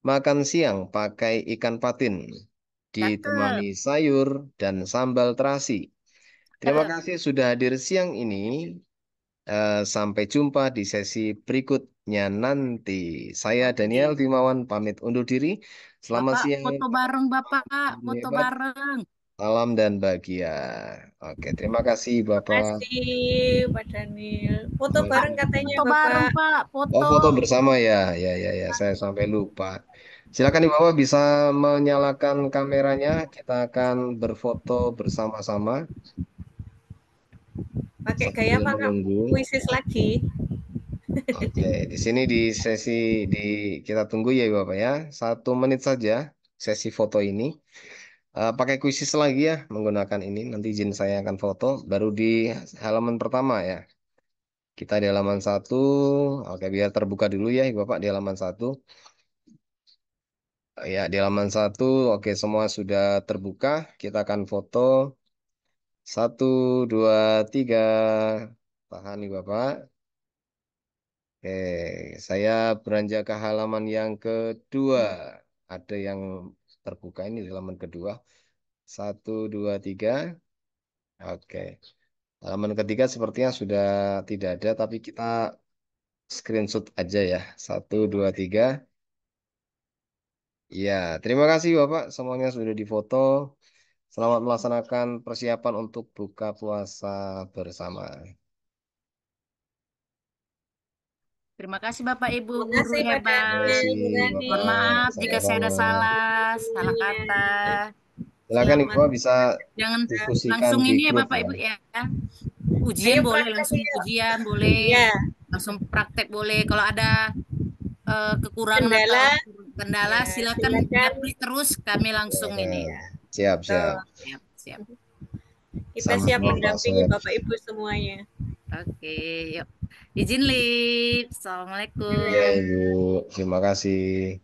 S2: Makan siang pakai ikan patin. ditemani
S1: Cakep.
S2: sayur dan sambal terasi. Terima
S1: Cakep.
S2: kasih sudah hadir siang ini. Sampai jumpa di sesi berikutnya nanti. Saya Daniel
S1: Oke.
S2: Timawan pamit undur diri. Selamat
S1: Bapak
S2: siang,
S1: foto bareng Bapak,
S2: guru
S1: foto
S2: hebat,
S1: bareng.
S2: salam dan bahagia. Oke, terima kasih Bapak.
S4: Kasih Pak Daniel. Foto
S1: Pak,
S4: bareng katanya
S1: foto bareng
S4: Bapak.
S1: Pak,
S2: Oh,
S1: foto.
S2: foto bersama ya. Ya, saya sampai lupa. Silakan nih Bapak bisa menyalakan kameranya. Kita akan berfoto bersama-sama
S4: Pakai gaya
S2: sambil
S4: apa Kak?
S2: menunggu.
S4: Puisis lagi.
S2: Oke, di sini di sesi di kita tunggu ya Bapak ya. 1 menit saja sesi foto ini. Pakai kuisis lagi ya menggunakan ini. Nanti izin saya akan foto. Baru di halaman pertama ya. Kita di halaman 1. Oke, biar terbuka dulu ya Bapak di halaman 1. Ya, di halaman 1. Oke, semua sudah terbuka. Kita akan foto. 1, 2, 3. Tahan nih Bapak. Oke, saya beranjak ke halaman yang kedua. Ada yang terbuka ini di halaman kedua. 1, 2, 3. Oke. Halaman ketiga sepertinya sudah tidak ada, tapi kita screenshot aja ya. 1, 2, 3. Ya, terima kasih Bapak. Semuanya sudah difoto. Selamat melaksanakan persiapan untuk buka puasa bersama.
S1: Terima kasih Bapak Ibu
S4: Terima
S1: guru
S4: kasih Pak
S2: Terima
S1: hebat.
S4: Daniel,
S2: kasih
S4: Bu Rani.
S1: Mohon
S2: Bapak.
S1: maaf jika saya ada
S2: Sama-sama.
S1: salah, salah
S4: Semuanya.
S1: kata.
S2: Silakan Ibu
S4: Selamat
S2: bisa
S1: Jangan
S2: diskusikan
S1: langsung
S2: di
S1: ini ya
S2: grup
S1: Bapak
S2: ya.
S1: Ibu ya. Ujian
S4: Ayo
S1: boleh
S4: praktek
S1: langsung
S4: yuk.
S1: ujian boleh.
S4: Iya,
S1: Langsung praktek boleh. Kalau ada kekurangan atau
S4: kendala
S1: kendala
S4: ya
S1: silakan
S4: silakan.
S1: japri terus kami langsung ini.
S2: Ya, siap,
S4: Tuh,
S2: siap.
S1: Siap, siap.
S4: kita siap
S2: Sama-sama Pak
S4: mendampingi
S2: Soeb.
S4: Bapak Ibu semuanya.
S1: Oke, yuk. Izin Lip.
S2: Ya,
S1: Assalamualaikum.
S2: Ibu. Terima kasih.